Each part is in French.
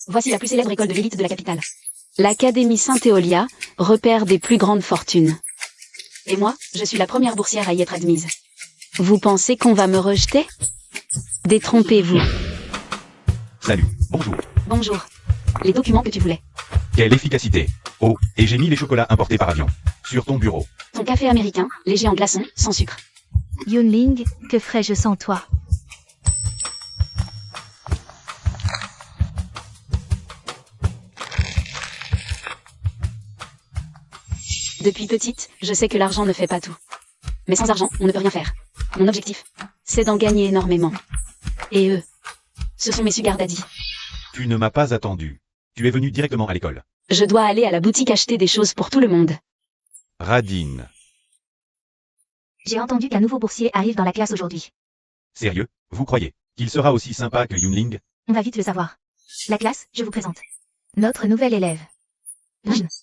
Voici la plus célèbre école de l'élite de la capitale. L'Académie Saint-Éolia, repère des plus grandes fortunes. Et moi, je suis la première boursière à y être admise. Vous pensez qu'on va me rejeter? Détrompez-vous. Salut, bonjour. Bonjour. Les documents que tu voulais. Quelle efficacité. Oh, et j'ai mis les chocolats importés par avion. Sur ton bureau. Ton café américain, léger en glaçons, sans sucre. Yunling, que ferais-je sans toi? Depuis petite, je sais que l'argent ne fait pas tout. Mais sans argent, on ne peut rien faire. Mon objectif, c'est d'en gagner énormément. Et eux, ce sont mes sugar daddy. Tu ne m'as pas attendu. Tu es venu directement à l'école. Je dois aller à la boutique acheter des choses pour tout le monde. Radine. J'ai entendu qu'un nouveau boursier arrive dans la classe aujourd'hui. Sérieux, vous croyez qu'il sera aussi sympa que Yunling? On va vite le savoir. La classe, je vous présente. Notre nouvelle élève.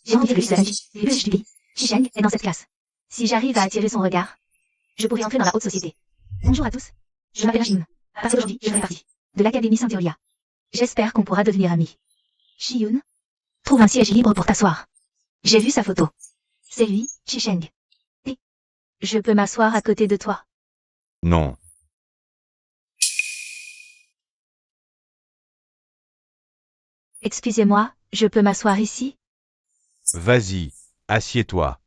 J'ai envie que je dis. Chicheng est dans cette classe. Si j'arrive à attirer son regard, je pourrai entrer dans la haute société. Bonjour à tous. Je m'appelle Jim. Parce qu'aujourd'hui, je fais partie de l'Académie Saint-Éolia. J'espère qu'on pourra devenir amis. Shiyun, trouve un siège libre pour t'asseoir. J'ai vu sa photo. C'est lui, Chicheng. Et je peux m'asseoir à côté de toi. Non. Excusez-moi, je peux m'asseoir ici? Vas-y, assieds-toi.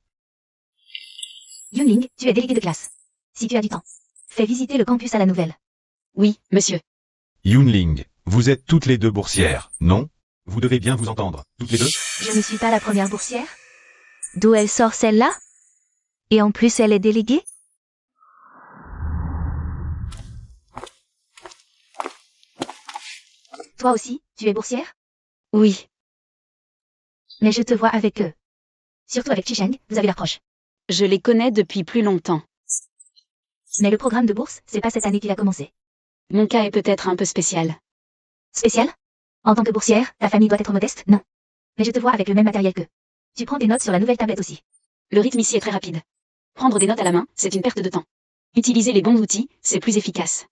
Yunling, tu es délégué de classe. Si tu as du temps, fais visiter le campus à la nouvelle. Oui, monsieur. Yunling, vous êtes toutes les deux boursières, non? Vous devez bien vous entendre, toutes les deux? Je ne suis pas la première boursière. D'où elle sort celle-là? Et en plus elle est déléguée? Toi aussi, tu es boursière? Oui. Mais je te vois avec eux. Surtout avec Chicheng, vous avez l'approche. Je les connais depuis plus longtemps. Mais le programme de bourse, c'est pas cette année qu'il a commencé. Mon cas est peut-être un peu spécial. Spécial? En tant que boursière, ta famille doit être modeste, non? Mais je te vois avec le même matériel qu'eux. Tu prends des notes sur la nouvelle tablette aussi. Le rythme ici est très rapide. Prendre des notes à la main, c'est une perte de temps. Utiliser les bons outils, c'est plus efficace.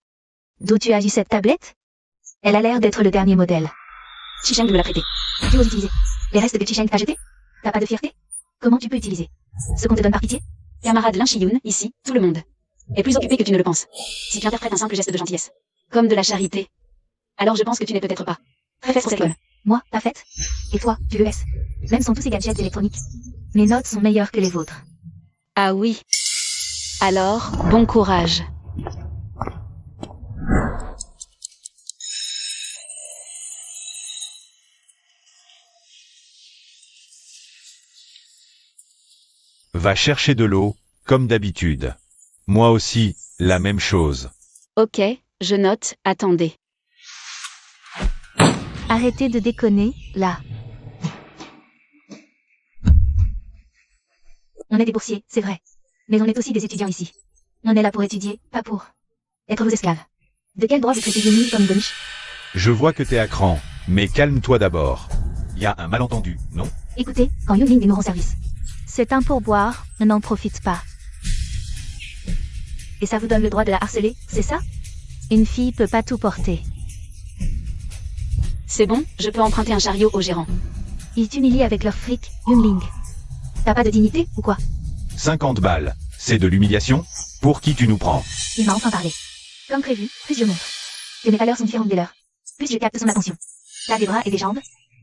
D'où tu as eu cette tablette? Elle a l'air d'être le dernier modèle. Chicheng me l'a prêté. Tu oses utiliser les restes que Chicheng t'a jetés? T'as pas de fierté? Comment tu peux utiliser ce qu'on te donne par pitié? Camarade Lin Shiyun, ici, tout le monde est plus occupé que tu ne le penses. Si tu interprètes un simple geste de gentillesse, comme de la charité, alors je pense que tu n'es peut-être pas très faite pour cette école. Moi, pas faite? Et toi, tu le laisses? Même sont tous ces gadgets électroniques. Mes notes sont meilleures que les vôtres. Ah oui. Alors, bon courage. Va chercher de l'eau, comme d'habitude. Moi aussi, la même chose. Ok, je note, attendez. Arrêtez de déconner, là. On est des boursiers, c'est vrai. Mais on est aussi des étudiants ici. On est là pour étudier, pas pour être vos esclaves. De quel droit vous traitez Yunling comme une boniche? Je vois que t'es à cran, mais calme-toi d'abord. Y a un malentendu, non? Écoutez, quand Yunling nous rend service. C'est un pourboire, on n'en profite pas. Et ça vous donne le droit de la harceler, c'est ça? Une fille peut pas tout porter. C'est bon, je peux emprunter un chariot au gérant. Ils t'humilient avec leur fric, Yunling. T'as pas de dignité, ou quoi? 50 balles, c'est de l'humiliation? Pour qui tu nous prends? Il m'a enfin parlé. Comme prévu, plus je montre que mes valeurs sont différentes des leurs, plus je capte son attention. T'as des bras et des jambes?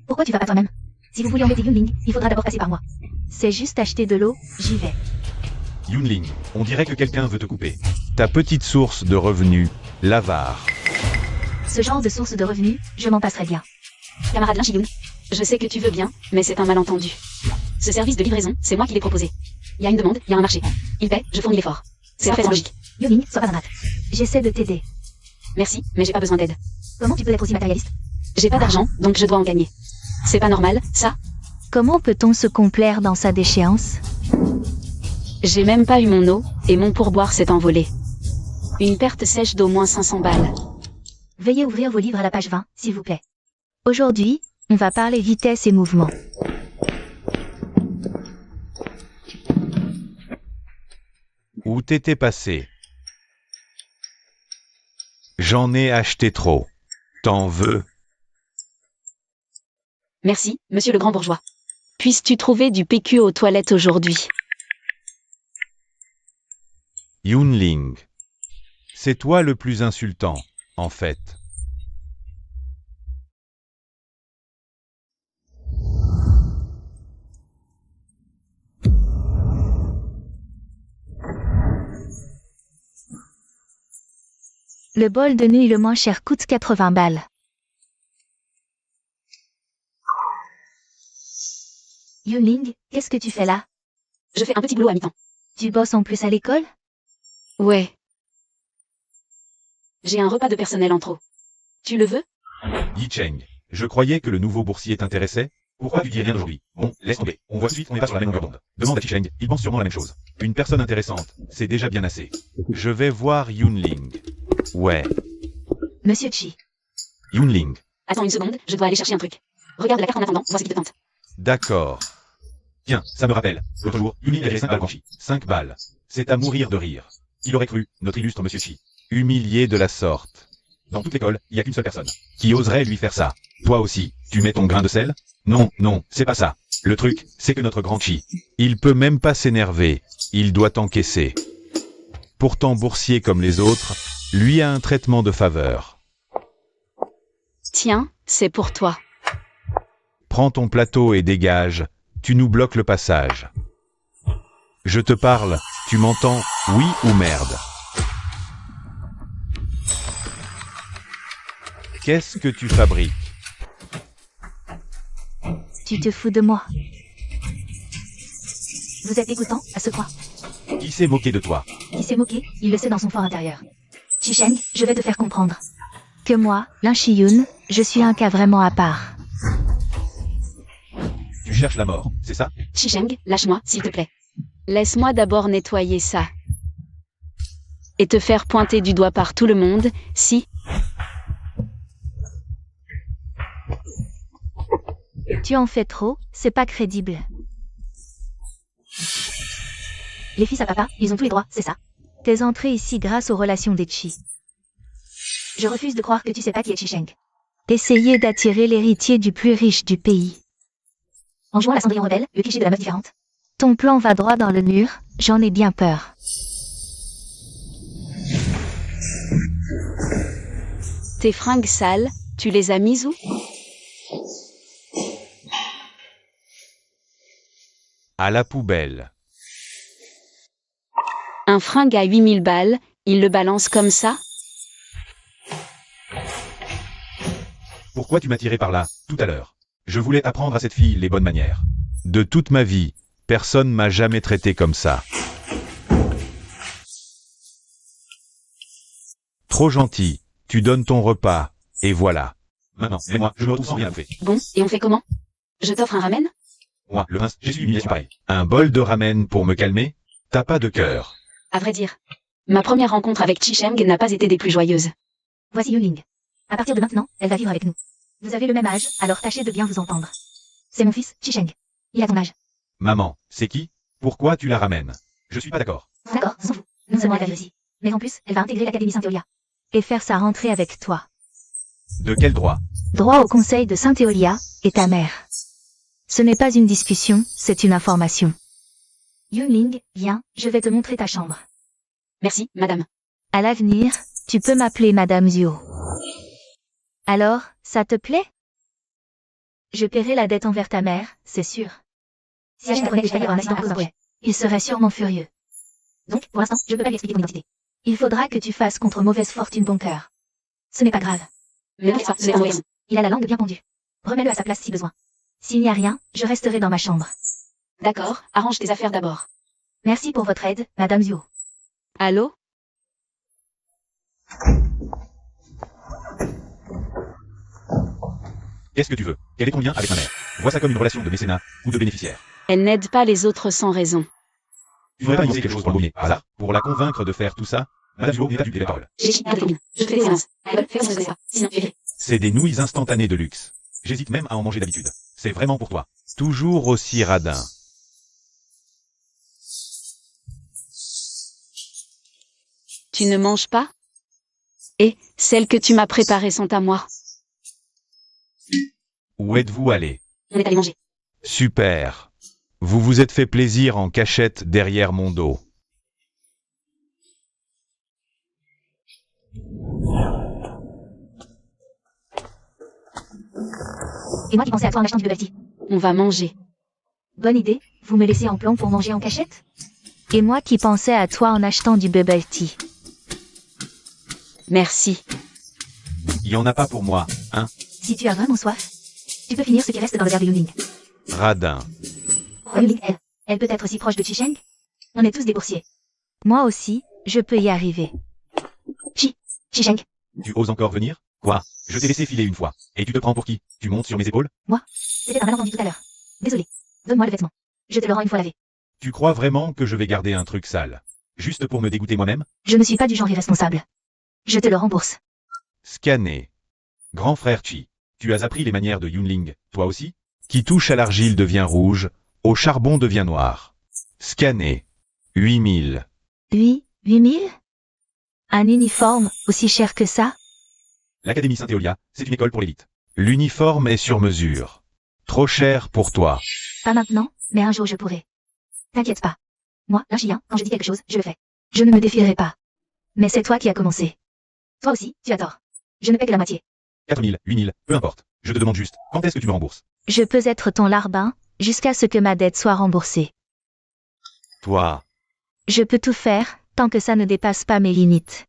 Pourquoi tu vas pas toi-même? Si vous voulez embêter Yunling, il faudra d'abord passer par moi. C'est juste acheter de l'eau, j'y vais. Yunling, on dirait que quelqu'un veut te couper. Ta petite source de revenus, l'avare. Ce genre de source de revenus, je m'en passerai bien. Camarade Lin Shiyun, je sais que tu veux bien, mais c'est un malentendu. Ce service de livraison, c'est moi qui l'ai proposé. Il y a une demande, il y a un marché. Il paie, je fournis l'effort. C'est parfaitement logique. Yunling, sois pas un rat. J'essaie de t'aider. Merci, mais j'ai pas besoin d'aide. Comment tu peux être aussi matérialiste? J'ai pas d'argent, donc je dois en gagner. C'est pas normal, ça? Comment peut-on se complaire dans sa déchéance? J'ai même pas eu mon eau, et mon pourboire s'est envolé. Une perte sèche d'au moins 500 balles. Veuillez ouvrir vos livres à la page 20, s'il vous plaît. Aujourd'hui, on va parler vitesse et mouvement. Où t'étais passé? J'en ai acheté trop. T'en veux? Merci, monsieur le grand bourgeois. Puisses-tu trouver du PQ aux toilettes aujourd'hui? Yunling. C'est toi le plus insultant, en fait. Le bol de nuit le moins cher coûte 80 balles. Yunling, qu'est-ce que tu fais là? Je fais un petit boulot à mi-temps. Tu bosses en plus à l'école? Ouais. J'ai un repas de personnel en trop. Tu le veux? Yi Cheng. Je croyais que le nouveau boursier t'intéressait. Pourquoi tu dis rien aujourd'hui? Bon, laisse tomber. On voit tout de suite qu'on n'est pas sur la même longueur d'onde. Demande à Yi Cheng, il pense sûrement la même chose. Une personne intéressante, c'est déjà bien assez. Je vais voir Yunling. Ouais. Monsieur Chi. Yunling. Attends une seconde, je dois aller chercher un truc. Regarde la carte en attendant, vois ce qui te tente. D'accord. Tiens, ça me rappelle. L'autre jour, Yunling a géré 5 balles grand Chi. 5 balles. C'est à mourir de rire. Qui l'aurait cru, notre illustre monsieur Chi. Humilié de la sorte. Dans toute l'école, il n'y a qu'une seule personne qui oserait lui faire ça. Toi aussi, tu mets ton grain de sel? Non, non, c'est pas ça. Le truc, c'est que notre grand Chi, il peut même pas s'énerver. Il doit encaisser. Pourtant boursier comme les autres, lui a un traitement de faveur. Tiens, c'est pour toi. Prends ton plateau et dégage, tu nous bloques le passage. Je te parle, tu m'entends, oui ou merde? Qu'est-ce que tu fabriques? Tu te fous de moi. Vous êtes dégoûtant, à ce point. Qui s'est moqué de toi? Qui s'est moqué, il le sait dans son fort intérieur. Chi-Sheng, je vais te faire comprendre. Que moi, Lin Shi-Yun, je suis un cas vraiment à part. Tu cherches la mort, c'est ça? Chi-Sheng, lâche-moi, s'il te plaît. Laisse-moi d'abord nettoyer ça. Et te faire pointer du doigt par tout le monde, si... Tu en fais trop, c'est pas crédible. Les fils à papa, ils ont tous les droits, c'est ça. T'es entré ici grâce aux relations des Chi. Je refuse de croire que tu sais pas qui est Chi-Sheng. Essayer d'attirer l'héritier du plus riche du pays. En jouant à la Cendrillon rebelle, le cliché de la meuf différente. Ton plan va droit dans le mur, j'en ai bien peur. Tes fringues sales, tu les as mises où? À la poubelle. Un fringue à 8000 balles, il le balance comme ça? Pourquoi tu m'as tiré par là, tout à l'heure? Je voulais apprendre à cette fille les bonnes manières. De toute ma vie, personne m'a jamais traité comme ça. Trop gentil, tu donnes ton repas, et voilà. Maintenant, mais moi, je me retrouve sans rien fait. Bon, et on fait comment? Je t'offre un ramen? Moi, le mince, j'ai subi une humiliation pareille. Un bol de ramen pour me calmer? T'as pas de cœur. À vrai dire, ma première rencontre avec Chi-Sheng n'a pas été des plus joyeuses. Voici Yunling. À partir de maintenant, elle va vivre avec nous. Vous avez le même âge, alors tâchez de bien vous entendre. C'est mon fils, Chi-Sheng. Il a ton âge. Maman, c'est qui? Pourquoi tu la ramènes? Je suis pas d'accord. D'accord, s'en fout. Non seulement elle va vivre ici, mais en plus, elle va intégrer l'Académie Saint-Eolia. Et faire sa rentrée avec toi. De quel droit? Droit au conseil de Saint-Eolia, et ta mère. Ce n'est pas une discussion, c'est une information. Yunling, viens, je vais te montrer ta chambre. Merci, madame. À l'avenir, tu peux m'appeler Madame Zhuo. Alors, ça te plaît? Je paierai la dette envers ta mère, c'est sûr. Si H apprenait que j'allais avoir un accident à cause d'un projet, il serait sûrement furieux. Donc, pour l'instant, je peux pas lui expliquer ton identité. Il faudra que tu fasses contre mauvaise fortune bon cœur. Ce n'est pas grave. Ne t'en fais pas, c'est un mauvais. Il a la langue bien pendue. Remets-le à sa place si besoin. S'il n'y a rien, je resterai dans ma chambre. D'accord, arrange tes affaires d'abord. Merci pour votre aide, Madame Zhuo. Allô? Qu'est-ce que tu veux? Quel est ton lien avec ma mère? Vois ça comme une relation de mécénat ou de bénéficiaire. Elle n'aide pas les autres sans raison. Tu n'aurais pas inventé quelque chose pour le gagner, par hasard, pour la convaincre de faire tout ça? Madame Zhuo n'est pas du tout les paroles. J'ai chié à la tribune. Je fais des séances. Elle veut faire ce que ça. Sinon, tu es. C'est des nouilles instantanées de luxe. J'hésite même à en manger d'habitude. C'est vraiment pour toi. Toujours aussi radin. Tu ne manges pas? Et, celles que tu m'as préparées sont à moi. Où êtes-vous allé? On est allé manger. Super. Vous vous êtes fait plaisir en cachette derrière mon dos. Et moi qui pensais à toi en achetant du bubble tea. On va manger. Bonne idée, vous me laissez en plan pour manger en cachette? Et moi qui pensais à toi en achetant du bubble tea. Merci. Il y en a pas pour moi, hein? Si tu as vraiment soif, tu peux finir ce qui reste dans le verre de Yuling. Radin. Yuling, elle peut être aussi proche de Chisheng? On est tous des boursiers. Moi aussi, je peux y arriver. Chisheng, Tu oses encore venir? Quoi? Je t'ai laissé filer une fois. Et tu te prends pour qui? Tu montes sur mes épaules? c'était un malentendu tout à l'heure. Désolé. Donne-moi le vêtement. Je te le rends une fois lavé. Tu crois vraiment que je vais garder un truc sale? Juste pour me dégoûter moi-même? Je ne suis pas du genre irresponsable. Je te le rembourse. Scanner. Grand frère Chi. Tu as appris les manières de Yunling, toi aussi? Qui touche à l'argile devient rouge, au charbon devient noir. Scanner. 8000. 8000? Un uniforme aussi cher que ça? L'Académie Saint-Éolia, c'est une école pour l'élite. L'uniforme est sur mesure. Trop cher pour toi. Pas maintenant, mais un jour je pourrai. T'inquiète pas. Moi, un chien, quand je dis quelque chose, je le fais. Je ne me défierai pas. Mais c'est toi qui as commencé. Toi aussi, tu as tort. Je ne paie que la moitié. 4000, 8000, peu importe. Je te demande juste, quand est-ce que tu me rembourses? Je peux être ton larbin, jusqu'à ce que ma dette soit remboursée. Toi. Je peux tout faire, tant que ça ne dépasse pas mes limites.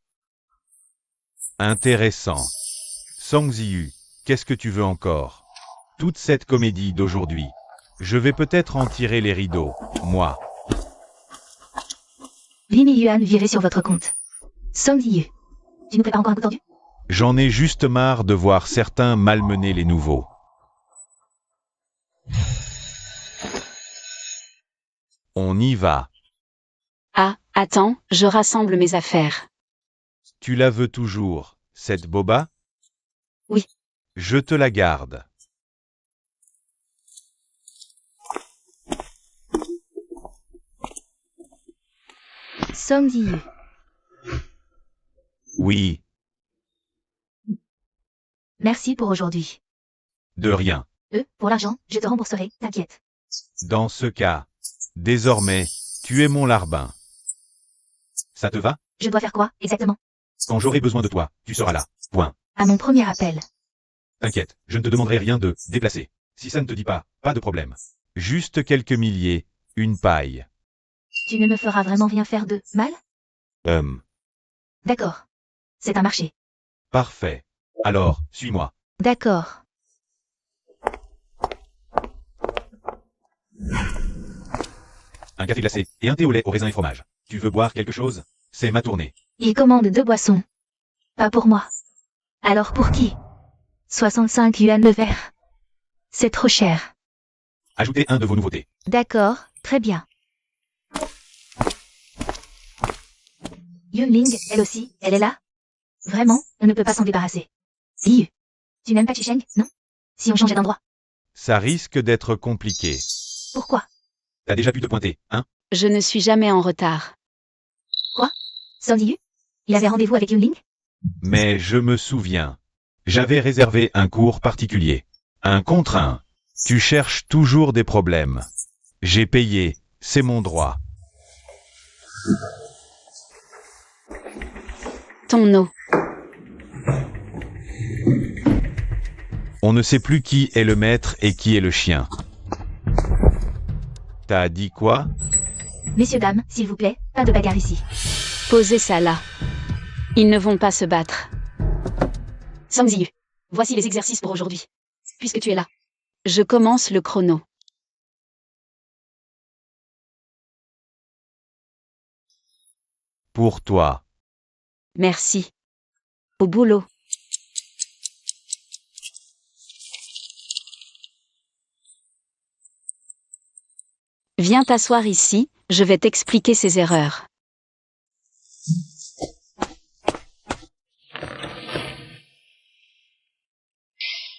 Intéressant. Song Ziyu, qu'est-ce que tu veux encore? Toute cette comédie d'aujourd'hui. Je vais peut-être en tirer les rideaux, moi. 8000 yuan virés sur votre compte. Song Ziyu. Tu nous prépares encore un coup tordu? J'en ai juste marre de voir certains malmener les nouveaux. On y va. Ah, attends, je rassemble mes affaires. Tu la veux toujours, cette boba? Oui. Je te la garde. Song Ziyu. Oui, Merci pour aujourd'hui. de rien. Pour l'argent, je te rembourserai, t'inquiète. Dans ce cas, désormais, tu es mon larbin. Ça te va? Je dois faire quoi, exactement? Quand j'aurai besoin de toi, tu seras là. Point. À mon premier appel. T'inquiète, je ne te demanderai rien de déplacé. Si ça ne te dit pas de problème. Juste quelques milliers, une paille. Tu ne me feras vraiment rien faire de mal? D'accord. C'est un marché. Parfait. Alors, suis-moi. D'accord. Un café glacé et un thé au lait au raisin et fromage. Tu veux boire quelque chose? C'est ma tournée. Il commande 2 boissons. Pas pour moi. Alors pour qui? 65 yuan le verre. C'est trop cher. Ajoutez un de vos nouveautés. D'accord, très bien. Yunling, elle aussi, elle est là? Vraiment, on ne peut pas s'en débarrasser. Ziyu. Tu n'aimes pas Chisheng, non? Si on changeait d'endroit. Ça risque d'être compliqué. Pourquoi? T'as déjà pu te pointer, hein? Je ne suis jamais en retard. Song Ziyu? Il avait rendez-vous avec Yunling? Mais je me souviens. J'avais réservé un cours particulier. Un contre un. Tu cherches toujours des problèmes. J'ai payé, c'est mon droit. Ton eau. On ne sait plus qui est le maître et qui est le chien. T'as dit quoi? Messieurs, dames, s'il vous plaît, pas de bagarre ici. Posez ça là. Ils ne vont pas se battre. Song Ziyu. Voici les exercices pour aujourd'hui. Puisque tu es là. Je commence le chrono. Pour toi. Merci. Au boulot. Viens t'asseoir ici, je vais t'expliquer ces erreurs.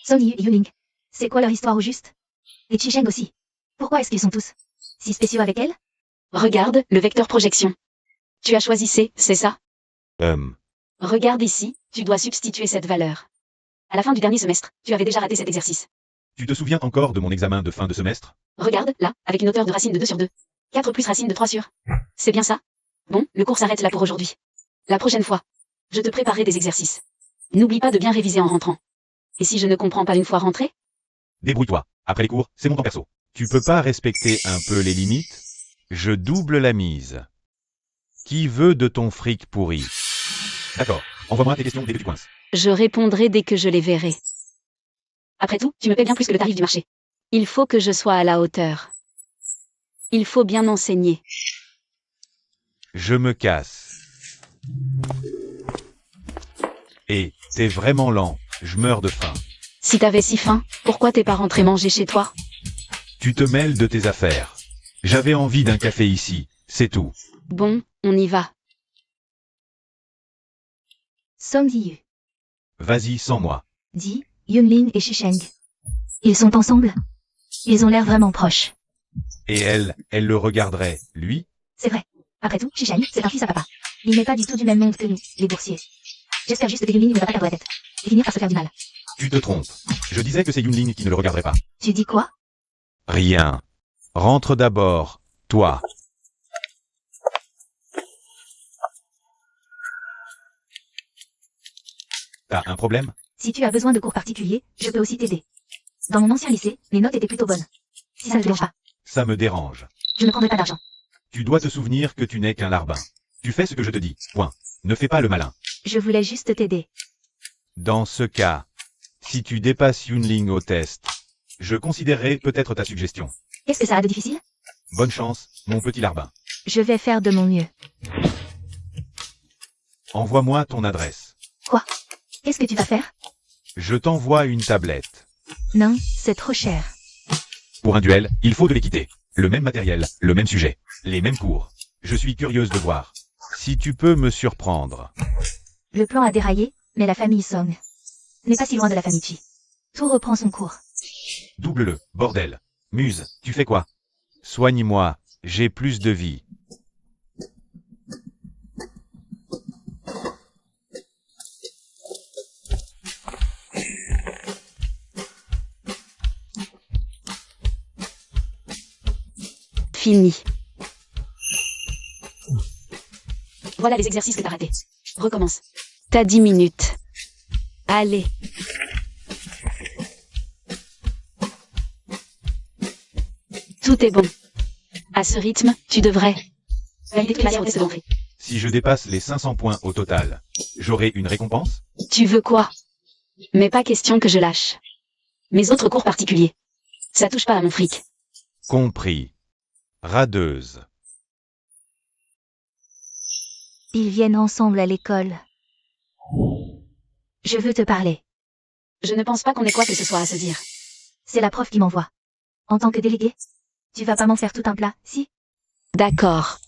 Song Ziyu et Yunling. C'est quoi leur histoire au juste? Et Chisheng aussi. Pourquoi est-ce qu'ils sont tous si spéciaux avec elle? Regarde, le vecteur projection. Tu as choisi C, c'est ça? Regarde ici, tu dois substituer cette valeur. À la fin du dernier semestre, tu avais déjà raté cet exercice. Tu te souviens encore de mon examen de fin de semestre? Regarde, là, avec une hauteur de racine de 2 sur 2. 4 plus racine de 3 sur. C'est bien ça? Bon, le cours s'arrête là pour aujourd'hui. La prochaine fois, je te préparerai des exercices. N'oublie pas de bien réviser en rentrant. Et si je ne comprends pas une fois rentré? Débrouille-toi. Après les cours, c'est mon temps perso. Tu peux pas respecter un peu les limites? Je double la mise. Qui veut de ton fric pourri? D'accord. Envoie-moi tes questions dès que tu coinces. Je répondrai dès que je les verrai. Après tout, tu me paies bien plus que le tarif du marché. Il faut que je sois à la hauteur. Il faut bien enseigner. Je me casse. Et, t'es vraiment lent. Je meurs de faim. Si t'avais si faim, pourquoi t'es pas rentré manger chez toi? Tu te mêles de tes affaires. J'avais envie d'un café ici, c'est tout. Bon, on y va. Song Ziyu Vas-y sans moi. dit Yunlin et Shisheng. Ils sont ensemble? Ils ont l'air vraiment proches. Et elle le regarderait, lui? C'est vrai. Après tout, Shisheng, c'est un fils à papa. Il n'est pas du tout du même monde que nous, les boursiers. J'espère juste que Yunlin ne va pas perdre la tête. Et finir par se faire du mal. Tu te trompes. Je disais que c'est Yunling qui ne le regarderait pas. Tu dis quoi? Rien. Rentre d'abord, toi. T'as un problème? Si tu as besoin de cours particuliers, je peux aussi t'aider. Dans mon ancien lycée, les notes étaient plutôt bonnes. Si ça ne te dérange pas, Ça me dérange. je ne prendrai pas d'argent. Tu dois te souvenir que tu n'es qu'un larbin. Tu fais ce que je te dis, point. Ne fais pas le malin. Je voulais juste t'aider. Dans ce cas, si tu dépasses Yunling au test, je considérerai peut-être ta suggestion. Qu'est-ce que ça a de difficile? Bonne chance, mon petit larbin. Je vais faire de mon mieux. Envoie-moi ton adresse. Qu'est-ce que tu vas faire? Je t'envoie une tablette. Non, c'est trop cher. Pour un duel, il faut de l'équité. Le même matériel, le même sujet, les mêmes cours. Je suis curieuse de voir. Si tu peux me surprendre. Le plan a déraillé, mais la famille Song n'est pas si loin de la famille Chi. Tout reprend son cours. Double-le, bordel. Muse, tu fais quoi? Soigne-moi, j'ai plus de vie. Fini. Voilà les exercices que t'as ratés. Recommence. T'as 10 minutes. Allez. Tout est bon. À ce rythme, tu devrais valider toute matière au d'entrée. Si je dépasse les 500 points au total, j'aurai une récompense? Tu veux quoi? Mais pas question que je lâche. Mes autres cours particuliers. Ça touche pas à mon fric. Compris. Radeuse. Ils viennent ensemble à l'école. Je veux te parler. Je ne pense pas qu'on ait quoi que ce soit à se dire. C'est la prof qui m'envoie. En tant que délégué, tu vas pas m'en faire tout un plat, si? D'accord.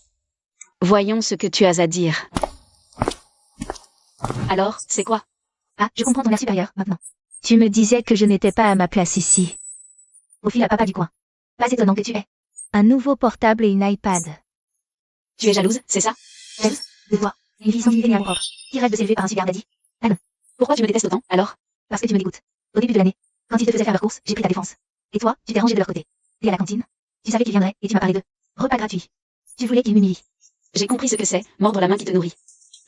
Voyons ce que tu as à dire. Alors, c'est quoi? Ah, je comprends ton air supérieur, maintenant. Tu me disais que je n'étais pas à ma place ici. Au fil à papa du coin. Pas étonnant que tu aies. Un nouveau portable et une iPad. Tu es jalouse, c'est ça? Jalouse? De toi. Une fille sans dignité ni amour propre. Qui rêve de s'élever par un sugar daddy? Pourquoi tu me détestes autant, alors? Parce que tu me dégoûtes. Au début de l'année, quand ils te faisaient faire leurs courses, j'ai pris ta défense. Et toi, tu t'es rangé de leur côté. Et à la cantine, tu savais qu'ils viendraient et tu m'as parlé d'eux. Repas gratuit. Tu voulais qu'ils m'humilient. J'ai compris ce que c'est, mordre la main qui te nourrit.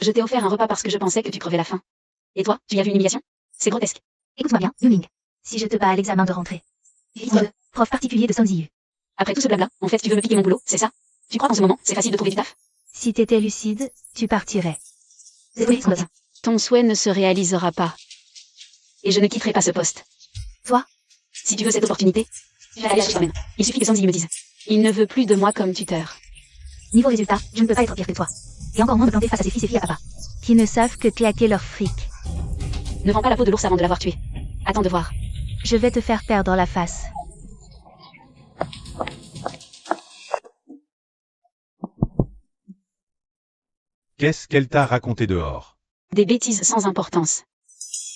Je t'ai offert un repas parce que je pensais que tu crevais la faim. Et toi, tu y as vu une humiliation? C'est grotesque. Écoute-moi bien, Yuning. Si je te bats à l'examen de rentrée. Fils de prof particulier de Song Ziyu. Après tout ce blabla, en fait tu veux me piquer mon boulot, c'est ça? Tu crois qu'en ce moment, c'est facile de trouver du taf? Si t'étais lucide, tu partirais. C'est politique son besoin. Ton souhait ne se réalisera pas. Et je ne quitterai pas ce poste. Toi? Si tu veux cette opportunité, tu vas la chercher toi-même. Il suffit que Song Ziyu me dise. Il ne veut plus de moi comme tuteur. Niveau résultat, je ne peux pas être pire que toi. Et encore moins me planter face à ses fils et filles à papa. Qui ne savent que claquer leur fric. Ne vends pas la peau de l'ours avant de l'avoir tué. Attends de voir. Je vais te faire perdre la face. Qu'est-ce qu'elle t'a raconté dehors? Des bêtises sans importance.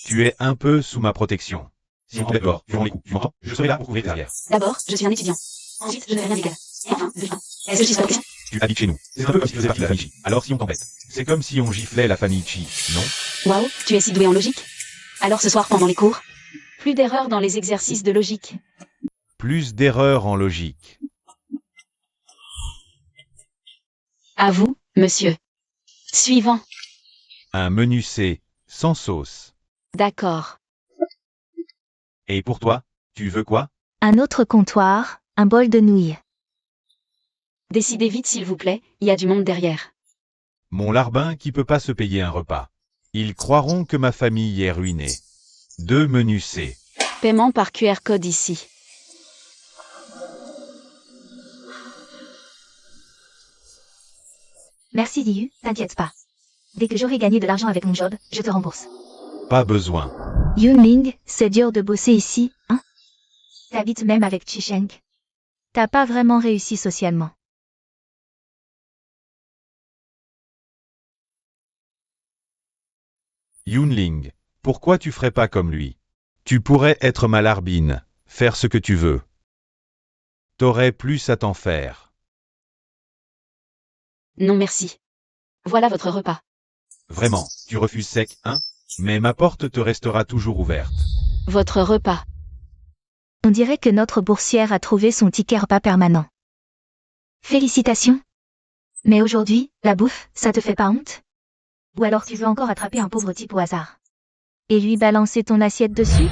Tu es un peu sous ma protection. Si on t'embête dehors, durant les coups, tu m'entends? Je serai là pour couvrir tes arrières. D'abord, je suis un étudiant. Ensuite, je ne fais rien d'égal. Et enfin, est-ce que je suis sous protection? Tu habites chez nous. C'est un peu comme si tu faisais partie de la famille Chi. Alors si on t'embête, c'est comme si on giflait la famille Chi, non? Waouh, tu es si doué en logique. Alors ce soir pendant les cours, Plus d'erreurs dans les exercices de logique. Plus d'erreurs en logique. À vous, monsieur. Suivant. Un menu C, sans sauce. D'accord. Et pour toi, tu veux quoi? Un autre comptoir, un bol de nouilles. Décidez vite s'il vous plaît, il y a du monde derrière. Mon larbin qui peut pas se payer un repas. Ils croiront que ma famille est ruinée. 2 menus C. Paiement par QR code ici. Merci Diyu, t'inquiète pas. Dès que j'aurai gagné de l'argent avec mon job, je te rembourse. Pas besoin. Yunling, c'est dur de bosser ici, hein? T'habites même avec Chisheng. T'as pas vraiment réussi socialement. Yunling, pourquoi tu ferais pas comme lui? Tu pourrais être ma larbine, faire ce que tu veux. T'aurais plus à t'en faire. Non merci. Voilà votre repas. Vraiment, tu refuses sec, hein? Mais ma porte te restera toujours ouverte. Votre repas. On dirait que notre boursière a trouvé son ticket repas permanent. Félicitations. Mais aujourd'hui, la bouffe, ça te fait pas honte? Ou alors tu veux encore attraper un pauvre type au hasard? Et lui balancer ton assiette dessus?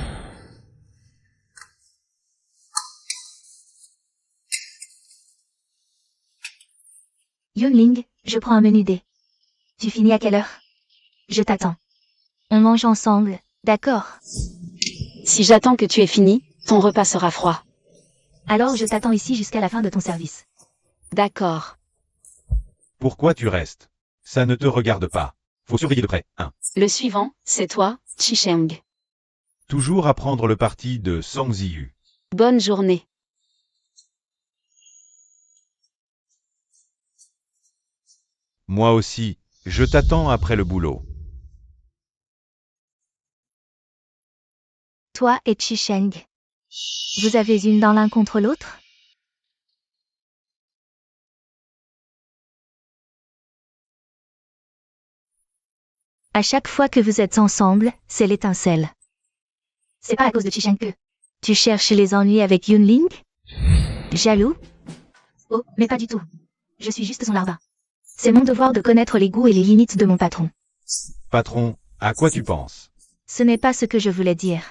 Yunling, je prends un menu D. Tu finis à quelle heure? Je t'attends. On mange ensemble, d'accord? Si j'attends que tu aies fini, ton repas sera froid. Alors je t'attends ici jusqu'à la fin de ton service. D'accord. Pourquoi tu restes? Ça ne te regarde pas. Faut surveiller de près, hein? Le suivant, c'est toi, Chisheng. Toujours à prendre le parti de Song Ziyu. Bonne journée. Moi aussi, je t'attends après le boulot. Toi et Chisheng. Vous avez une dent l'un contre l'autre? À chaque fois que vous êtes ensemble, c'est l'étincelle. C'est pas à cause de Chisheng que... Tu cherches les ennuis avec Yunling? Jaloux? Oh, mais pas du tout. Je suis juste son larbin. C'est mon devoir de connaître les goûts et les limites de mon patron. Patron, à quoi tu penses? Ce n'est pas ce que je voulais dire.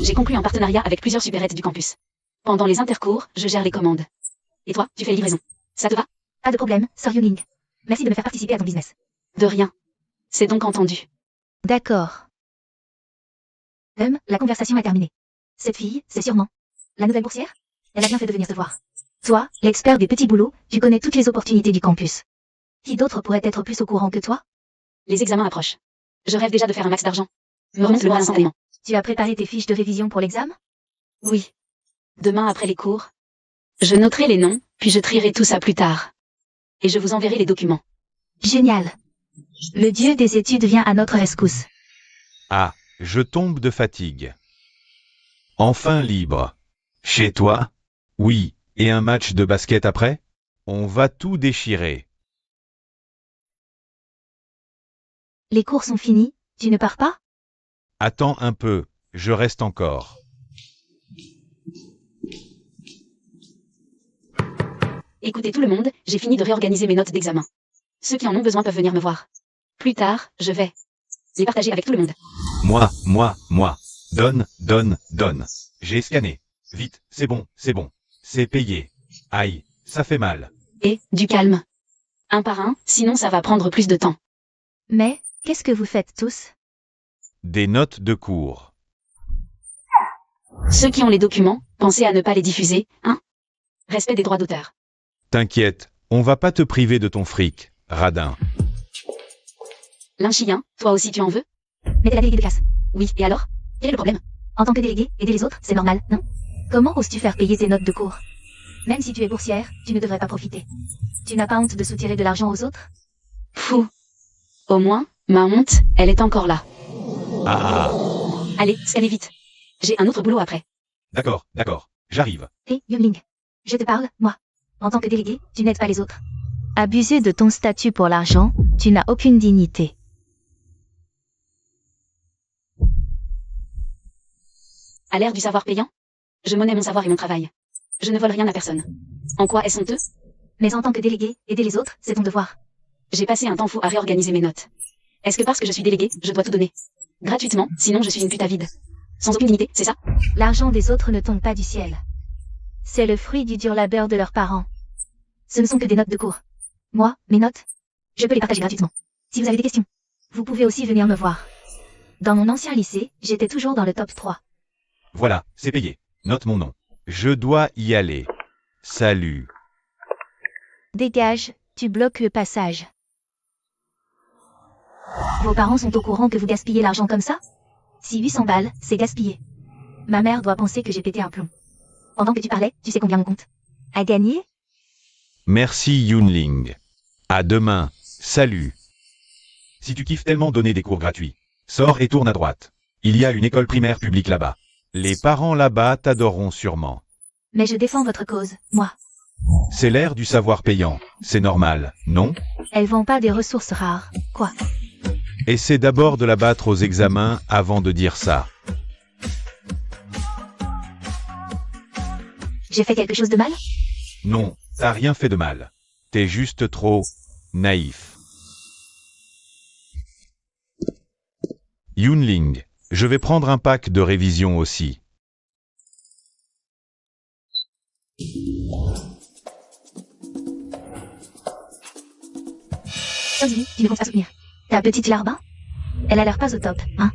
J'ai conclu un partenariat avec plusieurs supérettes du campus. Pendant les intercours, je gère les commandes. Et toi, tu fais les livraisons. Ça te va? Pas de problème, Sir Yunling. Merci de me faire participer à ton business. De rien. C'est donc entendu. D'accord. La conversation est terminée. Cette fille, c'est sûrement la nouvelle boursière? Elle a bien fait de venir te voir. Toi, l'expert des petits boulots, tu connais toutes les opportunités du campus. Qui d'autre pourrait être plus au courant que toi? Les examens approchent. Je rêve déjà de faire un max d'argent. Me remonte le moral instantanément. Tu as préparé tes fiches de révision pour l'examen? Oui. Demain après les cours. Je noterai les noms, puis je trierai tout ça plus tard. Et je vous enverrai les documents. Génial. Le dieu des études vient à notre rescousse. Ah, je tombe de fatigue. Enfin libre. Chez toi? Oui, et un match de basket après? On va tout déchirer. Les cours sont finis, tu ne pars pas? Attends un peu, je reste encore. Écoutez tout le monde, j'ai fini de réorganiser mes notes d'examen. Ceux qui en ont besoin peuvent venir me voir. Plus tard, je vais les partager avec tout le monde. Moi. Donne. J'ai scanné. Vite, c'est bon. C'est payé. Aïe, ça fait mal. Et, du calme. Un par un, sinon ça va prendre plus de temps. Mais, qu'est-ce que vous faites tous? Des notes de cours. Ceux qui ont les documents, pensez à ne pas les diffuser, hein? Respect des droits d'auteur. T'inquiète, on va pas te priver de ton fric, radin. L'un-chien, toi aussi tu en veux? Mais t'es la déléguée de classe. Oui, et alors? Quel est le problème? En tant que déléguée, aider les autres, c'est normal, non? Comment oses-tu faire payer tes notes de cours? Même si tu es boursière, tu ne devrais pas profiter. Tu n'as pas honte de soutirer de l'argent aux autres? Fou. Au moins, ma honte, elle est encore là. Ah. Allez, scannez vite. J'ai un autre boulot après. D'accord, j'arrive. Hé, Yunling. Je te parle, moi. En tant que délégué, tu n'aides pas les autres. Abuser de ton statut pour l'argent, tu n'as aucune dignité. À l'ère du savoir payant, je monnaie mon savoir et mon travail. Je ne vole rien à personne. En quoi est-ce honteux? Mais en tant que délégué, aider les autres, c'est ton devoir. J'ai passé un temps fou à réorganiser mes notes. Est-ce que parce que je suis délégué, je dois tout donner? Gratuitement, sinon je suis une pute avide. Sans aucune dignité, c'est ça? L'argent des autres ne tombe pas du ciel. C'est le fruit du dur labeur de leurs parents. Ce ne sont que des notes de cours. Moi, mes notes, je peux les partager gratuitement. Si vous avez des questions, vous pouvez aussi venir me voir. Dans mon ancien lycée, j'étais toujours dans le top 3. Voilà, c'est payé. Note mon nom. Je dois y aller. Salut. Dégage, tu bloques le passage. Vos parents sont au courant que vous gaspillez l'argent comme ça? Si 800 balles, c'est gaspillé. Ma mère doit penser que j'ai pété un plomb. Pendant que tu parlais, tu sais combien on compte? À gagner? Merci Yunling. À demain. Salut. Si tu kiffes tellement donner des cours gratuits, sors et tourne à droite. Il y a une école primaire publique là-bas. Les parents là-bas t'adoreront sûrement. Mais je défends votre cause, moi. C'est l'ère du savoir payant. C'est normal, non? Elles vendent pas des ressources rares, quoi. Essaie d'abord de la battre aux examens avant de dire ça. J'ai fait quelque chose de mal? Non, t'as rien fait de mal. T'es juste trop naïf. Yunling, je vais prendre un pack de révision aussi. Ozzy, tu ne comptes pas soutenir. Ta petite Larbin? Elle a l'air pas au top, hein?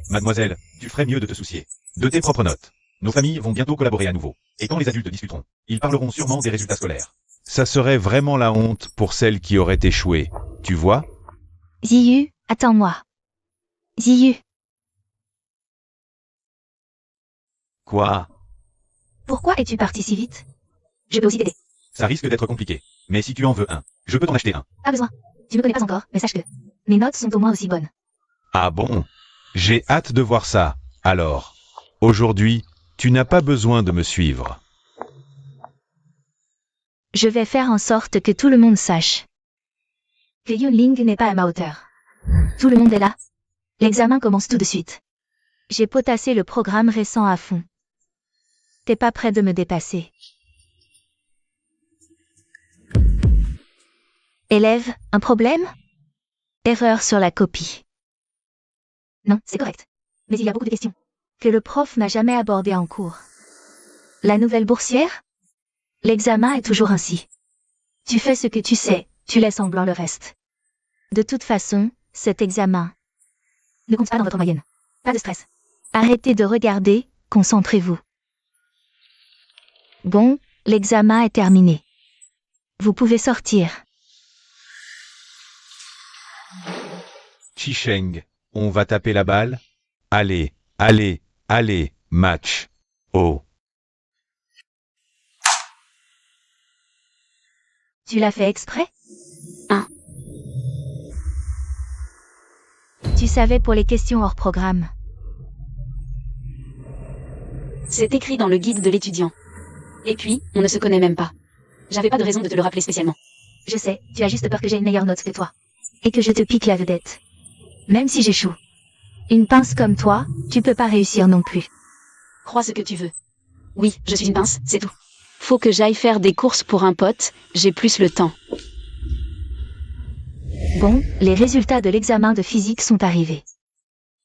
Mademoiselle, tu ferais mieux de te soucier de tes propres notes. Nos familles vont bientôt collaborer à nouveau. Et quand les adultes discuteront, ils parleront sûrement des résultats scolaires. Ça serait vraiment la honte pour celles qui auraient échoué, tu vois? Ziyu, attends-moi. Ziyu, Quoi? Pourquoi es-tu parti si vite? Je peux aussi t'aider. Ça risque d'être compliqué. Mais si tu en veux un, je peux t'en acheter un. Pas besoin. Tu me connais pas encore, mais sache que mes notes sont au moins aussi bonnes. Ah bon? J'ai hâte de voir ça. Alors, aujourd'hui, tu n'as pas besoin de me suivre. je vais faire en sorte que tout le monde sache. Que Yunling n'est pas à ma hauteur. Tout le monde est là. L'examen commence tout de suite. J'ai potassé le programme récent à fond. T'es pas prêt de me dépasser. Élève, un problème? Erreur sur la copie. Non, c'est correct. Mais il y a beaucoup de questions. Que le prof n'a jamais abordé en cours. La nouvelle boursière? L'examen est toujours ainsi. Tu fais ce que tu sais, tu laisses en blanc le reste. De toute façon, cet examen. Ne compte pas dans votre moyenne. Pas de stress. Arrêtez de regarder, concentrez-vous. Bon, l'examen est terminé. Vous pouvez sortir. Chicheng, on va taper la balle? Allez, allez, allez, match. Oh. Tu l'as fait exprès? Tu savais pour les questions hors programme. C'est écrit dans le guide de l'étudiant. Et puis, on ne se connaît même pas. J'avais pas de raison de te le rappeler spécialement. Je sais, tu as juste peur que j'ai une meilleure note que toi. Et que je te pique la vedette. Même si j'échoue. Une pince comme toi, tu peux pas réussir non plus. Crois ce que tu veux. Oui, je suis une pince, c'est tout. Faut que j'aille faire des courses pour un pote, j'ai plus le temps. Bon, les résultats de l'examen de physique sont arrivés.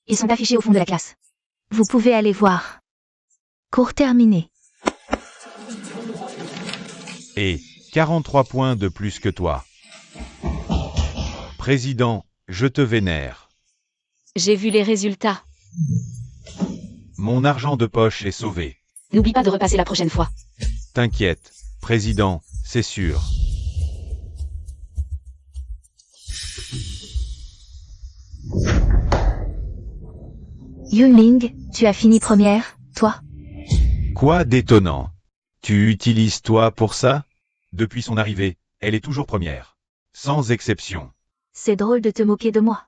Ils sont affichés au fond de la classe. Vous pouvez aller voir. Cours terminé. Et 43 points de plus que toi. Président, je te vénère. J'ai vu les résultats. Mon argent de poche est sauvé. N'oublie pas de repasser la prochaine fois. T'inquiète, président, c'est sûr. Yunling, tu as fini première, toi? Quoi d'étonnant? Tu utilises toi pour ça? Depuis son arrivée, elle est toujours première. Sans exception. C'est drôle de te moquer de moi.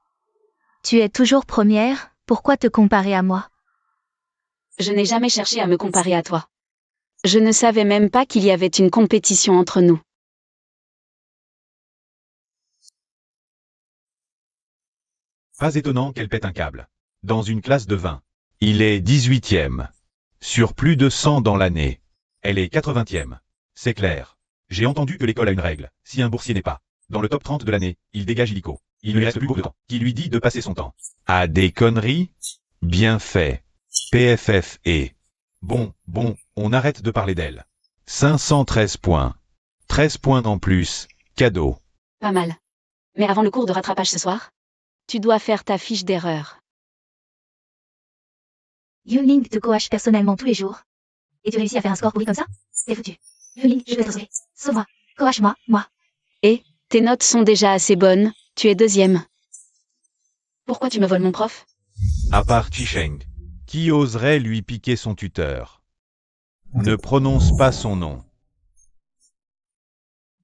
Tu es toujours première, pourquoi te comparer à moi? Je n'ai jamais cherché à me comparer à toi. Je ne savais même pas qu'il y avait une compétition entre nous. Pas étonnant qu'elle pète un câble. Dans une classe de 20. Il est 18e. Sur plus de 100 dans l'année. Elle est 80e. C'est clair. J'ai entendu que l'école a une règle. Si un boursier n'est pas dans le top 30 de l'année, il dégage illico. Il ne lui reste plus beaucoup de temps. Qui lui dit de passer son temps à des conneries? Bien fait. PFF et... Bon, on arrête de parler d'elle. 513 points. 13 points en plus. Cadeau. Pas mal. Mais avant le cours de rattrapage ce soir, tu dois faire ta fiche d'erreur. Yunling te coache personnellement tous les jours. Et tu réussis à faire un score pourri comme ça? T'es foutu. Yunling, je vais te sauver. Sauve-moi. Coache-moi, moi. Tes notes sont déjà assez bonnes, tu es 2e. Pourquoi tu me voles mon prof? À part Chisheng. Qui oserait lui piquer son tuteur? Ne prononce pas son nom.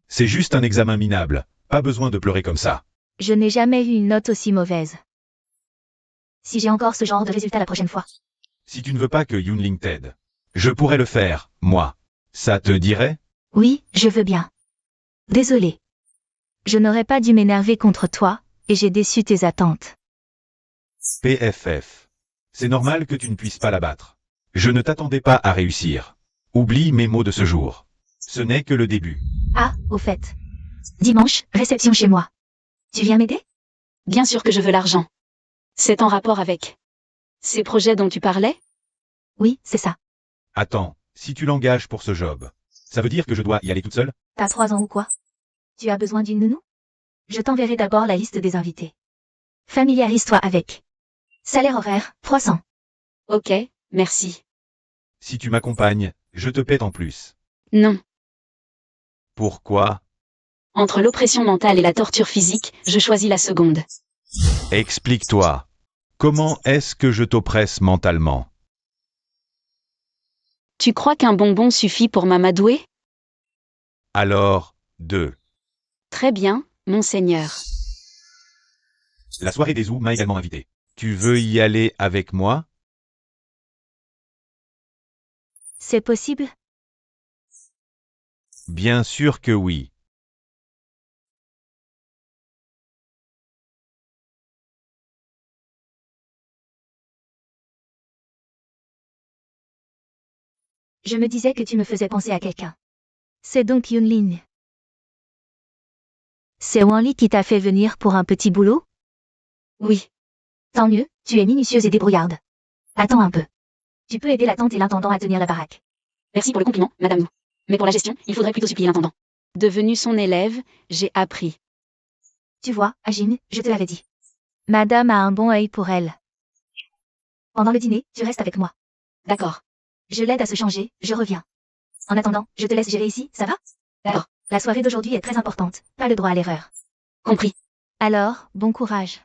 C'est juste un examen minable. Pas besoin de pleurer comme ça. Je n'ai jamais eu une note aussi mauvaise. Si j'ai encore ce genre de résultat la prochaine fois. Si tu ne veux pas que Yunling t'aide, je pourrais le faire, moi. Ça te dirait? Oui, je veux bien. Désolé. Je n'aurais pas dû m'énerver contre toi, et j'ai déçu tes attentes. PFF. C'est normal que tu ne puisses pas la battre. Je ne t'attendais pas à réussir. Oublie mes mots de ce jour. Ce n'est que le début. Ah, au fait. Dimanche, réception chez moi. Tu viens m'aider? Bien sûr que je veux l'argent. C'est en rapport avec ces projets dont tu parlais? Oui, c'est ça. Attends, si tu l'engages pour ce job, ça veut dire que je dois y aller toute seule? T'as 3 ans ou quoi? Tu as besoin d'une nounou? Je t'enverrai d'abord la liste des invités. Familiarise-toi avec. Salaire horaire, 300. Ok, merci. Si tu m'accompagnes, je te pète en plus. Non. Pourquoi? Entre l'oppression mentale et la torture physique, je choisis la seconde. Explique-toi. Comment est-ce que je t'oppresse mentalement? Tu crois qu'un bonbon suffit pour m'amadouer? Alors, 2. Très bien, monseigneur. La soirée des Zoos m'a également invité. Tu veux y aller avec moi? C'est possible? Bien sûr que oui. Je me disais que tu me faisais penser à quelqu'un. C'est donc Yunlin. C'est Wanli qui t'a fait venir pour un petit boulot? Oui. Tant mieux, tu es minutieuse et débrouillarde. Attends un peu. Tu peux aider la tante et l'intendant à tenir la baraque. Merci pour le compliment, madame. Mais pour la gestion, il faudrait plutôt supplier l'intendant. Devenu son élève, j'ai appris. Tu vois, Ajin, je te l'avais dit. Madame a un bon œil pour elle. Pendant le dîner, tu restes avec moi. D'accord. Je l'aide à se changer, je reviens. En attendant, je te laisse gérer ici, ça va? D'accord. La soirée d'aujourd'hui est très importante, pas le droit à l'erreur. Compris. Alors, bon courage.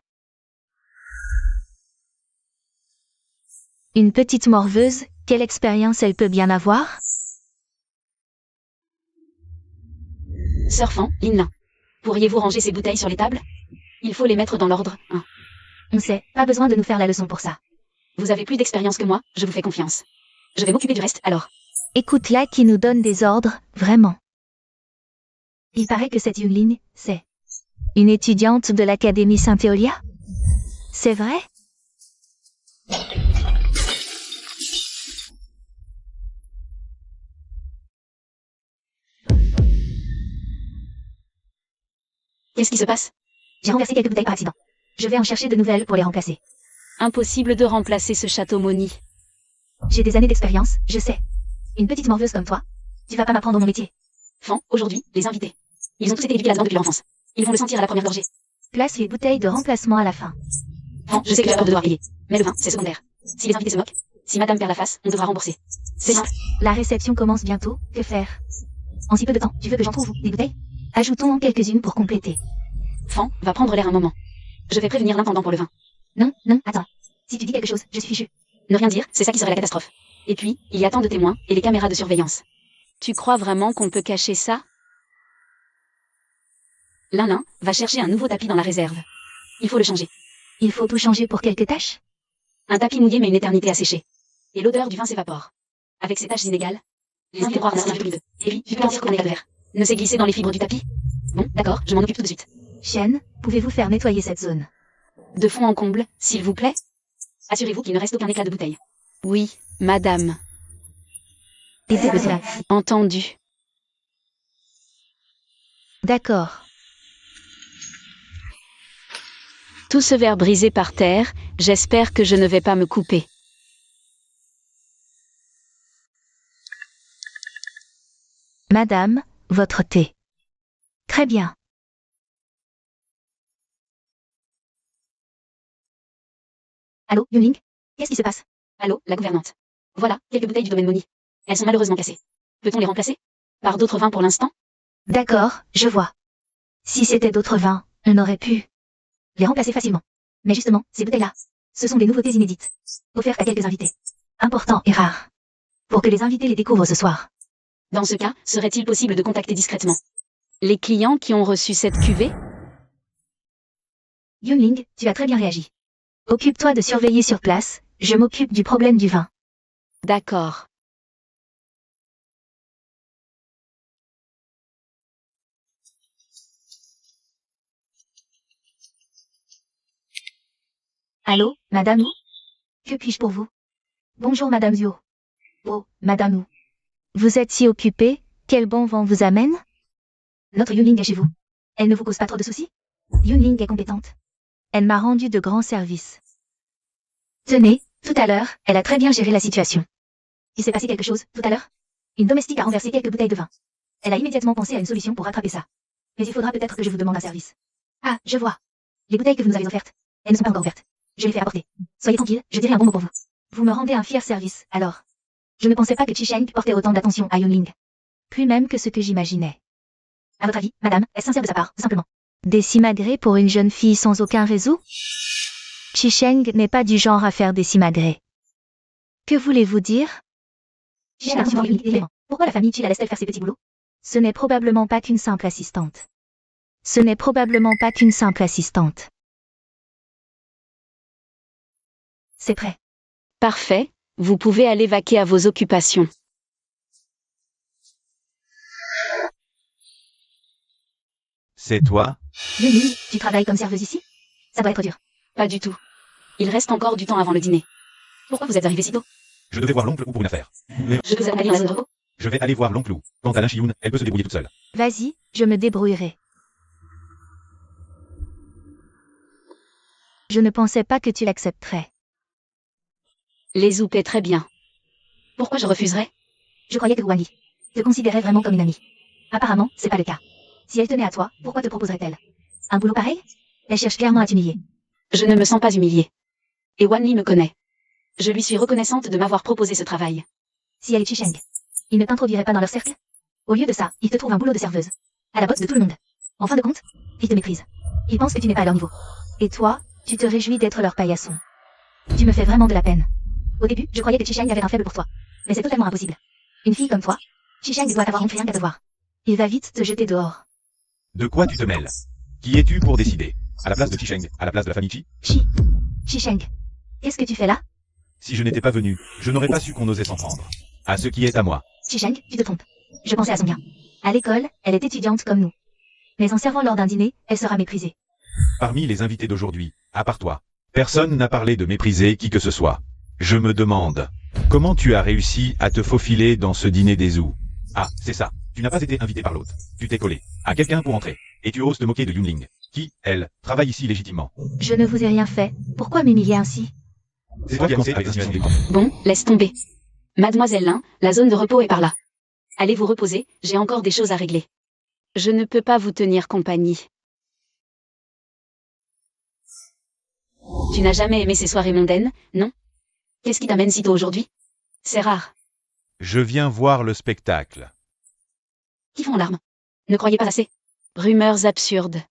Une petite morveuse, quelle expérience elle peut bien avoir? Sœur Fan, Lin. Pourriez-vous ranger ces bouteilles sur les tables? Il faut les mettre dans l'ordre. On sait, pas besoin de nous faire la leçon pour ça. Vous avez plus d'expérience que moi, je vous fais confiance. Je vais m'occuper du reste, alors. Écoute-la qui nous donne des ordres, vraiment. Il paraît que cette Yunlin, c'est Une étudiante de l'Académie Saint-Éolia? C'est vrai? Qu'est-ce qui se passe? J'ai renversé quelques bouteilles par accident. Je vais en chercher de nouvelles pour les remplacer. Impossible de remplacer ce château maudit. J'ai des années d'expérience, je sais. Une petite morveuse comme toi. Tu vas pas m'apprendre mon métier. Fan, aujourd'hui, les invités. Ils ont tous été éduqués là-dedans depuis l'enfance. Ils vont le sentir à la première gorgée. Place les bouteilles de remplacement à la fin. Fan, je sais que tu as peur de devoir payer. Mais le vin, c'est secondaire. Si les invités se moquent, si madame perd la face, on devra rembourser. C'est simple. La réception commence bientôt, que faire? En si peu de temps, tu veux que j'en trouve, des bouteilles? Ajoutons quelques-unes pour compléter. Fan, va prendre l'air un moment. Je vais prévenir l'intendant pour le vin. Non, attends. Si tu dis quelque chose, je suis fichu. Ne rien dire, c'est ça qui serait la catastrophe. Et puis, il y a tant de témoins, et les caméras de surveillance. Tu crois vraiment qu'on peut cacher ça? Lin va chercher un nouveau tapis dans la réserve. Il faut le changer. Il faut tout changer pour quelques tâches? Un tapis mouillé met une éternité à sécher. Et l'odeur du vin s'évapore. Avec ces taches inégales, Les invités droits en plus de. Et puis, tu peux en dire qu'on est calvaire. Ne s'est glissé dans les fibres du tapis? Bon, d'accord, je m'en occupe tout de suite. Chienne, pouvez-vous faire nettoyer cette zone? De fond en comble, s'il vous plaît. Assurez-vous qu'il ne reste aucun éclat de bouteille. Oui, madame. Aidez-le cela. Entendu. D'accord. Tout ce verre brisé par terre, j'espère que je ne vais pas me couper. Madame, votre thé. Très bien. Allô, Yunling? Qu'est-ce qui se passe? Allô, la gouvernante. Voilà, quelques bouteilles du domaine Moni. Elles sont malheureusement cassées. Peut-on les remplacer? Par d'autres vins pour l'instant? D'accord, je vois. Si c'était d'autres vins, on aurait pu. Les remplacer facilement. Mais justement, ces bouteilles-là, ce sont des nouveautés inédites. Offertes à quelques invités. Important et rare. Pour que les invités les découvrent ce soir. Dans ce cas, serait-il possible de contacter discrètement les clients qui ont reçu cette cuvée? Yunling, tu as très bien réagi. Occupe-toi de surveiller sur place, je m'occupe du problème du vin. D'accord. Allô, Madame Wu? Que puis-je pour vous? Bonjour, Madame Zio. Oh, Madame Wu. Vous êtes si occupé, quel bon vent vous amène? Notre Yunling est chez vous. Elle ne vous cause pas trop de soucis? Yunling est compétente. Elle m'a rendu de grands services. Tenez, tout à l'heure, elle a très bien géré la situation. Il s'est passé quelque chose, tout à l'heure? Une domestique a renversé quelques bouteilles de vin. Elle a immédiatement pensé à une solution pour rattraper ça. Mais il faudra peut-être que je vous demande un service. Ah, je vois. Les bouteilles que vous nous avez offertes, elles ne sont pas encore ouvertes. Je les fais apporter. Soyez tranquille, je dirai un bon mot pour vous. Vous me rendez un fier service, alors. Je ne pensais pas que Chisheng portait autant d'attention à Yunling. Plus même que ce que j'imaginais. À votre avis, madame, est-ce sincère de sa part, tout simplement? Des simagrées pour une jeune fille sans aucun réseau? Chisheng n'est pas du genre à faire des simagrées. Que voulez-vous dire? Chisheng a reçu Yunling élément. Pourquoi la famille Chi la laisse-t-elle faire ses petits boulots? Ce n'est probablement pas qu'une simple assistante. Ce n'est probablement pas qu'une simple assistante. C'est prêt. Parfait, vous pouvez aller vaquer à vos occupations. C'est toi? Yunling, tu travailles comme serveuse ici? Ça doit être dur. Pas du tout. Il reste encore du temps avant le dîner. Pourquoi vous êtes arrivé si tôt? Je devais voir l'oncle Ou pour une affaire. Mais Je vous accompagne dans la zone de repos? je vais aller voir l'oncle Ou. Quant à Lin Chiyun, elle peut se débrouiller toute seule. Vas-y, je me débrouillerai. Je ne pensais pas que tu l'accepterais. Les Zhou paient très bien. Pourquoi je refuserais? Je croyais que Wang Yi te considérait vraiment comme une amie. Apparemment, c'est pas le cas. Si elle tenait à toi, pourquoi te proposerait-elle? Un boulot pareil? Elle cherche clairement à t'humilier. Je ne me sens pas humiliée. Et Wan Li me connaît. Je lui suis reconnaissante de m'avoir proposé ce travail. Si elle est Chisheng, il ne t'introduirait pas dans leur cercle? Au lieu de ça, il te trouve un boulot de serveuse. À la botte de tout le monde. En fin de compte, ils te méprisent. Ils pensent que tu n'es pas à leur niveau. Et toi, tu te réjouis d'être leur paillasson. Tu me fais vraiment de la peine. Au début, je croyais que Chisheng avait un faible pour toi. Mais c'est totalement impossible. Une fille comme toi, Chisheng doit avoir honte rien qu'à te voir. Il va vite te jeter dehors. De quoi tu te mêles? Qui es-tu pour décider? À la place de Chisheng, à la place de la famille Chi? Chisheng. Qu'est-ce que tu fais là? Si je n'étais pas venu, je n'aurais pas su qu'on osait s'en prendre. À ce qui est à moi. Chisheng, tu te trompes. Je pensais à son bien. À l'école, elle est étudiante comme nous. Mais en servant lors d'un dîner, elle sera méprisée. Parmi les invités d'aujourd'hui, à part toi, personne n'a parlé de mépriser qui que ce soit. Je me demande, comment tu as réussi à te faufiler dans ce dîner des Zhou? Ah, c'est ça. Tu n'as pas été invité par l'autre. Tu t'es collé à quelqu'un pour entrer. Et tu oses te moquer de Yunling, qui, elle, travaille ici légitimement. Je ne vous ai rien fait. Pourquoi m'humilier ainsi? C'est toi qui as commencé avec l'incitation. Bon, laisse tomber. Mademoiselle Lin, la zone de repos est par là. Allez vous reposer, j'ai encore des choses à régler. Je ne peux pas vous tenir compagnie. Tu n'as jamais aimé ces soirées mondaines, non? Qu'est-ce qui t'amène si tôt aujourd'hui? C'est rare. Je viens voir le spectacle. Qui font en larmes? Ne croyez pas assez. Rumeurs absurdes.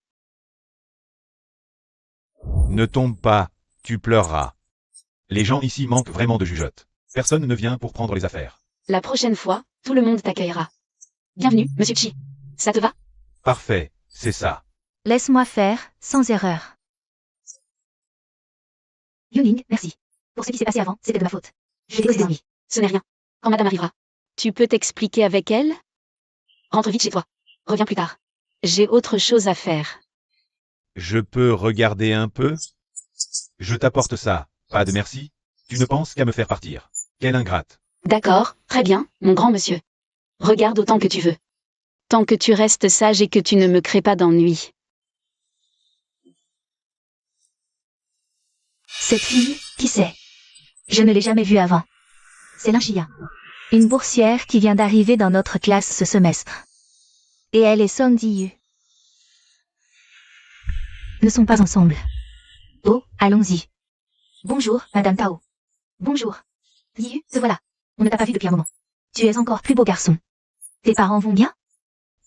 Ne tombe pas, tu pleureras. Les gens ici manquent vraiment de jugeote. Personne ne vient pour prendre les affaires. La prochaine fois, tout le monde t'accueillera. Bienvenue, Monsieur Chi. Ça te va? Parfait, c'est ça. Laisse-moi faire, sans erreur. Yunling, merci. Pour ce qui s'est passé avant, c'était de ma faute. Je t'ai causé des ennuis. Ce n'est rien. Quand madame arrivera. Tu peux t'expliquer avec elle? Rentre vite chez toi. Reviens plus tard. J'ai autre chose à faire. Je peux regarder un peu? Je t'apporte ça. Pas de merci. Tu ne penses qu'à me faire partir. Quelle ingrate. D'accord, très bien, mon grand monsieur. Regarde autant que tu veux. Tant que tu restes sage et que tu ne me crées pas d'ennui. Cette fille, qui c'est? Je ne l'ai jamais vue avant. C'est Linchia. Une boursière qui vient d'arriver dans notre classe ce semestre. Et elle est Song Ji-yu. Ne sont pas ensemble. Oh, allons-y. Bonjour, Madame Tao. Bonjour. Liu, te voilà. On ne t'a pas vu depuis un moment. Tu es encore plus beau garçon. Tes parents vont bien?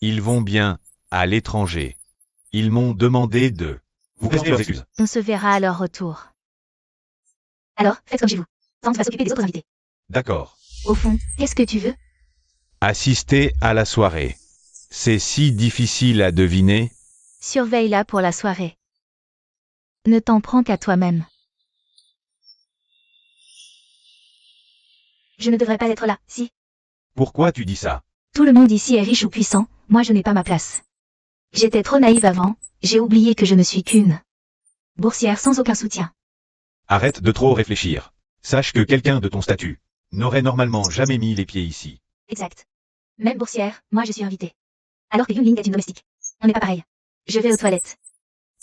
Ils vont bien, à l'étranger. Ils m'ont demandé de... Vous présentez leurs excuses. On se verra à leur retour. Alors, faites comme chez vous. Tante va s'occuper des autres invités. D'accord. Au fond, qu'est-ce que tu veux? Assister à la soirée. C'est si difficile à deviner. Surveille-la pour la soirée. Ne t'en prends qu'à toi-même. Je ne devrais pas être là, si. Pourquoi tu dis ça? Tout le monde ici est riche ou puissant, moi je n'ai pas ma place. J'étais trop naïve avant, j'ai oublié que je ne suis qu'une boursière sans aucun soutien. Arrête de trop réfléchir. Sache que quelqu'un de ton statut n'aurait normalement jamais mis les pieds ici. Exact. Même boursière, moi je suis invitée. Alors que Yunling est une domestique. On n'est pas pareil. Je vais aux toilettes.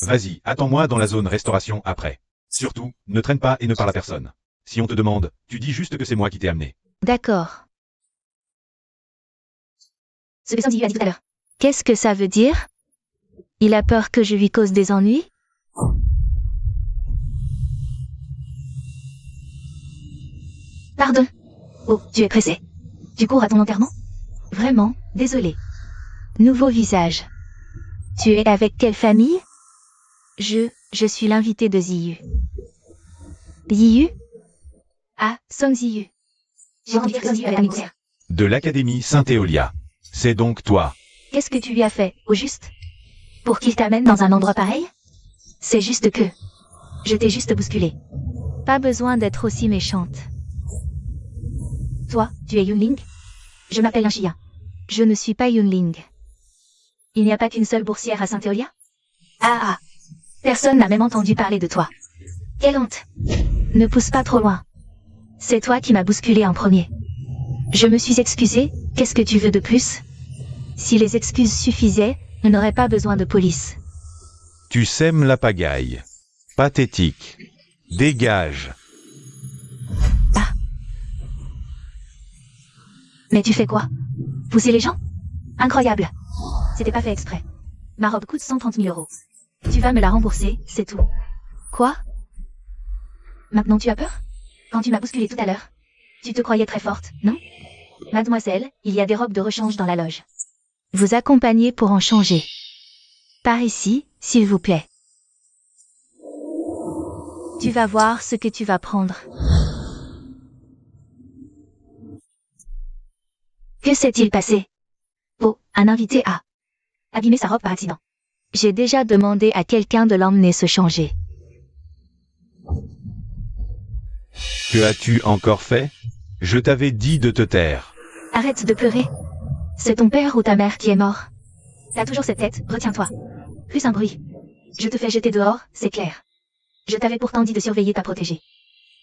Vas-y, attends-moi dans la zone restauration après. Surtout, ne traîne pas et ne parle à personne. Si on te demande, tu dis juste que c'est moi qui t'ai amené. D'accord. Ce que Sandy a dit tout à l'heure. Qu'est-ce que ça veut dire? Il a peur que je lui cause des ennuis? Pardon. Oh, tu es pressé. Tu cours à ton enterrement? Vraiment, désolé. Nouveau visage. Tu es avec quelle famille? Je suis l'invité de Ziyu. Ziyu? Ah, Song Ziyu. J'ai entendu dire que Sandy avait un boursière. De l'Académie Saint-Éolia. C'est donc toi. Qu'est-ce que tu lui as fait, au juste? Pour qu'il t'amène dans un endroit pareil? C'est juste que... Je t'ai juste bousculé. Pas besoin d'être aussi méchante. Toi, tu es Yunling? Je m'appelle Linchia. Je ne suis pas Yunling. Il n'y a pas qu'une seule boursière à Saint-Éolia? Ah. Personne n'a même entendu parler de toi. Quelle honte. Ne pousse pas trop loin. C'est toi qui m'as bousculé en premier. Je me suis excusée, qu'est-ce que tu veux de plus? Si les excuses suffisaient, on n'aurait pas besoin de police. Tu sèmes la pagaille. Pathétique. Dégage. Ah. Mais tu fais quoi? Pousser les gens? Incroyable. C'était pas fait exprès. Ma robe coûte 130 000 euros. Tu vas me la rembourser, c'est tout. Quoi? Maintenant tu as peur? Quand tu m'as bousculé tout à l'heure, tu te croyais très forte, non? Mademoiselle, il y a des robes de rechange dans la loge. Vous accompagnez pour en changer. Par ici, s'il vous plaît. Tu vas voir ce que tu vas prendre. Que s'est-il passé? Oh, un invité a abîmé sa robe par accident. J'ai déjà demandé à quelqu'un de l'emmener se changer. Que as-tu encore fait? Je t'avais dit de te taire. Arrête de pleurer. C'est ton père ou ta mère qui est mort. T'as toujours cette tête, retiens-toi. Plus un bruit. Je te fais jeter dehors, c'est clair. Je t'avais pourtant dit de surveiller ta protégée.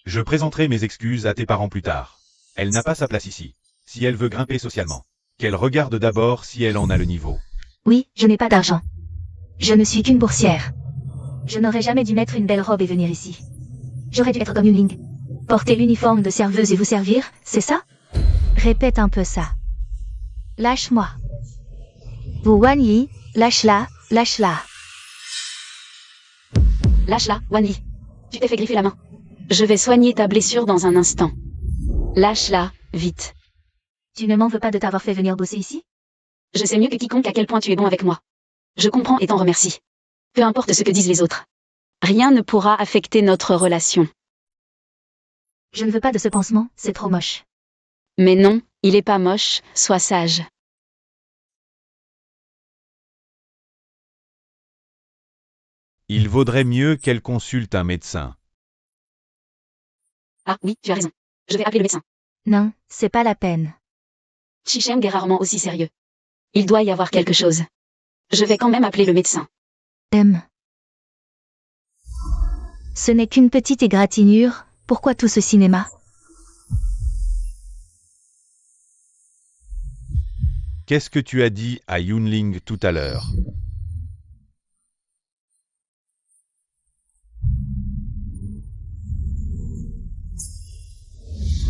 Je présenterai mes excuses à tes parents plus tard. Elle n'a pas sa place ici. Si elle veut grimper socialement, qu'elle regarde d'abord si elle en a le niveau. Oui, je n'ai pas d'argent. Je ne suis qu'une boursière. Je n'aurais jamais dû mettre une belle robe et venir ici. J'aurais dû être comme Yunling. Porter l'uniforme de serveuse et vous servir, c'est ça? Répète un peu ça. Lâche-moi. Wu Wanyi, lâche-la, lâche-la. Lâche-la, Wanli. Tu t'es fait griffer la main. Je vais soigner ta blessure dans un instant. Lâche-la, vite. Tu ne m'en veux pas de t'avoir fait venir bosser ici? Je sais mieux que quiconque à quel point tu es bon avec moi. Je comprends et t'en remercie. Peu importe ce que disent les autres. Rien ne pourra affecter notre relation. Je ne veux pas de ce pansement, c'est trop moche. Mais non, il est pas moche, sois sage. Il vaudrait mieux qu'elle consulte un médecin. Ah oui, tu as raison. Je vais appeler le médecin. Non, c'est pas la peine. Chicheng est rarement aussi sérieux. Il doit y avoir quelque chose. Je vais quand même appeler le médecin. Ce n'est qu'une petite égratignure, pourquoi tout ce cinéma? Qu'est-ce que tu as dit à Yunling tout à l'heure?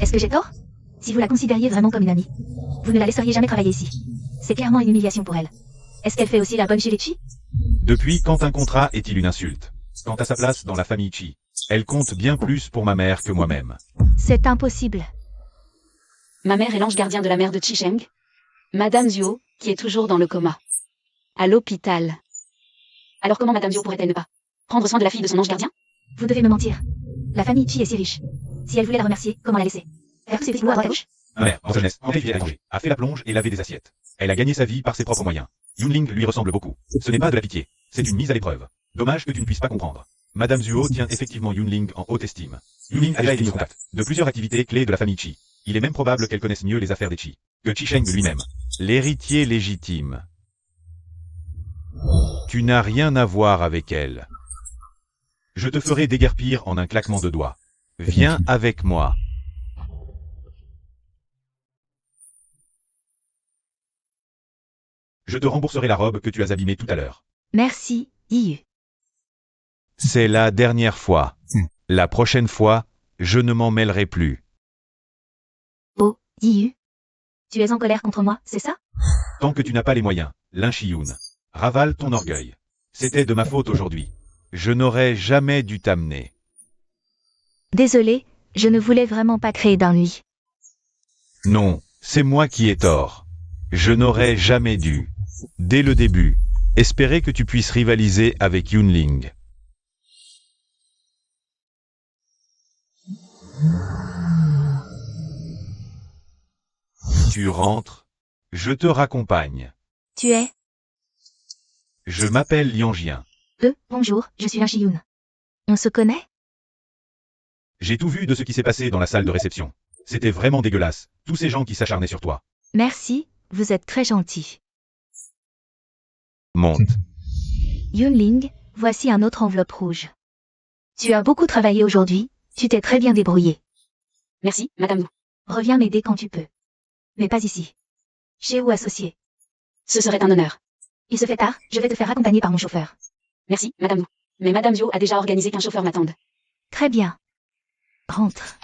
Est-ce que j'ai tort? Si vous la considériez vraiment comme une amie, vous ne la laisseriez jamais travailler ici. C'est clairement une humiliation pour elle. Est-ce qu'elle fait aussi la bonne chez les Chi? Depuis quand un contrat est-il une insulte? Quant à sa place dans la famille Chi, elle compte bien plus pour ma mère que moi-même. C'est impossible. Ma mère est l'ange gardien de la mère de Chicheng. Madame Zhuo, qui est toujours dans le coma. À l'hôpital. Alors comment Madame Zhuo pourrait-elle ne pas prendre soin de la fille de son ange gardien? Vous devez me mentir. La famille Chi est si riche. Si elle voulait la remercier, comment la laisser? Faire tous ces petits boulots à droite à gauche? Ma mère, en jeunesse, en à manger, a fait la plonge et lavé des assiettes. Elle a gagné sa vie par ses propres moyens. Yunling lui ressemble beaucoup. Ce n'est pas de la pitié, c'est une mise à l'épreuve. Dommage que tu ne puisses pas comprendre. Madame Zhuo tient effectivement Yunling en haute estime. Yunling a déjà été mis au contact de plusieurs activités clés de la famille Chi. Il est même probable qu'elle connaisse mieux les affaires des Chi que Chicheng lui-même. L'héritier légitime. Tu n'as rien à voir avec elle. Je te ferai déguerpir en un claquement de doigts. Viens avec moi. Je te rembourserai la robe que tu as abîmée tout à l'heure. Merci, Yiyu. C'est la dernière fois. La prochaine fois, je ne m'en mêlerai plus. Oh, Yiyu. Tu es en colère contre moi, c'est ça? Tant que tu n'as pas les moyens, Lin Shiyun, ravale ton orgueil. C'était de ma faute aujourd'hui. Je n'aurais jamais dû t'amener. Désolé, je ne voulais vraiment pas créer d'ennui. Non, c'est moi qui ai tort. Je n'aurais jamais dû, dès le début, espérer que tu puisses rivaliser avec Yunling. Tu rentres, je te raccompagne. Tu es? Je m'appelle Lianjien. Bonjour, je suis Lin Shiyun. On se connaît? J'ai tout vu de ce qui s'est passé dans la salle de réception. C'était vraiment dégueulasse, tous ces gens qui s'acharnaient sur toi. Merci, vous êtes très gentil. Monte. Yunling, voici un autre enveloppe rouge. Tu as beaucoup travaillé aujourd'hui, tu t'es très bien débrouillé. Merci, Madame Wu. Reviens m'aider quand tu peux. Mais pas ici. Chez ou associé. Ce serait un honneur. Il se fait tard, je vais te faire accompagner par mon chauffeur. Merci, Madame Wu. Mais Madame Zhuo a déjà organisé qu'un chauffeur m'attende. Très bien. Rentre.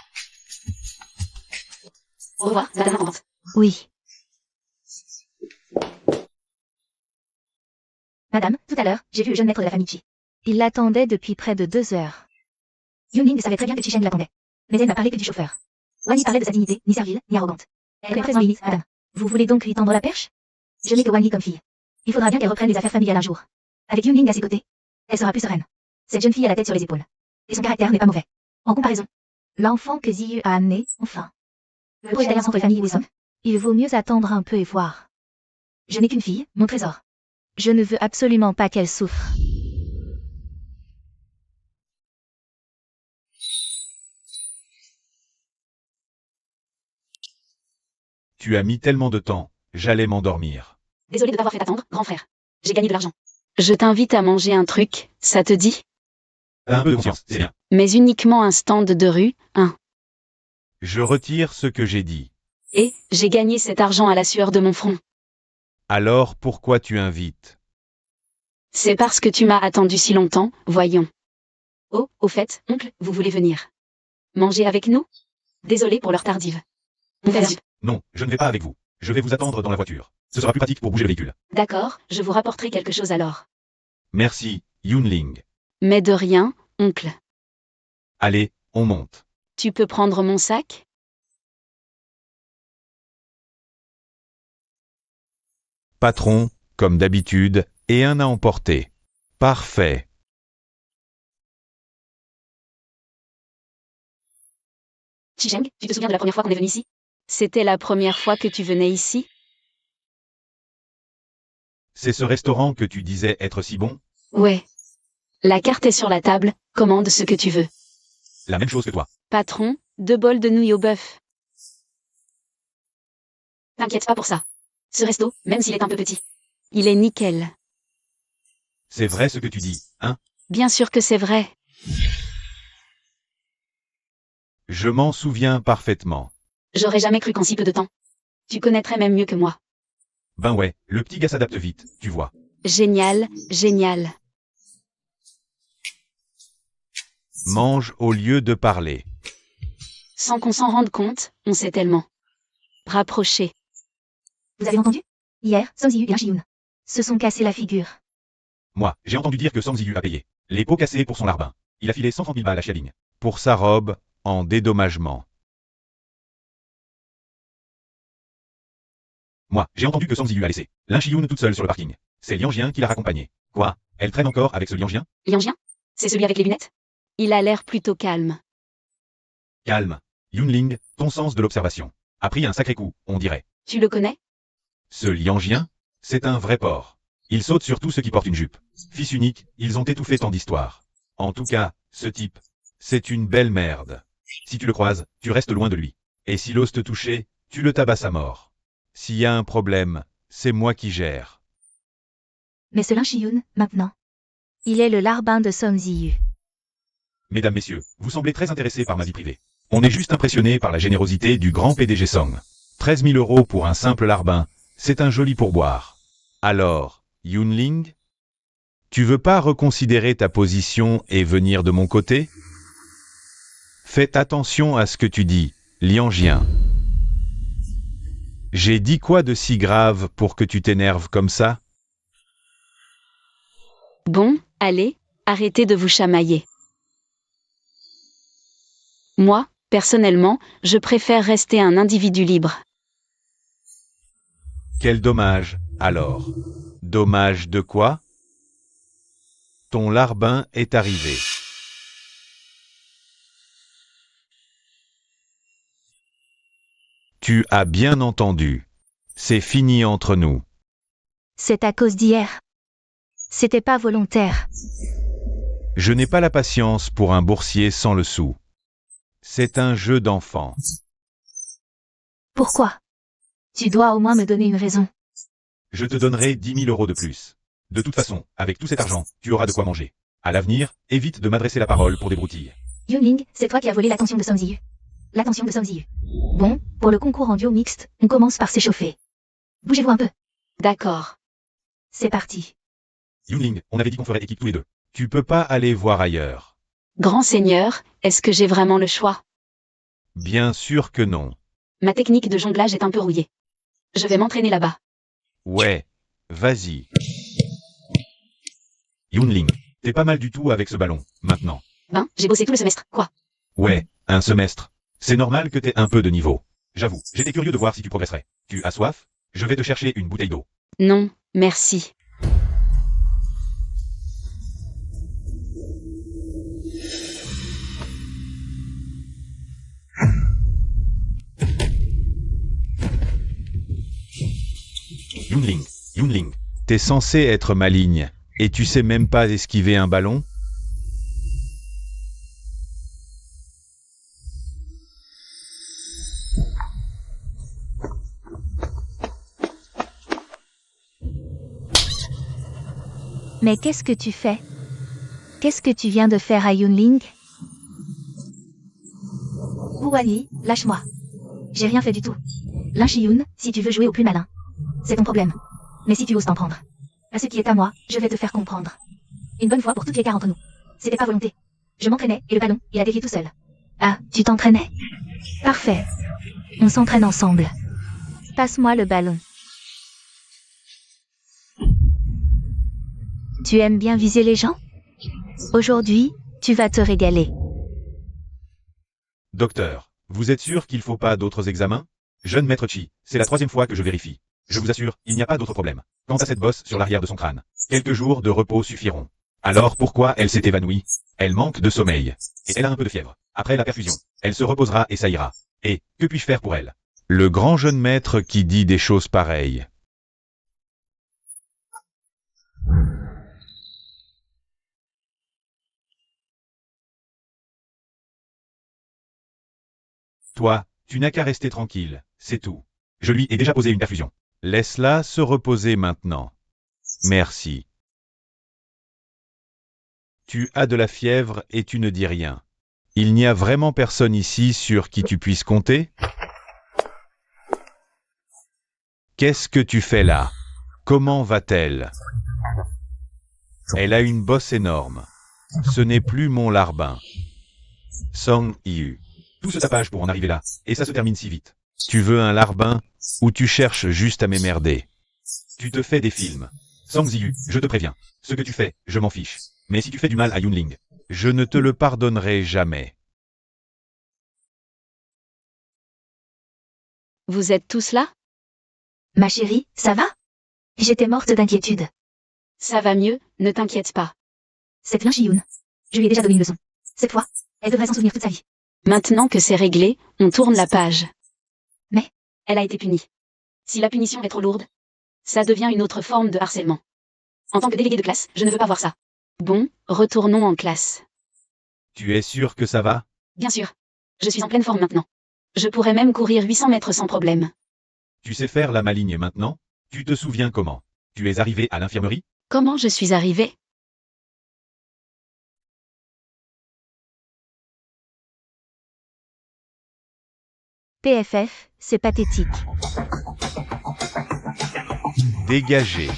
Au revoir, Madame l'intendante. Oui. Madame, tout à l'heure, j'ai vu le jeune maître de la famille Chi. Il l'attendait depuis près de 2 heures. Yunling savait très bien que Chicheng l'attendait. Mais elle n'a parlé que du chauffeur. Wang Yi parlait de sa dignité, ni servile, ni arrogante. Elle connaît mes limites, madame. Vous voulez donc lui tendre la perche? Je n'ai que Wang Yi comme fille. Il faudra bien qu'elle reprenne les affaires familiales un jour. Avec Yunling à ses côtés, elle sera plus sereine. Cette jeune fille a la tête sur les épaules. Et son caractère n'est pas mauvais. En comparaison, L'enfant que Ziyu a amené, enfin. le projet d'alliance entre les familles où nous sommes. Il vaut mieux attendre un peu et voir. Je n'ai qu'une fille, mon trésor. Je ne veux absolument pas qu'elle souffre. Tu as mis tellement de temps, j'allais m'endormir. Désolé de t'avoir fait attendre, grand frère. J'ai gagné de l'argent. Je t'invite à manger un truc, ça te dit? Un peu de confiance, c'est bien. Mais uniquement un stand de rue, hein. Je retire ce que j'ai dit. Et, j'ai gagné cet argent à la sueur de mon front. Alors pourquoi tu invites? C'est parce que tu m'as attendu si longtemps, voyons. Oh, au fait, oncle, vous voulez venir manger avec nous? Désolé pour l'heure tardive. On fait vite. Non, je ne vais pas avec vous. Je vais vous attendre dans la voiture. Ce sera plus pratique pour bouger le véhicule. D'accord, je vous rapporterai quelque chose alors. Merci, Yunling. Mais de rien, oncle. Allez, on monte. Tu peux prendre mon sac? Patron, comme d'habitude, et un à emporter. Parfait. Chicheng, tu te souviens de la première fois qu'on est venu ici? C'était la première fois que tu venais ici? C'est ce restaurant que tu disais être si bon? Ouais. La carte est sur la table, commande ce que tu veux. La même chose que toi. Patron, 2 bols de nouilles au bœuf. T'inquiète pas pour ça. Ce resto, même s'il est un peu petit, il est nickel. C'est vrai ce que tu dis, hein? Bien sûr que c'est vrai. Je m'en souviens parfaitement. J'aurais jamais cru qu'en si peu de temps. Tu connaîtrais même mieux que moi. Ben ouais, le petit gars s'adapte vite, tu vois. Génial, génial. Mange au lieu de parler. Sans qu'on s'en rende compte, on s'est tellement rapprochés. Vous avez entendu? Hier, Song Ziyu et Lin Shiyun se sont cassés la figure. Moi, j'ai entendu dire que Song Ziyu a payé les pots cassés pour son larbin. Il a filé 130 000 balles à Xialing. Pour sa robe, en dédommagement. Moi, j'ai entendu que Song Ziyu a laissé Lin Shiyun toute seule sur le parking. C'est Liang Jian qui l'a raccompagnée. Quoi? Elle traîne encore avec ce Liang Jian? Liang Jian? C'est celui avec les lunettes? Il a l'air plutôt calme. Calme. Yunling, ton sens de l'observation a pris un sacré coup, on dirait. Tu le connais? Ce Liang Jian, c'est un vrai porc. Il saute sur tous ceux qui portent une jupe. Fils unique, ils ont étouffé tant d'histoires. En tout cas, ce type, c'est une belle merde. Si tu le croises, tu restes loin de lui. Et s'il ose te toucher, tu le tabasses à mort. S'il y a un problème, c'est moi qui gère. Mais ce Lin Shiyun, maintenant. Il est le larbin de Song Ziyu. Mesdames, messieurs, vous semblez très intéressés par ma vie privée. On est juste impressionné par la générosité du grand PDG Song. 13 000 € pour un simple larbin, c'est un joli pourboire. Alors, Yunling, tu veux pas reconsidérer ta position et venir de mon côté? Faites attention à ce que tu dis, Liang Jian. J'ai dit quoi de si grave pour que tu t'énerves comme ça? Bon, allez, arrêtez de vous chamailler. Moi, personnellement, je préfère rester un individu libre. Quel dommage, alors. Dommage de quoi? Ton larbin est arrivé. Tu as bien entendu. C'est fini entre nous. C'est à cause d'hier. C'était pas volontaire. Je n'ai pas la patience pour un boursier sans le sou. C'est un jeu d'enfant. Pourquoi? Tu dois au moins me donner une raison. Je te donnerai 10 000 € de plus. De toute façon, avec tout cet argent, tu auras de quoi manger. À l'avenir, évite de m'adresser la parole pour des broutilles. Yunling, c'est toi qui as volé l'attention de Song Ziyu. L'attention de Song Ziyu. Bon, pour le concours en duo mixte, on commence par s'échauffer. Bougez-vous un peu. D'accord. C'est parti. Yunling, on avait dit qu'on ferait équipe tous les deux. Tu peux pas aller voir ailleurs. Grand Seigneur, est-ce que j'ai vraiment le choix? Bien sûr que non. Ma technique de jonglage est un peu rouillée. Je vais m'entraîner là-bas. Ouais, vas-y. Yunling, t'es pas mal du tout avec ce ballon, maintenant. Ben, j'ai bossé tout le semestre, quoi. Ouais, un semestre. C'est normal que t'aies un peu de niveau. J'avoue, j'étais curieux de voir si tu progresserais. Tu as soif? Je vais te chercher une bouteille d'eau. Non, merci. Yunling, t'es censé être maligne, et tu sais même pas esquiver un ballon? Mais qu'est-ce que tu fais? Qu'est-ce que tu viens de faire à Yunling? Wu Wanyi, lâche-moi. J'ai rien fait du tout. Lin Shiyun, si tu veux jouer au plus malin, c'est ton problème. Mais si tu oses t'en prendre à ce qui est à moi, je vais te faire comprendre. Une bonne fois pour toutes l'écart entre nous. C'était pas volonté. Je m'entraînais et le ballon, il a dévié tout seul. Ah, tu t'entraînais? Parfait. On s'entraîne ensemble. Passe-moi le ballon. Tu aimes bien viser les gens? Aujourd'hui, tu vas te régaler. Docteur, vous êtes sûr qu'il faut pas d'autres examens? Jeune maître Chi, c'est la 3e fois que je vérifie. Je vous assure, il n'y a pas d'autre problème. Quant à cette bosse sur l'arrière de son crâne, quelques jours de repos suffiront. Alors pourquoi elle s'est évanouie? Elle manque de sommeil. Et elle a un peu de fièvre. Après la perfusion, elle se reposera et ça ira. Et, que puis-je faire pour elle? Le grand jeune maître qui dit des choses pareilles. Toi, tu n'as qu'à rester tranquille, c'est tout. Je lui ai déjà posé une perfusion. Laisse-la se reposer maintenant. Merci. Tu as de la fièvre et tu ne dis rien. Il n'y a vraiment personne ici sur qui tu puisses compter? Qu'est-ce que tu fais là? Comment va-t-elle? Elle a une bosse énorme. Ce n'est plus mon larbin. Song Yu. Tout ce tapage pour en arriver là, et ça se termine si vite. Tu veux un larbin, ou tu cherches juste à m'emmerder? Tu te fais des films. Song Ziyu, je te préviens. Ce que tu fais, je m'en fiche. Mais si tu fais du mal à Yunling, je ne te le pardonnerai jamais. Vous êtes tous là? Ma chérie, ça va? J'étais morte d'inquiétude. Ça va mieux, ne t'inquiète pas. Cette lynche Yoon. Je lui ai déjà donné une leçon. Cette fois, elle devrait s'en souvenir toute sa vie. Maintenant que c'est réglé, on tourne la page. Mais elle a été punie. Si la punition est trop lourde, ça devient une autre forme de harcèlement. En tant que délégué de classe, je ne veux pas voir ça. Bon, retournons en classe. Tu es sûr que ça va? Bien sûr. Je suis en pleine forme maintenant. Je pourrais même courir 800 mètres sans problème. Tu sais faire la maligne maintenant? Tu te souviens comment? Tu es arrivé à l'infirmerie? Comment je suis arrivée? PFF, c'est pathétique. Dégagé.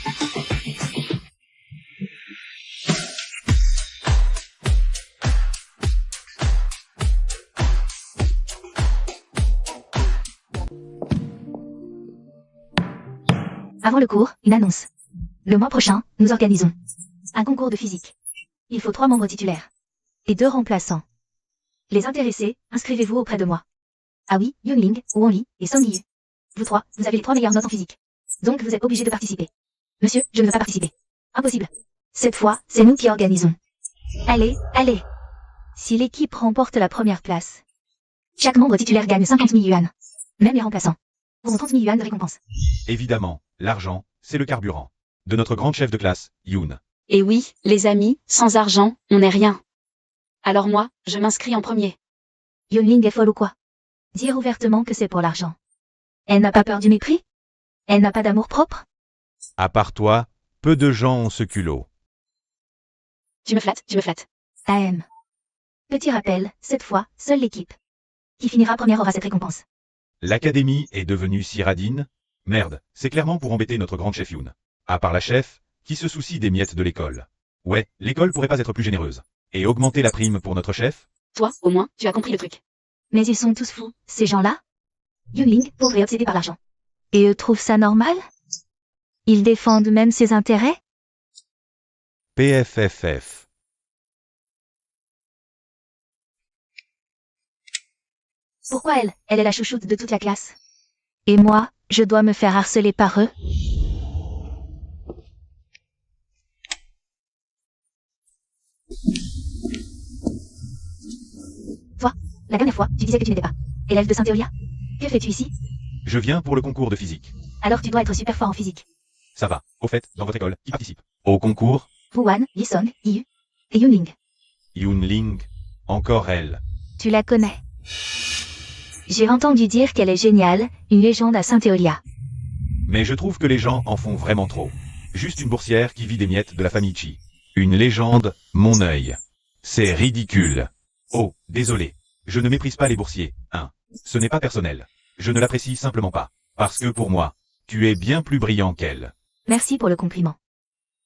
Avant le cours, une annonce. Le mois prochain, nous organisons un concours de physique. Il faut 3 membres titulaires. Et 2 remplaçants. Les intéressés, inscrivez-vous auprès de moi. Ah oui, Yunling, Wonli et Song Yu. Vous 3, vous avez les 3 meilleures notes en physique. Donc vous êtes obligés de participer. Monsieur, je ne veux pas participer. Impossible. Cette fois, c'est nous qui organisons. Allez, allez. Si l'équipe remporte la première place. Chaque membre titulaire gagne 50 000 yuan. Même les remplaçants auront 30 000 yuan de récompense. Évidemment, l'argent, c'est le carburant. De notre grande chef de classe, Yoon. Et oui, les amis, sans argent, on n'est rien. Alors moi, je m'inscris en premier. Yunling est folle ou quoi? Dire ouvertement que c'est pour l'argent. Elle n'a pas peur du mépris? Elle n'a pas d'amour propre? À part toi, peu de gens ont ce culot. Tu me flattes, tu me flattes. AM. Petit rappel, cette fois, seule l'équipe qui finira première aura cette récompense. L'académie est devenue si radine? Merde, c'est clairement pour embêter notre grande chef Yoon. À part la chef, qui se soucie des miettes de l'école. Ouais, l'école pourrait pas être plus généreuse. Et augmenter la prime pour notre chef? Toi, au moins, tu as compris le truc. Mais ils sont tous fous, ces gens-là. Yunling, pauvre et obsédé par l'argent. Et eux trouvent ça normal? Ils défendent même ses intérêts? PFFF. Pourquoi elle? Elle est la chouchoute de toute la classe. Et moi, je dois me faire harceler par eux? Toi, la dernière fois, tu disais que tu n'étais pas élève de Saint-Théolia. Que fais-tu ici? Je viens pour le concours de physique. Alors tu dois être super fort en physique. Ça va. Au fait, dans votre école, qui participe au concours? Wuan, Li Song, Yu et Yunling. Yunling. Encore elle. Tu la connais? J'ai entendu dire qu'elle est géniale, une légende à Saint-Théolia. Mais je trouve que les gens en font vraiment trop. Juste une boursière qui vit des miettes de la famille Chi. Une légende, mon œil. C'est ridicule. Oh, désolé. Je ne méprise pas les boursiers, hein. Ce n'est pas personnel. Je ne l'apprécie simplement pas. Parce que pour moi, tu es bien plus brillant qu'elle. Merci pour le compliment.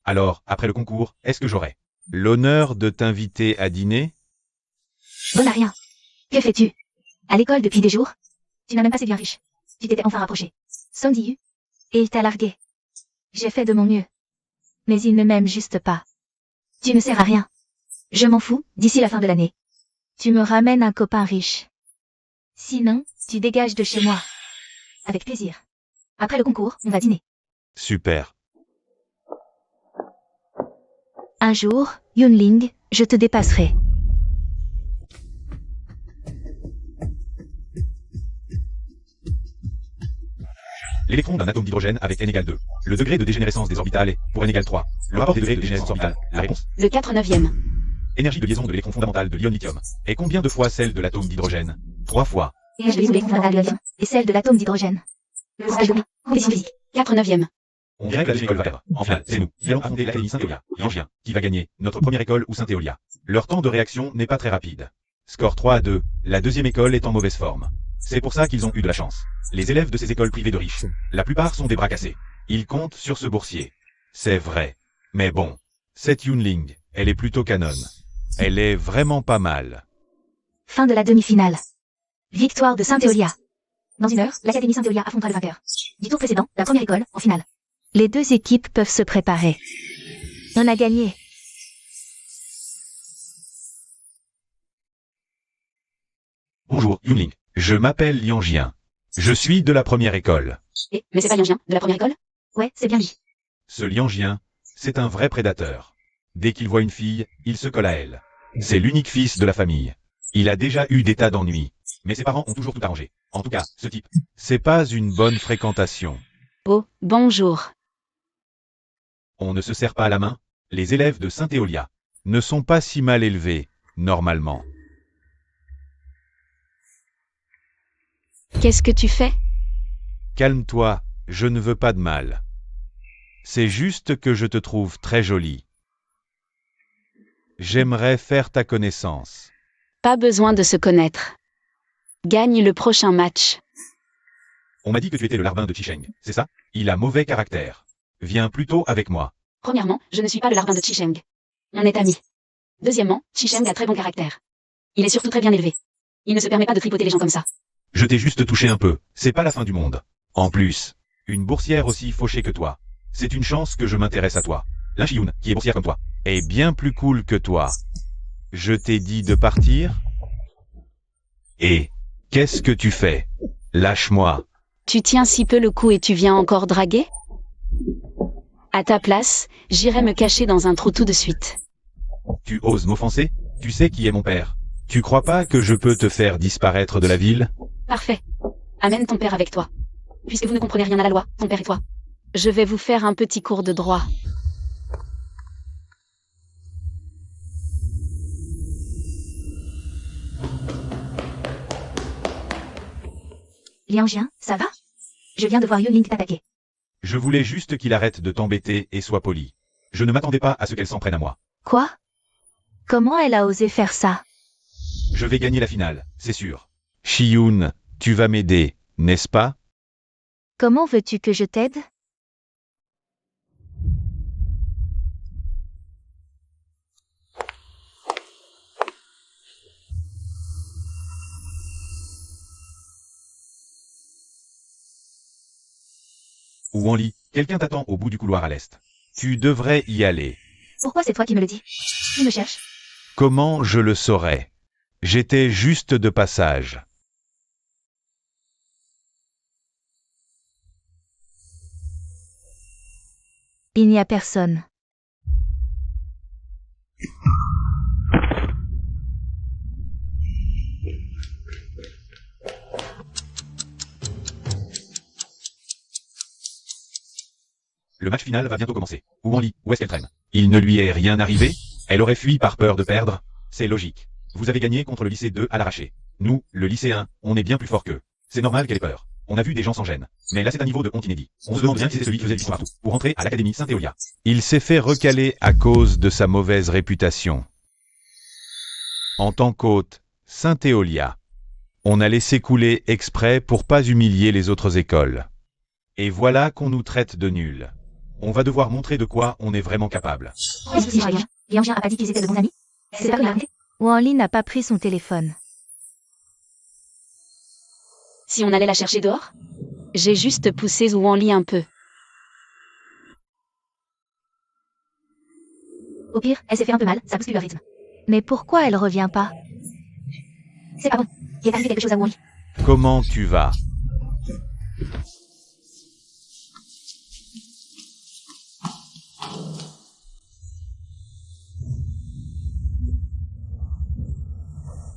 Alors, après le concours, est-ce que j'aurai l'honneur de t'inviter à dîner? Bon à rien. Que fais-tu? À l'école depuis des jours? Tu n'as même pas séduit un riche. Tu t'étais enfin rapproché. Song Yu. Et il t'a largué. J'ai fait de mon mieux. Mais il ne m'aime juste pas. Tu ne sers à rien. Je m'en fous, d'ici la fin de l'année. Tu me ramènes un copain riche. Sinon, tu dégages de chez moi. Avec plaisir. Après le concours, on va dîner. Super. Un jour, Yunling, je te dépasserai. L'électron d'un atome d'hydrogène avec n égale 2. Le degré de dégénérescence des orbitales est, pour n égale 3. Le rapport des degrés de dégénérescence orbitale, la réponse. Le 4/9. Énergie de liaison de l'électron fondamental de l'ion lithium. Et combien de fois celle de l'atome d'hydrogène? 3 fois. Et je les fondamental de l'ion et celle de l'atome d'hydrogène. Le stage de compétition physique. 4 neuvième. On dirait que la deuxième école va perdre. En finale, c'est nous qui allons affronter l'Académie Saint-Éolia, Yangien, qui va gagner, notre première école ou Saint-Éolia. Leur temps de réaction n'est pas très rapide. Score 3-2, la deuxième école est en mauvaise forme. C'est pour ça qu'ils ont eu de la chance. Les élèves de ces écoles privées de riches, la plupart sont des bras cassés. Ils comptent sur ce boursier. C'est vrai. Mais bon, cette Yunling, elle est plutôt canon. Elle est vraiment pas mal. Fin de la demi-finale. Victoire de Saint-Éolia. Dans 1 heure, l'Académie Saint-Éolia affrontera le vainqueur du tour précédent, la première école, en finale. Les deux équipes peuvent se préparer. On a gagné. Bonjour, Yunling. Je m'appelle Yangien. Je suis de la première école. Mais c'est pas Yangien, de la première école? Ouais, c'est bien lui. Ce Liangien, c'est un vrai prédateur. Dès qu'il voit une fille, il se colle à elle. C'est l'unique fils de la famille. Il a déjà eu des tas d'ennuis. Mais ses parents ont toujours tout arrangé. En tout cas, ce type, c'est pas une bonne fréquentation. Oh, bonjour. On ne se serre pas à la main. Les élèves de Saint-Éolia ne sont pas si mal élevés, normalement. Qu'est-ce que tu fais? Calme-toi, je ne veux pas de mal. C'est juste que je te trouve très jolie. J'aimerais faire ta connaissance. Pas besoin de se connaître. Gagne le prochain match. On m'a dit que tu étais le larbin de Chicheng, c'est ça? Il a mauvais caractère. Viens plutôt avec moi. Premièrement, je ne suis pas le larbin de Chicheng. On est amis. Deuxièmement, Chicheng a très bon caractère. Il est surtout très bien élevé. Il ne se permet pas de tripoter les gens comme ça. Je t'ai juste touché un peu, c'est pas la fin du monde. En plus, une boursière aussi fauchée que toi. C'est une chance que je m'intéresse à toi. Lin Chiyun, qui est boursière comme toi, est bien plus cool que toi. Je t'ai dit de partir? Et qu'est-ce que tu fais? Lâche-moi. Tu tiens si peu le coup et tu viens encore draguer? À ta place, j'irai me cacher dans un trou tout de suite. Tu oses m'offenser? Tu sais qui est mon père. Tu crois pas que je peux te faire disparaître de la ville? Parfait. Amène ton père avec toi. Puisque vous ne comprenez rien à la loi, ton père et toi. Je vais vous faire un petit cours de droit. Liangien, ça va? Je viens de voir Yunling t'attaquer. Je voulais juste qu'il arrête de t'embêter et soit poli. Je ne m'attendais pas à ce qu'elle s'en prenne à moi. Quoi? Comment elle a osé faire ça? Je vais gagner la finale, c'est sûr. Chiyun, tu vas m'aider, n'est-ce pas? Comment veux-tu que je t'aide? Wanli, quelqu'un t'attend au bout du couloir à l'est. Tu devrais y aller. Pourquoi c'est toi qui me le dis? Tu me cherches. Comment je le saurais? J'étais juste de passage. Il n'y a personne. Le match final va bientôt commencer. Wanli, où est-ce qu'elle traîne? Il ne lui est rien arrivé? Elle aurait fui par peur de perdre? C'est logique. Vous avez gagné contre le lycée 2 à l'arraché. Nous, le lycée 1, on est bien plus fort qu'eux. C'est normal qu'elle ait peur. On a vu des gens sans gêne. Mais là c'est un niveau de honte inédit. On se demande bien si c'est celui qui faisait le piston partout. Pour entrer à l'Académie Saint-Éolia. Il s'est fait recaler à cause de sa mauvaise réputation. En tant qu'hôte, Saint-Éolia. On a laissé couler exprès pour pas humilier les autres écoles. Et voilà qu'on nous traite de nuls. On va devoir montrer de quoi on est vraiment capable. Pourquoi est-ce que c'est Liangien? Liangien a pas dit qu'ils étaient de bons amis? C'est pas que l'arrêté? Wanli n'a pas pris son téléphone. Si on allait la chercher dehors? J'ai juste poussé Wanli un peu. Au pire, elle s'est fait un peu mal, ça bouscule le rythme. Mais pourquoi elle revient pas? C'est pas bon. Il est arrivé quelque chose à Wanli. Comment tu vas?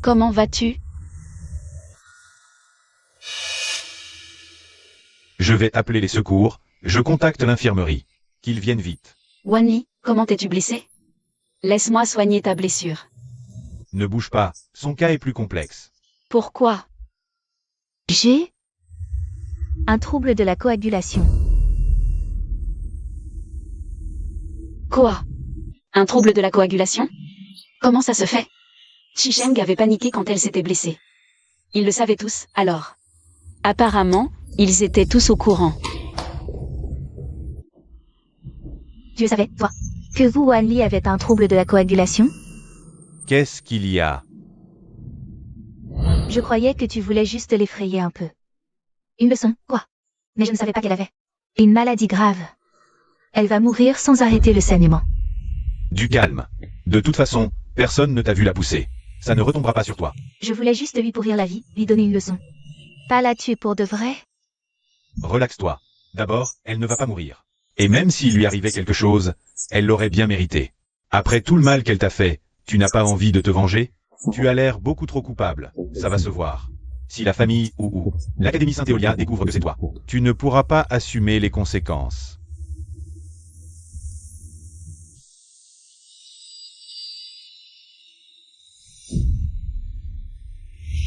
Comment vas-tu? Je vais appeler les secours, je contacte l'infirmerie. Qu'ils viennent vite. Wanli, comment t'es-tu blessé? Laisse-moi soigner ta blessure. Ne bouge pas, son cas est plus complexe. Pourquoi? J'ai Un trouble de la coagulation. Quoi? Un trouble de la coagulation? Comment ça se fait? Shisheng avait paniqué quand elle s'était blessée. Ils le savaient tous, alors. Apparemment, ils étaient tous au courant. Tu le savais, toi. Que vous, Wanli, avait un trouble de la coagulation? Qu'est-ce qu'il y a? Je croyais que tu voulais juste l'effrayer un peu. Une leçon, quoi? Mais je ne savais pas qu'elle avait. Une maladie grave. Elle va mourir sans arrêter le saignement. Du calme. De toute façon, personne ne t'a vu la pousser. Ça ne retombera pas sur toi. Je voulais juste lui pourrir la vie, lui donner une leçon. Pas la tuer pour de vrai? Relaxe-toi. D'abord, elle ne va pas mourir. Et même s'il lui arrivait quelque chose, elle l'aurait bien mérité. Après tout le mal qu'elle t'a fait, tu n'as pas envie de te venger? Tu as l'air beaucoup trop coupable. Ça va se voir. Si la famille ou l'Académie Saint-Éolia découvre que c'est toi, tu ne pourras pas assumer les conséquences.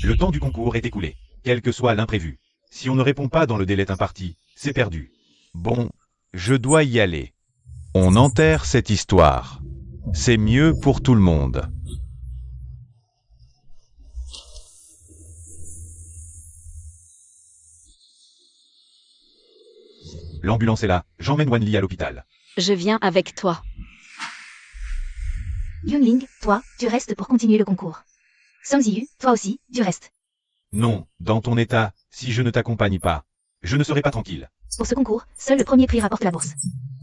Le temps du concours est écoulé, quel que soit l'imprévu. Si on ne répond pas dans le délai imparti, c'est perdu. Bon, je dois y aller. On enterre cette histoire. C'est mieux pour tout le monde. L'ambulance est là, j'emmène Wanli à l'hôpital. Je viens avec toi. Yunling, toi, tu restes pour continuer le concours. Song Ziyu, toi aussi, tu restes. Non, dans ton état, si je ne t'accompagne pas, je ne serai pas tranquille. Pour ce concours, seul le premier prix rapporte la bourse.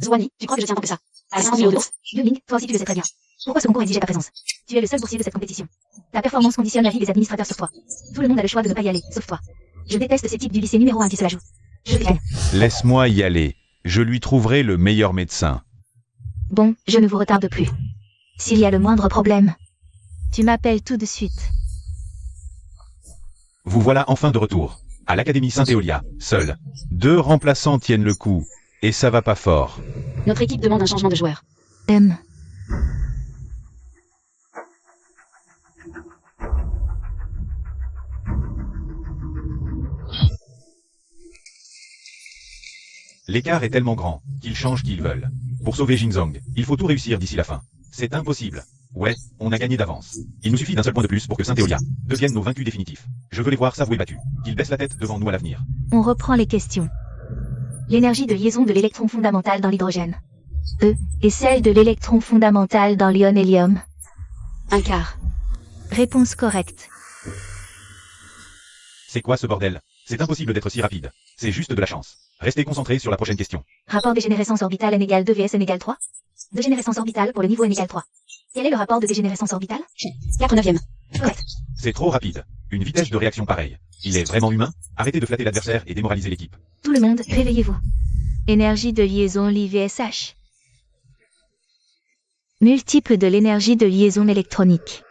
Zwani, tu crois que je tiens tant que ça? À 100 000 Yunling, bourses? toi aussi tu le sais très bien. Pourquoi ce concours exigeait ta présence? Tu es le seul boursier de cette compétition. Ta performance conditionne la vie des administrateurs sur toi. Tout le monde a le choix de ne pas y aller, sauf toi. Je déteste ces types du lycée numéro 1 qui se la jouent. Je gagne. Laisse-moi y aller, je lui trouverai le meilleur médecin. Bon, je ne vous retarde plus. S'il y a le moindre problème, Tu m'appelles tout de suite. Vous voilà enfin de retour. À l'Académie Saint-Éolia, seuls. 2 remplaçants tiennent le coup, et ça va pas fort. Notre équipe demande un changement de joueur. M. L'écart est tellement grand, qu'ils changent qui ils veulent. Pour sauver Jinzong, il faut tout réussir d'ici la fin. C'est impossible. Ouais, on a gagné d'avance. Il nous suffit d'un seul point de plus pour que Saint-Éolia devienne nos vaincus définitifs. Je veux les voir s'avouer battus. Qu'ils baissent la tête devant nous à l'avenir. On reprend les questions. l'énergie de liaison de l'électron fondamental dans l'hydrogène. Et celle de l'électron fondamental dans l'ion hélium. Un quart. Réponse correcte. C'est quoi ce bordel? C'est impossible d'être si rapide. C'est juste de la chance. Restez concentrés sur la prochaine question. Rapport dégénérescence orbitale n égale 2 vs n égale 3. Dégénérescence orbitale pour le niveau n égale 3. Quel est le rapport de dégénérescence orbitale? 4/9. Correct. C'est trop rapide. Une vitesse de réaction pareille. Il est vraiment humain? Arrêtez de flatter l'adversaire et démoraliser l'équipe. Tout le monde, réveillez-vous. Énergie de liaison l'IVSH. Multiple de l'énergie de liaison électronique.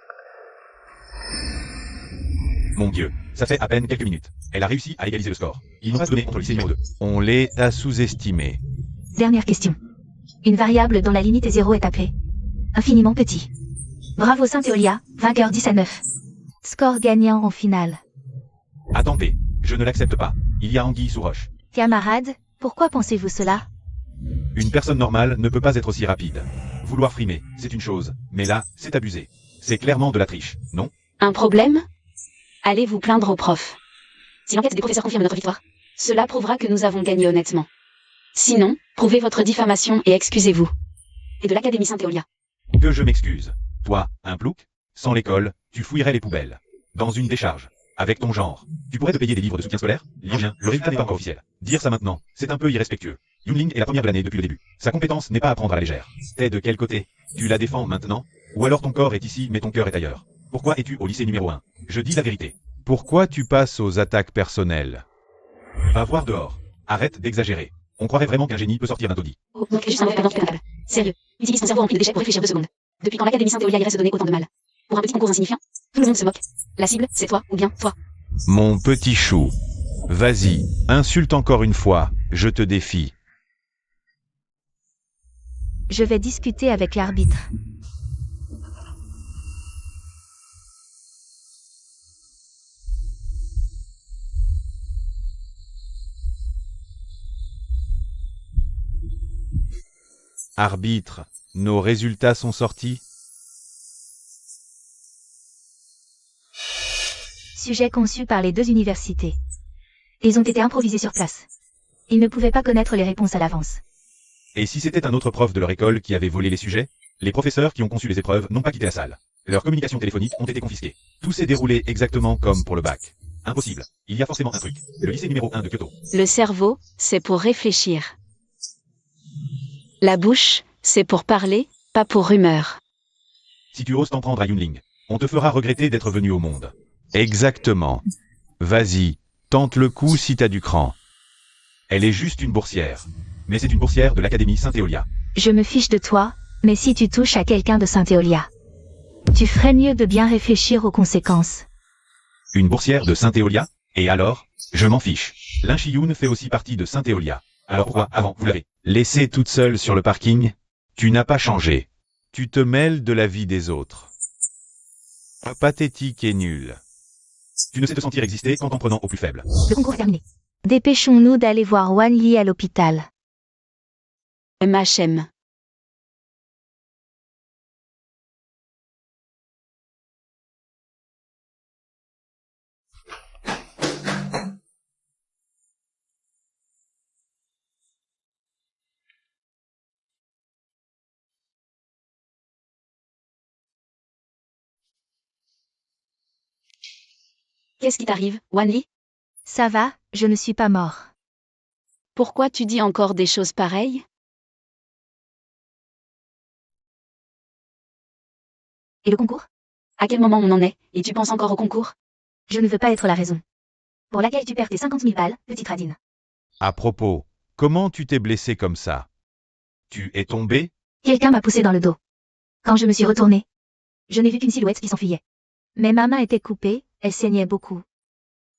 Mon Dieu, ça fait à peine quelques minutes. Elle a réussi à égaliser le score. Il nous reste donné contre le lycée numéro 2. On les a sous-estimés. Dernière question. Une variable dont la limite est 0 est appelée infiniment petit. Bravo Saint-Éolia, vainqueur 10 à 9. Score gagnant en finale. Attendez, je ne l'accepte pas. Il y a anguille sous roche. Camarades, pourquoi pensez-vous cela? Une personne normale ne peut pas être aussi rapide. Vouloir frimer, c'est une chose, mais là, c'est abusé. C'est clairement de la triche, non? Un problème? Allez vous plaindre au prof. Si l'enquête des professeurs confirme notre victoire, cela prouvera que nous avons gagné honnêtement. Sinon, prouvez votre diffamation et excusez-vous. Et de l'Académie Saint-Éolia. Que je m'excuse. Toi, un plouc? Sans l'école, tu fouillerais les poubelles. Dans une décharge. Avec ton genre. Tu pourrais te payer des livres de soutien scolaire? Bien, le résultat n'est pas encore officiel. Dire ça maintenant, c'est un peu irrespectueux. Yunling est la première de l'année depuis le début. Sa compétence n'est pas à prendre à la légère. T'es de quel côté? Tu la défends maintenant? Ou alors ton corps est ici mais ton cœur est ailleurs? Pourquoi es-tu au lycée numéro 1? Je dis la vérité. Pourquoi tu passes aux attaques personnelles? Va voir dehors. Arrête d'exagérer. On croirait vraiment qu'un génie peut sortir d'un taudis. Oh, donc juste un mauvais perdant qui pète un câble. Sérieux. Utilise ton cerveau rempli de déchets pour réfléchir 2 secondes. Depuis quand l'Académie Saint-Éolia irait se donner autant de mal? Pour un petit concours insignifiant? Tout le monde se moque. La cible, c'est toi, ou bien toi. Mon petit chou. Vas-y, insulte encore une fois, je te défie. Je vais discuter avec l'arbitre. Arbitre, nos résultats sont sortis. Sujet conçu par les deux universités. Ils ont été improvisés sur place. Ils ne pouvaient pas connaître les réponses à l'avance. Et si c'était un autre prof de leur école qui avait volé les sujets? Les professeurs qui ont conçu les épreuves n'ont pas quitté la salle. Leurs communications téléphoniques ont été confisquées. Tout s'est déroulé exactement comme pour le bac. Impossible. Il y a forcément un truc. Le lycée numéro 1 de Kyoto. Le cerveau, c'est pour réfléchir. La bouche, c'est pour parler, pas pour rumeur. Si tu oses t'en prendre à Yunling, on te fera regretter d'être venu au monde. Exactement. Vas-y, tente le coup si t'as du cran. Elle est juste une boursière. Mais c'est une boursière de l'Académie Saint-Éolia. Je me fiche de toi, mais si tu touches à quelqu'un de Saint-Éolia, tu ferais mieux de bien réfléchir aux conséquences. Une boursière de Saint-Éolia? Et alors? Je m'en fiche. Lin Chi-Yoon fait aussi partie de Saint-Éolia. Alors pourquoi, avant, vous l'avez laissée toute seule sur le parking? Tu n'as pas changé. Tu te mêles de la vie des autres. Pathétique et nul. Tu ne sais te sentir exister qu'en t'en prenant au plus faible. Le concours est terminé. Dépêchons-nous d'aller voir Wan Yi à l'hôpital. MHM. Qu'est-ce qui t'arrive, Wan Li? Ça va, je ne suis pas mort. Pourquoi tu dis encore des choses pareilles? Et le concours? À quel moment on en est, et tu penses encore au concours? Je ne veux pas être la raison pour laquelle tu perds tes 50 000 balles, petite radine. À propos, comment tu t'es blessé comme ça? Tu es tombé? Quelqu'un m'a poussé dans le dos. Quand je me suis retournée, je n'ai vu qu'une silhouette qui s'enfuyait. Mais ma main était coupée, elle saignait beaucoup.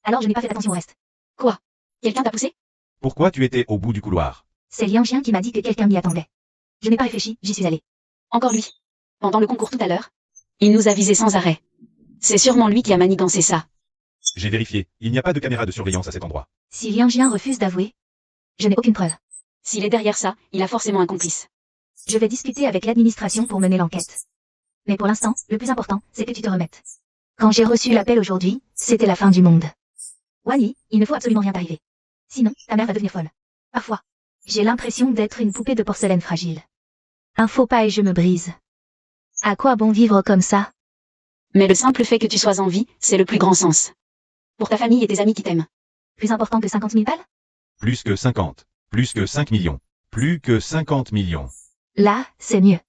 Alors je n'ai pas fait attention au reste. Quoi? Quelqu'un t'a poussé? Pourquoi tu étais au bout du couloir? C'est Liang Jian qui m'a dit que quelqu'un m'y attendait. Je n'ai pas réfléchi, j'y suis allée. Encore lui. Pendant le concours tout à l'heure. Il nous a visés sans arrêt. C'est sûrement lui qui a manigancé ça. J'ai vérifié, il n'y a pas de caméra de surveillance à cet endroit. Si Liang Jian refuse d'avouer, je n'ai aucune preuve. S'il est derrière ça, il a forcément un complice. Je vais discuter avec l'administration pour mener l'enquête. Mais pour l'instant, le plus important, c'est que tu te remettes. Quand j'ai reçu l'appel aujourd'hui, c'était la fin du monde. Wani, il ne faut absolument rien t'arriver. Sinon, ta mère va devenir folle. Parfois, j'ai l'impression d'être une poupée de porcelaine fragile. Un faux pas et je me brise. À quoi bon vivre comme ça? Mais le simple fait que tu sois en vie, c'est le plus grand sens. Pour ta famille et tes amis qui t'aiment. Plus important que 50 000 balles? Plus que 50. Plus que 5 millions. Plus que 50 millions. Là, c'est mieux.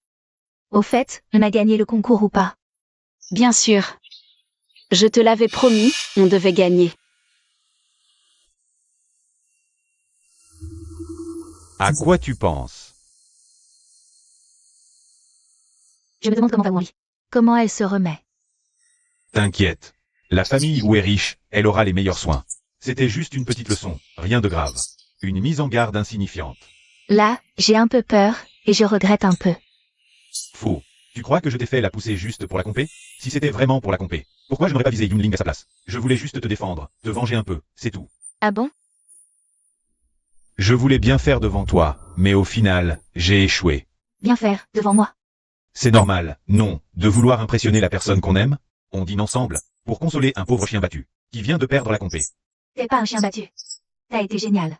Au fait, on a gagné le concours ou pas? Bien sûr. Je te l'avais promis, on devait gagner. À quoi tu penses? Je me demande comment va Wally. Comment elle se remet? T'inquiète. La famille où est riche, elle aura les meilleurs soins. C'était juste une petite leçon, rien de grave. Une mise en garde insignifiante. Là, j'ai un peu peur, et je regrette un peu. Faux. Tu crois que je t'ai fait la pousser juste pour la compé? Si c'était vraiment pour la compé, pourquoi je n'aurais pas visé Yunling à sa place? Je voulais juste te défendre, te venger un peu, c'est tout. Ah bon? Je voulais bien faire devant toi, mais au final, j'ai échoué. Bien faire, devant moi. C'est normal, non, de vouloir impressionner la personne qu'on aime? On dîne ensemble, pour consoler un pauvre chien battu, qui vient de perdre la compé. T'es pas un chien battu. T'as été génial.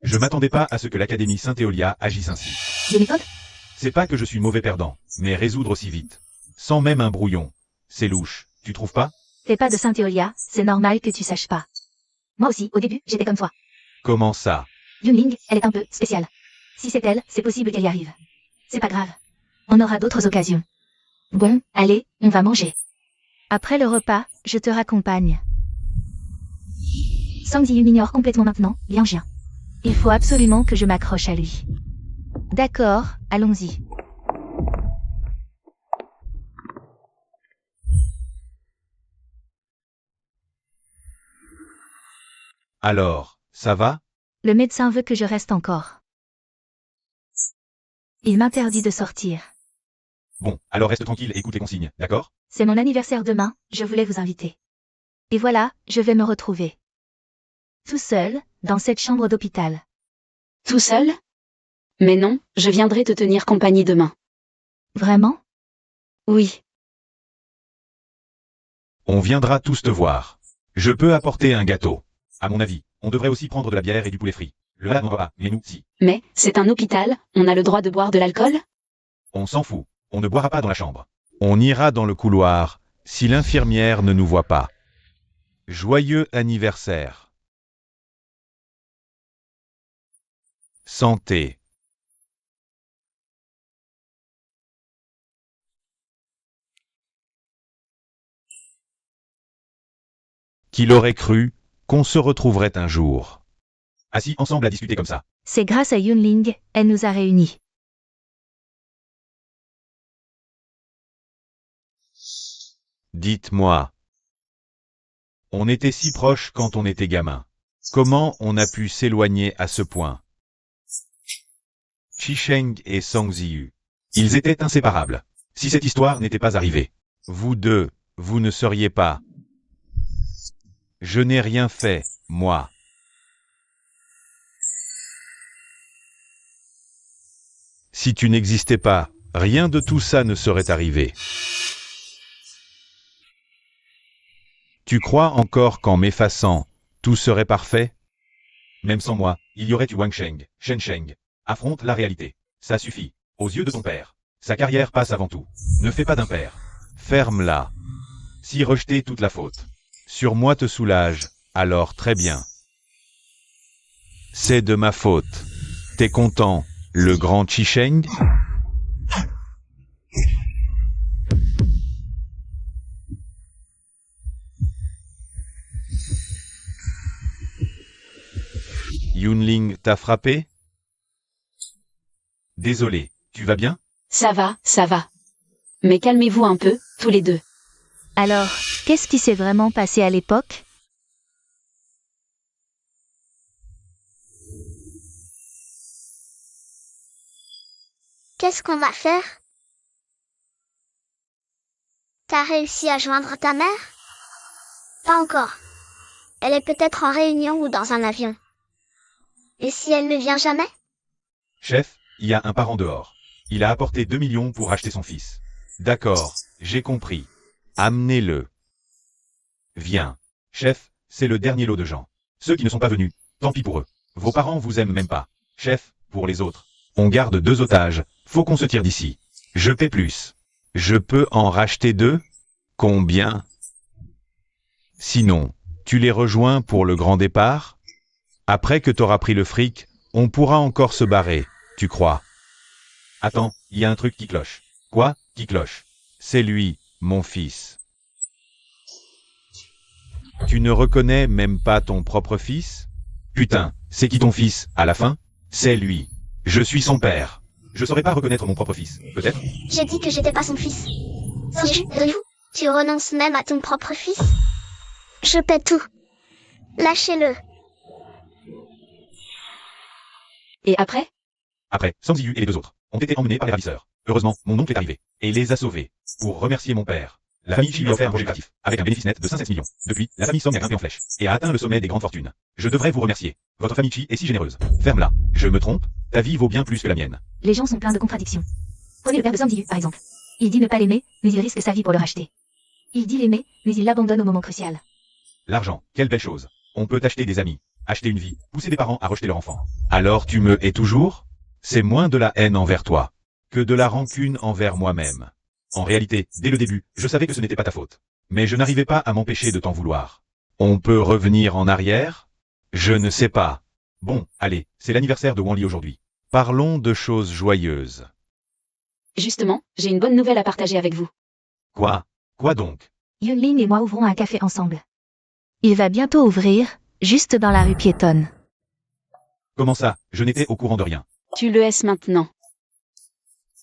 Je m'attendais pas à ce que l'Académie Saint-Éolia agisse ainsi. Des méthodes? C'est pas que je suis mauvais perdant, mais résoudre aussi vite. Sans même un brouillon. C'est louche, tu trouves pas? T'es pas de Saint-Éolia, c'est normal que tu saches pas. Moi aussi, au début, j'étais comme toi. Comment ça? Yunling, elle est un peu spéciale. Si c'est elle, c'est possible qu'elle y arrive. C'est pas grave. On aura d'autres occasions. Bon, allez, on va manger. Après le repas, je te raccompagne. Song Ji-Yun ignore complètement maintenant Liang Jian. Il faut absolument que je m'accroche à lui. D'accord, allons-y. Alors, ça va? Le médecin veut que je reste encore. Il m'interdit de sortir. Bon, alors reste tranquille et écoute les consignes, d'accord? C'est mon anniversaire demain, je voulais vous inviter. Et voilà, je vais me retrouver. Tout seul, dans cette chambre d'hôpital. Tout seul? Mais non, je viendrai te tenir compagnie demain. Vraiment? Oui. On viendra tous te voir. Je peux apporter un gâteau. À mon avis, on devrait aussi prendre de la bière et du poulet frit. Le malade n'en va pas, mais nous, si. Mais, c'est un hôpital, on a le droit de boire de l'alcool? On s'en fout. On ne boira pas dans la chambre. On ira dans le couloir, si l'infirmière ne nous voit pas. Joyeux anniversaire. Santé. Qu'il aurait cru qu'on se retrouverait un jour. Assis ensemble à discuter comme ça. C'est grâce à Yunling, elle nous a réunis. Dites-moi. On était si proches quand on était gamin. Comment on a pu s'éloigner à ce point? Qisheng et Song Ziyu. Ils étaient inséparables. Si cette histoire n'était pas arrivée, vous deux, vous ne seriez pas. Je n'ai rien fait, moi. Si tu n'existais pas, rien de tout ça ne serait arrivé. Tu crois encore qu'en m'effaçant, tout serait parfait? Même sans moi, il y aurait eu Wang Sheng, Shen Sheng. Affronte la réalité. Ça suffit. Aux yeux de ton père. Sa carrière passe avant tout. Ne fais pas d'impair. Ferme-la. Si rejeter toute la faute sur moi te soulage, alors très bien. C'est de ma faute. T'es content, le grand Qisheng? Yunling t'a frappé? Désolé, tu vas bien? Ça va, ça va. Mais calmez-vous un peu, tous les deux. Alors, qu'est-ce qui s'est vraiment passé à l'époque? Qu'est-ce qu'on va faire? T'as réussi à joindre ta mère? Pas encore. Elle est peut-être en réunion ou dans un avion. Et si elle ne vient jamais? Chef, il y a un parent dehors. Il a apporté 2 millions pour acheter son fils. D'accord, j'ai compris. Amenez-le. Viens. Chef, c'est le dernier lot de gens. Ceux qui ne sont pas venus, tant pis pour eux. Vos parents vous aiment même pas. Chef, pour les autres. On garde 2 otages, faut qu'on se tire d'ici. Je paie plus. Je peux en racheter 2? Combien? Sinon, tu les rejoins pour le grand départ? Après que t'auras pris le fric, on pourra encore se barrer, tu crois? Attends, il y a un truc qui cloche. Quoi, qui cloche? C'est lui, mon fils. Tu ne reconnais même pas ton propre fils? Putain, c'est qui ton fils, à la fin? C'est lui. Je suis son père. Je saurais pas reconnaître mon propre fils, peut-être? J'ai dit que j'étais pas son fils. Tu renonces même à ton propre fils? Je paie tout. Lâchez-le. Et après? Après, Song Ziyu et les 2 autres ont été emmenés par les ravisseurs. Heureusement, mon oncle est arrivé et les a sauvés. Pour remercier mon père, la famille Chi lui a offert un projet créatif, avec un bénéfice net de 500 millions. Depuis, la famille Song a grimpé en flèche et a atteint le sommet des grandes fortunes. Je devrais vous remercier. Votre famille Chi est si généreuse. Ferme-la. Je me trompe? Ta vie vaut bien plus que la mienne. Les gens sont pleins de contradictions. Prenez le père de Song Ziyu, par exemple. Il dit ne pas l'aimer, mais il risque sa vie pour le racheter. Il dit l'aimer, mais il l'abandonne au moment crucial. L'argent, quelle belle chose. On peut acheter des amis, acheter une vie, pousser des parents à rejeter leur enfant. Alors tu me hais toujours? C'est moins de la haine envers toi que de la rancune envers moi-même. En réalité, dès le début, je savais que ce n'était pas ta faute. Mais je n'arrivais pas à m'empêcher de t'en vouloir. On peut revenir en arrière? Je ne sais pas. Bon, allez, c'est l'anniversaire de Wanli aujourd'hui. Parlons de choses joyeuses. Justement, j'ai une bonne nouvelle à partager avec vous. Quoi? Quoi donc? Yunling et moi ouvrons un café ensemble. Il va bientôt ouvrir, juste dans la rue piétonne. Comment ça? Je n'étais au courant de rien. Tu le es maintenant.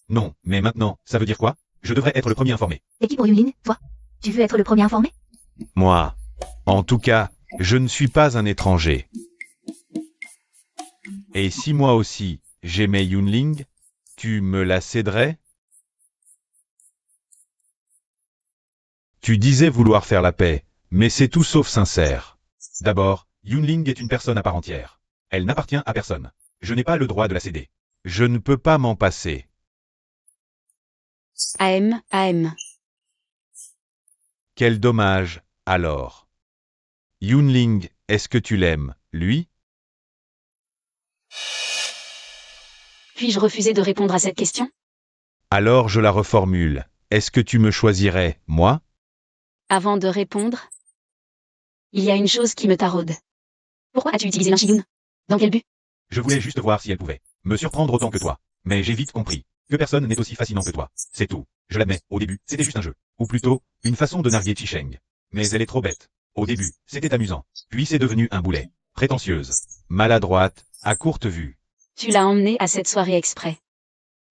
Non, mais maintenant, ça veut dire quoi? Je devrais être le premier informé. Et qui pour Yunling, toi? Tu veux être le premier informé? Moi. En tout cas, je ne suis pas un étranger. Et si moi aussi, j'aimais Yunling, tu me la céderais? Tu disais vouloir faire la paix, mais c'est tout sauf sincère. D'abord, Yunling est une personne à part entière. Elle n'appartient à personne. Je n'ai pas le droit de la céder. Je ne peux pas m'en passer. AM, AM. Quel dommage, alors. Yunling, est-ce que tu l'aimes, lui? Puis-je refuser de répondre à cette question? Alors je la reformule. Est-ce que tu me choisirais, moi? Avant de répondre, il y a une chose qui me taraude. Pourquoi as-tu utilisé l'Inchiyun? Dans quel but? Je voulais juste voir si elle pouvait me surprendre autant que toi. Mais j'ai vite compris que personne n'est aussi fascinant que toi. C'est tout. Je l'admets, au début, c'était juste un jeu. Ou plutôt, une façon de narguer Chi-Sheng. Mais elle est trop bête. Au début, c'était amusant. Puis c'est devenu un boulet. Prétentieuse. Maladroite, à courte vue. Tu l'as emmenée à cette soirée exprès.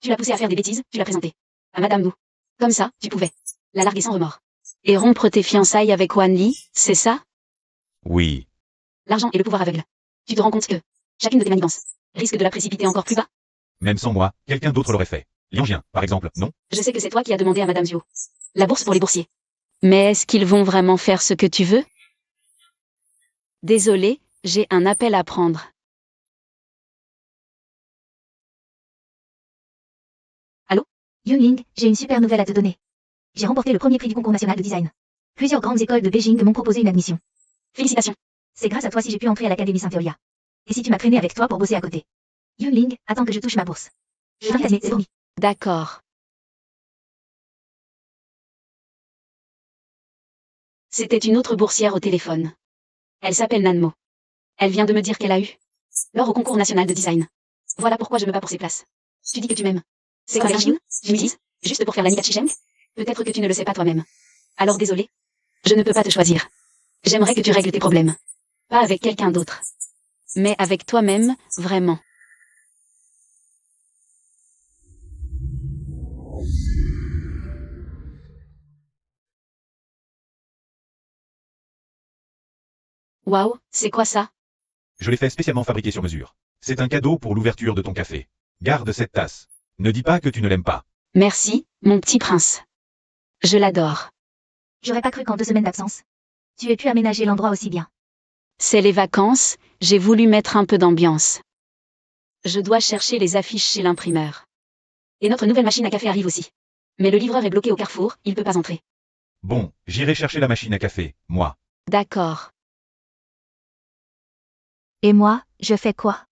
Tu l'as poussée à faire des bêtises, tu l'as présentée à Madame Wu. Comme ça, tu pouvais la larguer sans remords. Et rompre tes fiançailles avec Wan Li, c'est ça? Oui. L'argent et le pouvoir aveugle. Tu te rends compte que chacune de tes manigances risque de la précipiter encore plus bas? Même sans moi, quelqu'un d'autre l'aurait fait. Liang Jian, par exemple, non? Je sais que c'est toi qui as demandé à Madame Zhou la bourse pour les boursiers. Mais est-ce qu'ils vont vraiment faire ce que tu veux? Désolé, j'ai un appel à prendre. Yunling, j'ai une super nouvelle à te donner. J'ai remporté le premier prix du concours national de design. Plusieurs grandes écoles de Beijing m'ont proposé une admission. Félicitations. C'est grâce à toi si j'ai pu entrer à l'Académie Saint-Théolia. Et si tu m'as traîné avec toi pour bosser à côté. Yunling, attends que je touche ma bourse. Je t'invite à dîner, c'est promis. D'accord. C'était une autre boursière au téléphone. Elle s'appelle Nanmo. Elle vient de me dire qu'elle a eu l'or au concours national de design. Voilà pourquoi je me bats pour ces places. Tu dis que tu m'aimes. C'est quoi Chine? Tu me dises? Juste pour faire la Chi-Sheng? Peut-être que tu ne le sais pas toi-même. Alors désolé. Je ne peux pas te choisir. J'aimerais que tu règles tes problèmes. Pas avec quelqu'un d'autre. Mais avec toi-même, vraiment. Waouh, c'est quoi ça? Je l'ai fait spécialement fabriquer sur mesure. C'est un cadeau pour l'ouverture de ton café. Garde cette tasse. Ne dis pas que tu ne l'aimes pas. Merci, mon petit prince. Je l'adore. J'aurais pas cru qu'en 2 semaines d'absence, tu aies pu aménager l'endroit aussi bien. C'est les vacances, j'ai voulu mettre un peu d'ambiance. Je dois chercher les affiches chez l'imprimeur. Et notre nouvelle machine à café arrive aussi. Mais le livreur est bloqué au carrefour, il peut pas entrer. Bon, j'irai chercher la machine à café, moi. D'accord. Et moi, je fais quoi?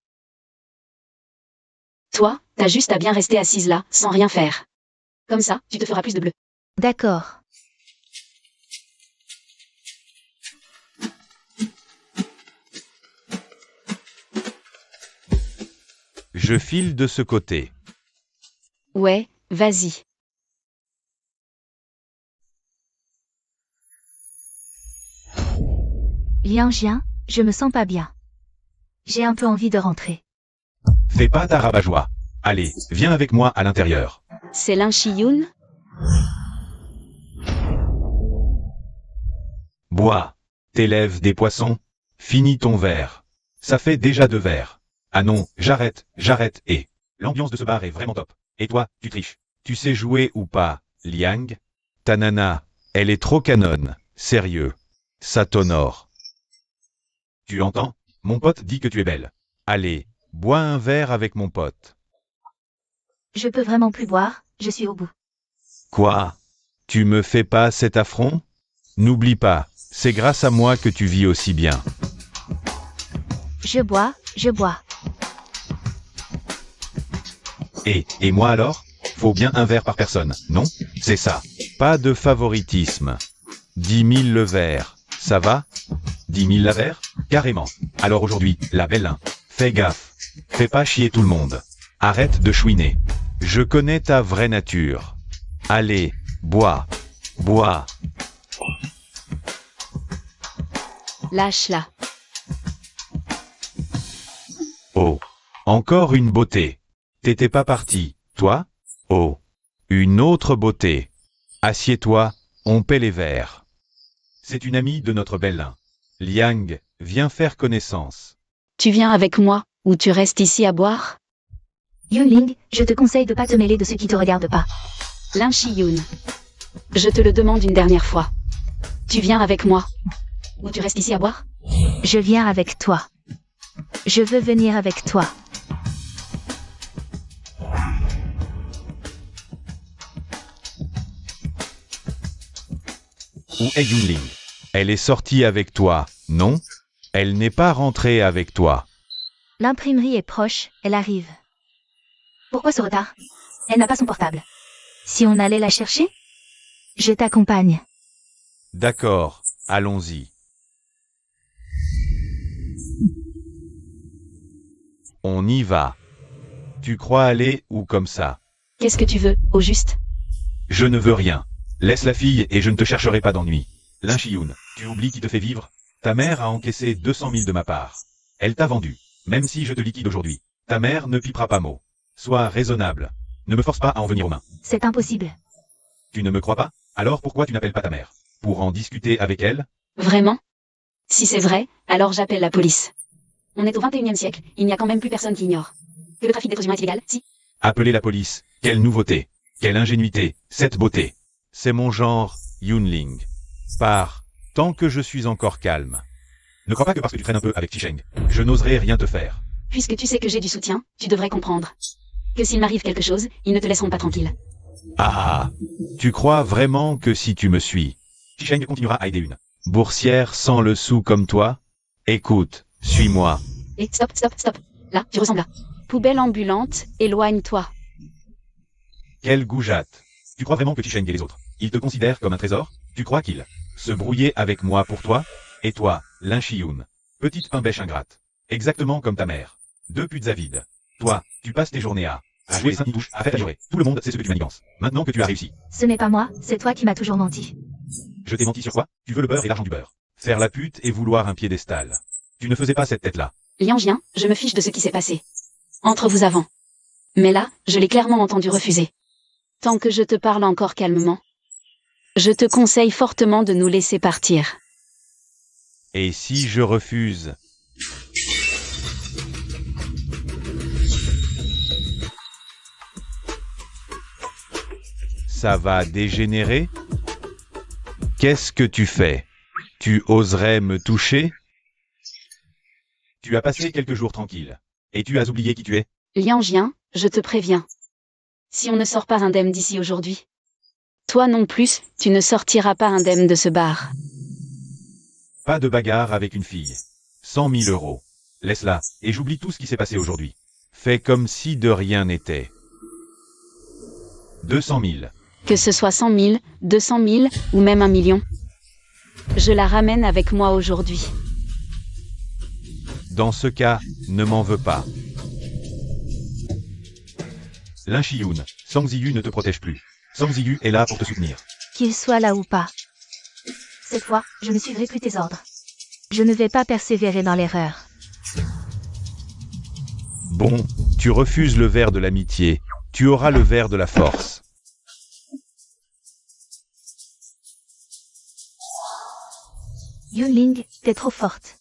Toi, t'as juste à bien rester assise là, sans rien faire. Comme ça, tu te feras plus de bleu. D'accord. Je file de ce côté. Ouais, vas-y. Liang Jian, je me sens pas bien. J'ai un peu envie de rentrer. Fais pas ta rabat-joie. Allez, viens avec moi à l'intérieur. C'est l'Inchiyun? Bois. T'élèves des poissons. Finis ton verre. Ça fait déjà 2 verres. Ah non, j'arrête, et... L'ambiance de ce bar est vraiment top. Et toi, tu triches. Tu sais jouer ou pas, Liang? Ta nana, elle est trop canonne. Sérieux. Ça t'honore. Tu entends? Mon pote dit que tu es belle. Allez, bois un verre avec mon pote. Je peux vraiment plus boire, je suis au bout. Quoi? Tu me fais pas cet affront? N'oublie pas, c'est grâce à moi que tu vis aussi bien. Je bois, je bois. Et moi alors? Faut bien un verre par personne, non? C'est ça. Pas de favoritisme. 10 000 le verre, ça va? 10 000 la verre? Carrément. Alors aujourd'hui, la belle, fais gaffe. Fais pas chier tout le monde. Arrête de chouiner. Je connais ta vraie nature. Allez, bois. Bois. Lâche-la. Oh. Encore une beauté. T'étais pas parti, toi? Oh. Une autre beauté. Assieds-toi, on paie les verres. C'est une amie de notre belle. Liang, viens faire connaissance. Tu viens avec moi, ou tu restes ici à boire? Yunling, je te conseille de pas te mêler de ceux qui te regardent pas. L'Inchiyun. Je te le demande une dernière fois. Tu viens avec moi, ou tu restes ici à boire? Je viens avec toi. Je veux venir avec toi. Où est Yunling? Elle est sortie avec toi, non? Elle n'est pas rentrée avec toi. L'imprimerie est proche, elle arrive. Pourquoi ce retard? Elle n'a pas son portable. Si on allait la chercher? Je t'accompagne. D'accord, allons-y. On y va. Tu crois aller où comme ça? Qu'est-ce que tu veux, au juste? Je ne veux rien. Laisse la fille et je ne te chercherai pas d'ennui. Lin Chiyun, tu oublies qui te fait vivre? Ta mère a encaissé 200 000 de ma part. Elle t'a vendu. Même si je te liquide aujourd'hui, ta mère ne pipera pas mot. Sois raisonnable. Ne me force pas à en venir aux mains. C'est impossible. Tu ne me crois pas? Alors pourquoi tu n'appelles pas ta mère? Pour en discuter avec elle? Vraiment? Si c'est vrai, alors j'appelle la police. On est au 21e siècle, il n'y a quand même plus personne qui ignore que le trafic d'êtres humains est illégal, si? Appelez la police. Quelle nouveauté. Quelle ingénuité. Cette beauté. C'est mon genre, Yunling. Pars, tant que je suis encore calme. Ne crois pas que parce que tu traînes un peu avec Chisheng, je n'oserai rien te faire. Puisque tu sais que j'ai du soutien, tu devrais comprendre que s'il m'arrive quelque chose, ils ne te laisseront pas tranquille. Ah, tu crois vraiment que si tu me suis, Chisheng continuera à aider une boursière sans le sou comme toi? Écoute, suis-moi. Et stop, stop, stop. Là, tu ressembles à poubelle ambulante, éloigne-toi. Quelle goujatte. Tu crois vraiment que Chisheng et les autres, ils te considèrent comme un trésor? Tu crois qu'ils se brouillaient avec moi pour toi? Et toi, Lin Chiyun, petite pimbèche ingrate. Exactement comme ta mère. Deux putes avides. Toi, tu passes tes journées à jouer Saint-Nitouche, à faire ta jurée. Tout le monde sait ce que tu manigances. Maintenant que tu as réussi. Ce n'est pas moi, c'est toi qui m'as toujours menti. Je t'ai menti sur quoi? Tu veux le beurre et l'argent du beurre. Faire la pute et vouloir un piédestal. Tu ne faisais pas cette tête-là. Liang Jian, je me fiche de ce qui s'est passé entre vous avant. Mais là, je l'ai clairement entendu refuser. Tant que je te parle encore calmement, je te conseille fortement de nous laisser partir. Et si je refuse? Ça va dégénérer? Qu'est-ce que tu fais? Tu oserais me toucher? Tu as passé quelques jours tranquilles. Et tu as oublié qui tu es? Liang Jian, je te préviens. Si on ne sort pas indemne d'ici aujourd'hui, toi non plus, tu ne sortiras pas indemne de ce bar. Pas de bagarre avec une fille. 100 000 euros. Laisse-la, et j'oublie tout ce qui s'est passé aujourd'hui. Fais comme si de rien n'était. 200 000. Que ce soit 100 000, 200 000, ou même 1 million. Je la ramène avec moi aujourd'hui. Dans ce cas, ne m'en veux pas. Lin Chiyun, Sang Ziyu ne te protège plus. Sang Ziyu est là pour te soutenir. Qu'il soit là ou pas. Cette fois, je ne suivrai plus tes ordres. Je ne vais pas persévérer dans l'erreur. Bon, tu refuses le verre de l'amitié, tu auras le verre de la force. Yunling, t'es trop forte.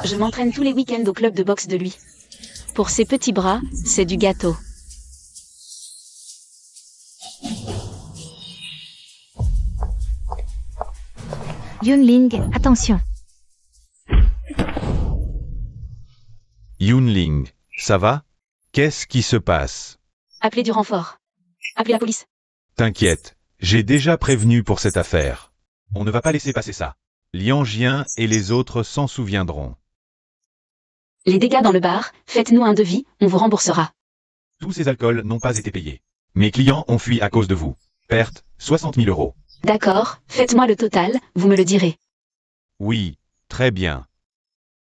Je m'entraîne tous les week-ends au club de boxe de lui. Pour ses petits bras, c'est du gâteau. Yunling, attention. Yunling, ça va? Qu'est-ce qui se passe? Appelez du renfort. Appelez la police. T'inquiète, j'ai déjà prévenu pour cette affaire. On ne va pas laisser passer ça. Liang Jian et les autres s'en souviendront. Les dégâts dans le bar, faites-nous un devis, on vous remboursera. Tous ces alcools n'ont pas été payés. Mes clients ont fui à cause de vous. Perte, 60 000 euros. D'accord, faites-moi le total, vous me le direz. Oui, très bien.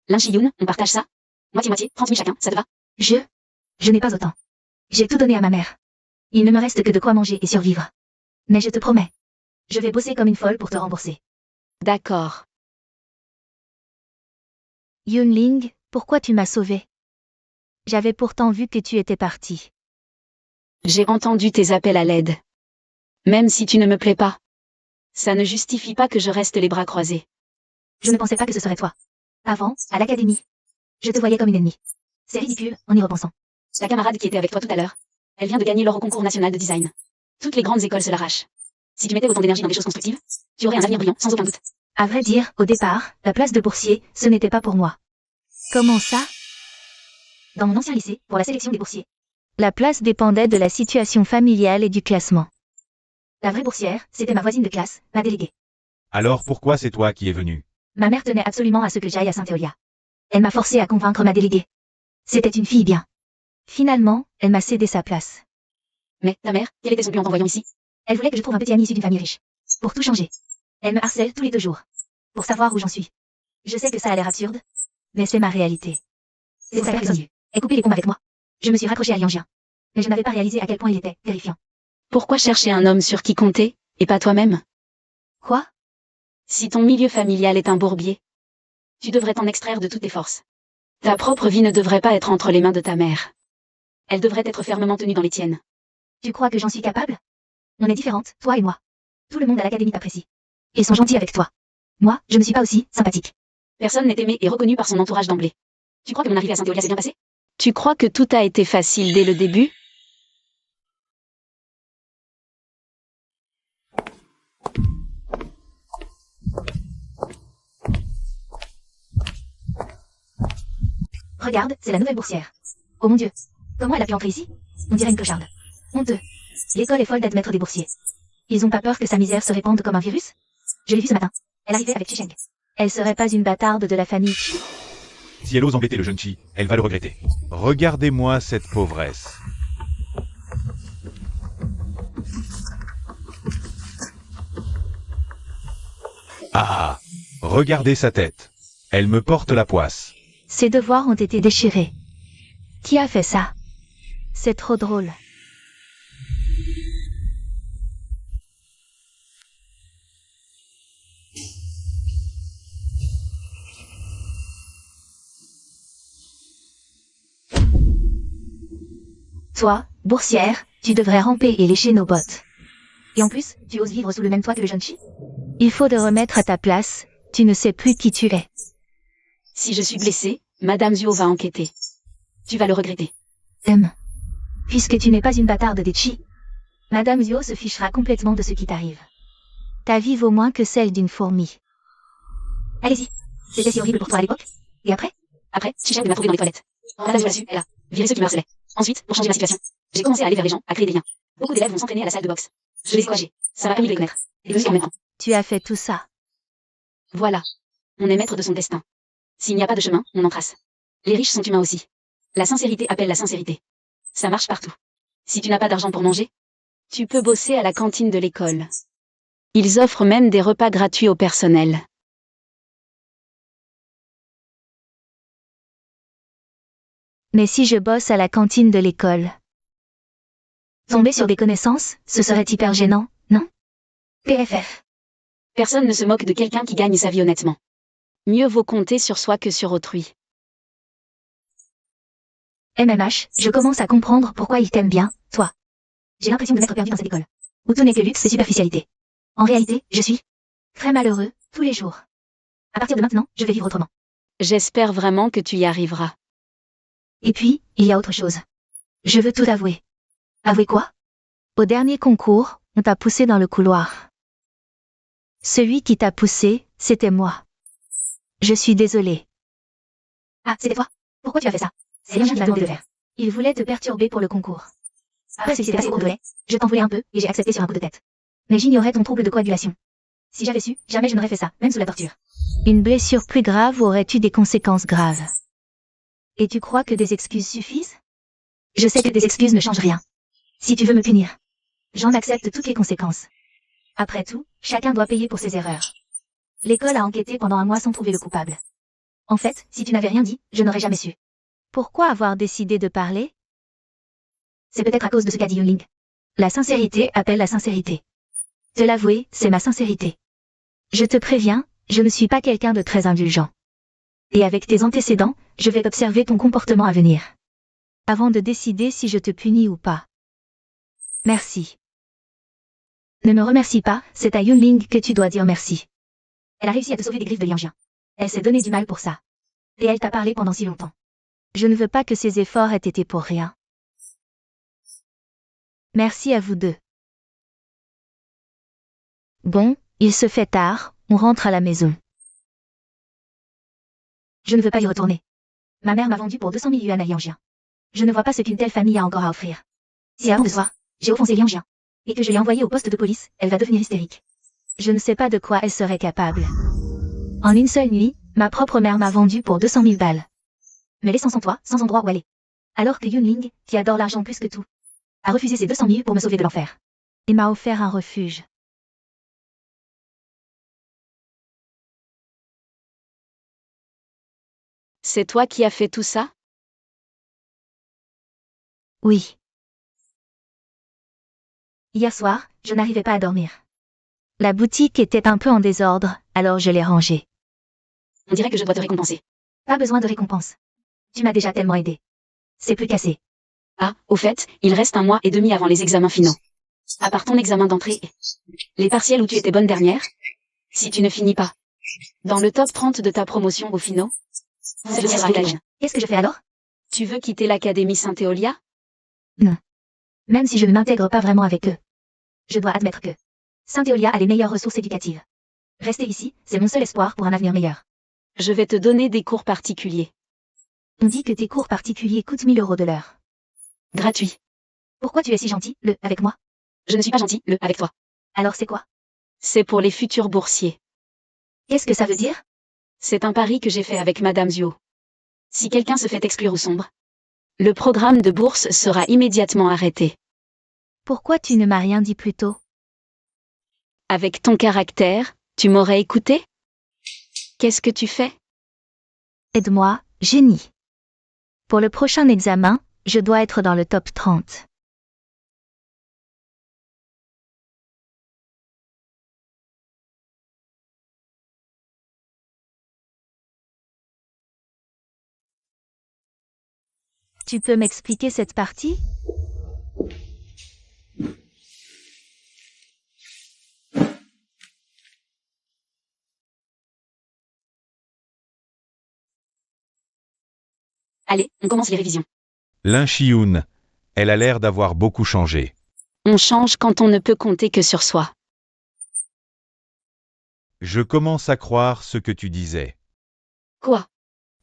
Lin Chiyun, on partage ça? Moitié-moitié, 30 000 chacun, ça te va? Je n'ai pas autant. J'ai tout donné à ma mère. Il ne me reste que de quoi manger et survivre. Mais je te promets, je vais bosser comme une folle pour te rembourser. D'accord. Yunling, pourquoi tu m'as sauvé? J'avais pourtant vu que tu étais parti. J'ai entendu tes appels à l'aide. Même si tu ne me plais pas, ça ne justifie pas que je reste les bras croisés. Je ne pensais pas que ce serait toi. Avant, à l'académie, je te voyais comme une ennemie. C'est ridicule, en y repensant. La camarade qui était avec toi tout à l'heure, elle vient de gagner l'or au concours national de design. Toutes les grandes écoles se l'arrachent. Si tu mettais autant d'énergie dans des choses constructives, tu aurais un avenir brillant, sans aucun doute. À vrai dire, au départ, la place de boursier, ce n'était pas pour moi. Comment ça? Dans mon ancien lycée, pour la sélection des boursiers, La place dépendait de la situation familiale et du classement. la vraie boursière, c'était ma voisine de classe, ma déléguée. Alors pourquoi c'est toi qui es venu? Ma mère tenait absolument à ce que j'aille à Saint-Eolia. Elle m'a forcé à convaincre ma déléguée. C'était une fille bien. Finalement, elle m'a cédé sa place. Mais, ta mère, quel était son plan en t'envoyant ici? Elle voulait que je trouve un petit ami issu d'une famille riche. Pour tout changer. Elle me harcèle tous les 2 jours. Pour savoir où j'en suis. Je sais que ça a l'air absurde. Mais c'est ma réalité. C'est pour sa personne. Elle coupait les ponts avec moi. Je me suis raccrochée à Liangien. Mais je n'avais pas réalisé à quel point il était terrifiant. Pourquoi chercher un homme sur qui compter, et pas toi-même? Quoi? Si ton milieu familial est un bourbier, tu devrais t'en extraire de toutes tes forces. Ta propre vie ne devrait pas être entre les mains de ta mère. Elle devrait être fermement tenue dans les tiennes. Tu crois que j'en suis capable? On est différentes, toi et moi. Tout le monde à l'académie t'apprécie. Ils sont gentils avec toi. Moi, je ne suis pas aussi sympathique. Personne n'est aimé et reconnu par son entourage d'emblée. Tu crois que mon arrivée à Saint-Eolia s'est bien passée? Tu crois que tout a été facile dès le début? Regarde, c'est la nouvelle boursière. Oh mon Dieu. Comment elle a pu entrer ici? On dirait une clocharde. Honteux. L'école est folle d'admettre des boursiers. Ils ont pas peur que sa misère se répande comme un virus? Je l'ai vue ce matin. Elle arrivait avec Chisheng. Elle serait pas une bâtarde de la famille Chi? Si elle ose embêter le jeune Chi, elle va le regretter. Regardez-moi cette pauvresse. Ah, regardez sa tête. Elle me porte la poisse. Ses devoirs ont été déchirés. Qui a fait ça? C'est trop drôle. Toi, boursière, tu devrais ramper et lécher nos bottes. Et en plus, tu oses vivre sous le même toit que le jeune Chi? Il faut te remettre à ta place. Tu ne sais plus qui tu es. Si je suis blessée, Madame Zhuo va enquêter. Tu vas le regretter. Puisque tu n'es pas une bâtarde des Chi, Madame Zhuo se fichera complètement de ce qui t'arrive. Ta vie vaut moins que celle d'une fourmi. Allez-y. C'était si horrible pour toi à l'époque? Et après? Après, Chisheng m'a trouvé dans les toilettes. Madame Zhuo l'a su, elle a viré ceux qui me harcelaient. Ensuite, pour changer la situation, j'ai commencé à aller vers les gens, à créer des liens. Beaucoup d'élèves vont s'entraîner à la salle de boxe. Je les ai coagés. Ça m'a permis de les connaître. Et de les en même temps. Tu as fait tout ça. Voilà. On est maître de son destin. S'il n'y a pas de chemin, on en trace. Les riches sont humains aussi. La sincérité appelle la sincérité. Ça marche partout. Si tu n'as pas d'argent pour manger, tu peux bosser à la cantine de l'école. Ils offrent même des repas gratuits au personnel. Mais si je bosse à la cantine de l'école? Tomber sur des connaissances, ce serait hyper gênant, non? PFF. Personne ne se moque de quelqu'un qui gagne sa vie honnêtement. Mieux vaut compter sur soi que sur autrui. MMH, je commence à comprendre pourquoi il t'aime bien, toi. J'ai l'impression de m'être perdu dans cette école. Où tout n'est que luxe et superficialité. En réalité, je suis très malheureux, tous les jours. À partir de maintenant, je vais vivre autrement. J'espère vraiment que tu y arriveras. Et puis, il y a autre chose. Je veux tout avouer. Avouer quoi? Au dernier concours, on t'a poussé dans le couloir. Celui qui t'a poussé, c'était moi. Je suis désolée. Ah, c'était toi? Pourquoi tu as fait ça? C'est Liangien qui m'a demandé de le faire. Il voulait te perturber pour le concours. Après ce qui s'est passé au cours de lait, je t'en voulais un peu, et j'ai accepté sur un coup de tête. Mais j'ignorais ton trouble de coagulation. Si j'avais su, jamais je n'aurais fait ça, même sous la torture. Une blessure plus grave aurait eu des conséquences graves. Et tu crois que des excuses suffisent? Je sais que des excuses ne changent rien. Si tu veux me punir, j'en accepte toutes les conséquences. Après tout, chacun doit payer pour ses erreurs. L'école a enquêté pendant un mois sans trouver le coupable. En fait, si tu n'avais rien dit, je n'aurais jamais su. Pourquoi avoir décidé de parler? C'est peut-être à cause de ce qu'a dit Yunling. La sincérité appelle la sincérité. Te l'avouer, c'est ma sincérité. Je te préviens, je ne suis pas quelqu'un de très indulgent. Et avec tes antécédents, je vais observer ton comportement à venir. Avant de décider si je te punis ou pas. Merci. Ne me remercie pas, c'est à Yunling que tu dois dire merci. Elle a réussi à te sauver des griffes de Liangien. Elle s'est donné du mal pour ça. Et elle t'a parlé pendant si longtemps. Je ne veux pas que ces efforts aient été pour rien. Merci à vous deux. Bon, il se fait tard, on rentre à la maison. Je ne veux pas y retourner. Ma mère m'a vendu pour 200 000 yuan à Liangien. Je ne vois pas ce qu'une telle famille a encore à offrir. Si avant ce soir, j'ai offensé Liangien, et que je l'ai envoyée au poste de police, elle va devenir hystérique. Je ne sais pas de quoi elle serait capable. En une seule nuit, ma propre mère m'a vendu pour 200 000 balles. Me laissant sans toit, sans endroit où aller. Alors que Yunling, qui adore l'argent plus que tout, a refusé ces 200 000 pour me sauver de l'enfer. Et m'a offert un refuge. C'est toi qui as fait tout ça? Oui. Hier soir, je n'arrivais pas à dormir. La boutique était un peu en désordre, alors je l'ai rangée. On dirait que je dois te récompenser. Pas besoin de récompense. Tu m'as déjà tellement aidé. C'est plus cassé. Ah, au fait, il reste 1 mois et demi avant les examens finaux. À part ton examen d'entrée et les partiels où tu étais bonne dernière, si tu ne finis pas dans le top 30 de ta promotion aux finaux, c'est le sacrilège. Qu'est-ce que je fais alors? Tu veux quitter l'Académie Saint-Éolia? Même si je ne m'intègre pas vraiment avec eux. Je dois admettre que Saint-Éolia a les meilleures ressources éducatives. Rester ici, c'est mon seul espoir pour un avenir meilleur. Je vais te donner des cours particuliers. On dit que tes cours particuliers coûtent 1000 € de l'heure. Gratuits. Pourquoi tu es si gentil, avec moi? Je ne suis pas gentil, avec toi. Alors c'est quoi? C'est pour les futurs boursiers. Qu'est-ce que ça veut dire? C'est un pari que j'ai fait avec Madame Zhuo. Si quelqu'un se fait exclure ou sombre, le programme de bourse sera immédiatement arrêté. Pourquoi tu ne m'as rien dit plus tôt? Avec ton caractère, tu m'aurais écouté? Qu'est-ce que tu fais? Aide-moi, génie. Pour le prochain examen, je dois être dans le top 30. Tu peux m'expliquer cette partie? Allez, on commence les révisions. Lin Chiyun. Elle a l'air d'avoir beaucoup changé. On change quand on ne peut compter que sur soi. Je commence à croire ce que tu disais. Quoi?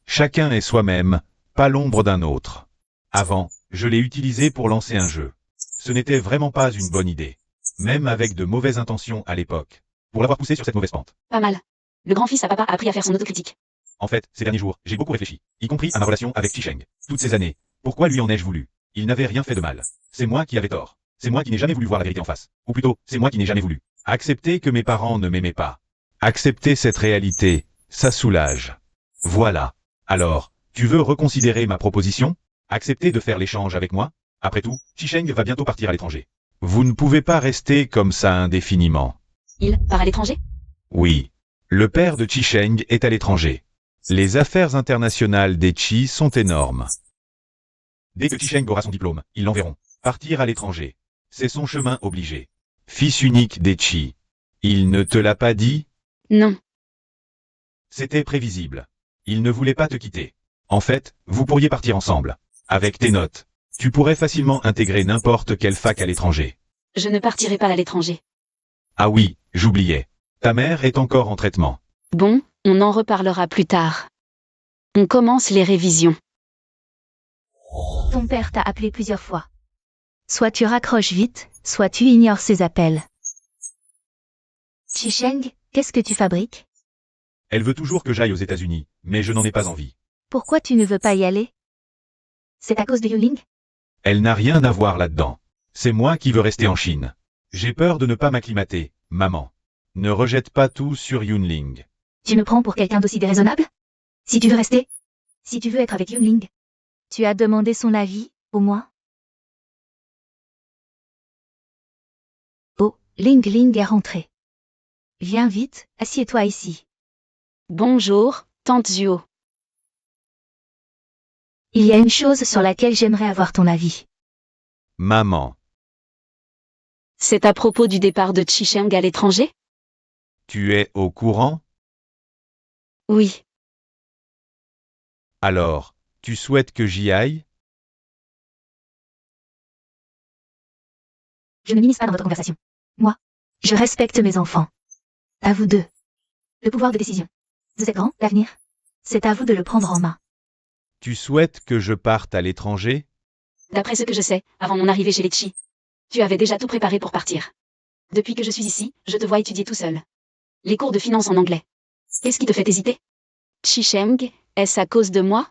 Chacun est soi-même, pas l'ombre d'un autre. Avant, je l'ai utilisé pour lancer un jeu. Ce n'était vraiment pas une bonne idée. Même avec de mauvaises intentions à l'époque. Pour l'avoir poussé sur cette mauvaise pente. Pas mal. Le grand-fils à papa a appris à faire son autocritique. En fait, ces derniers jours, j'ai beaucoup réfléchi, y compris à ma relation avec Chisheng. Toutes ces années, pourquoi lui en ai-je voulu? Il n'avait rien fait de mal. C'est moi qui avais tort. C'est moi qui n'ai jamais voulu voir la vérité en face. Ou plutôt, c'est moi qui n'ai jamais voulu accepter que mes parents ne m'aimaient pas. Accepter cette réalité, ça soulage. Voilà. Alors, tu veux reconsidérer ma proposition? Accepter de faire l'échange avec moi? Après tout, Chisheng va bientôt partir à l'étranger. Vous ne pouvez pas rester comme ça indéfiniment. Il part à l'étranger? Oui. Le père de Chisheng est à l'étranger. Les affaires internationales des Chi sont énormes. Dès que Chisheng aura son diplôme, ils l'enverront partir à l'étranger. C'est son chemin obligé. Fils unique des Chi. Il ne te l'a pas dit? Non. C'était prévisible. Il ne voulait pas te quitter. En fait, vous pourriez partir ensemble. Avec tes notes, tu pourrais facilement intégrer n'importe quelle fac à l'étranger. Je ne partirai pas à l'étranger. Ah oui, j'oubliais. Ta mère est encore en traitement. Bon, on en reparlera plus tard. On commence les révisions. Ton père t'a appelé plusieurs fois. Soit tu raccroches vite, soit tu ignores ses appels. Chisheng, qu'est-ce que tu fabriques? Elle veut toujours que j'aille aux États-Unis, mais je n'en ai pas envie. Pourquoi tu ne veux pas y aller? C'est à cause de Yuling? Elle n'a rien à voir là-dedans. C'est moi qui veux rester en Chine. J'ai peur de ne pas m'acclimater, maman. Ne rejette pas tout sur Yunling. Tu me prends pour quelqu'un d'aussi déraisonnable? Si tu veux rester? Si tu veux être avec Yunling? Tu as demandé son avis, au moins? Oh, Ling Ling est rentrée. Viens vite, assieds-toi ici. Bonjour, tante Zhuo. Il y a une chose sur laquelle j'aimerais avoir ton avis. Maman, C'est à propos du départ de Chisheng à l'étranger? tu es au courant? Oui. Alors, tu souhaites que j'y aille? Je ne m'immisce pas dans votre conversation. Moi, je respecte mes enfants. À vous deux. Le pouvoir de décision. Vous êtes grand, l'avenir. C'est à vous de le prendre en main. Tu souhaites que je parte à l'étranger? D'après ce que je sais, avant mon arrivée chez les Chi, tu avais déjà tout préparé pour partir. Depuis que je suis ici, je te vois étudier tout seul. Les cours de finance en anglais. Qu'est-ce qui te fait hésiter? Chi-Sheng, est-ce à cause de moi?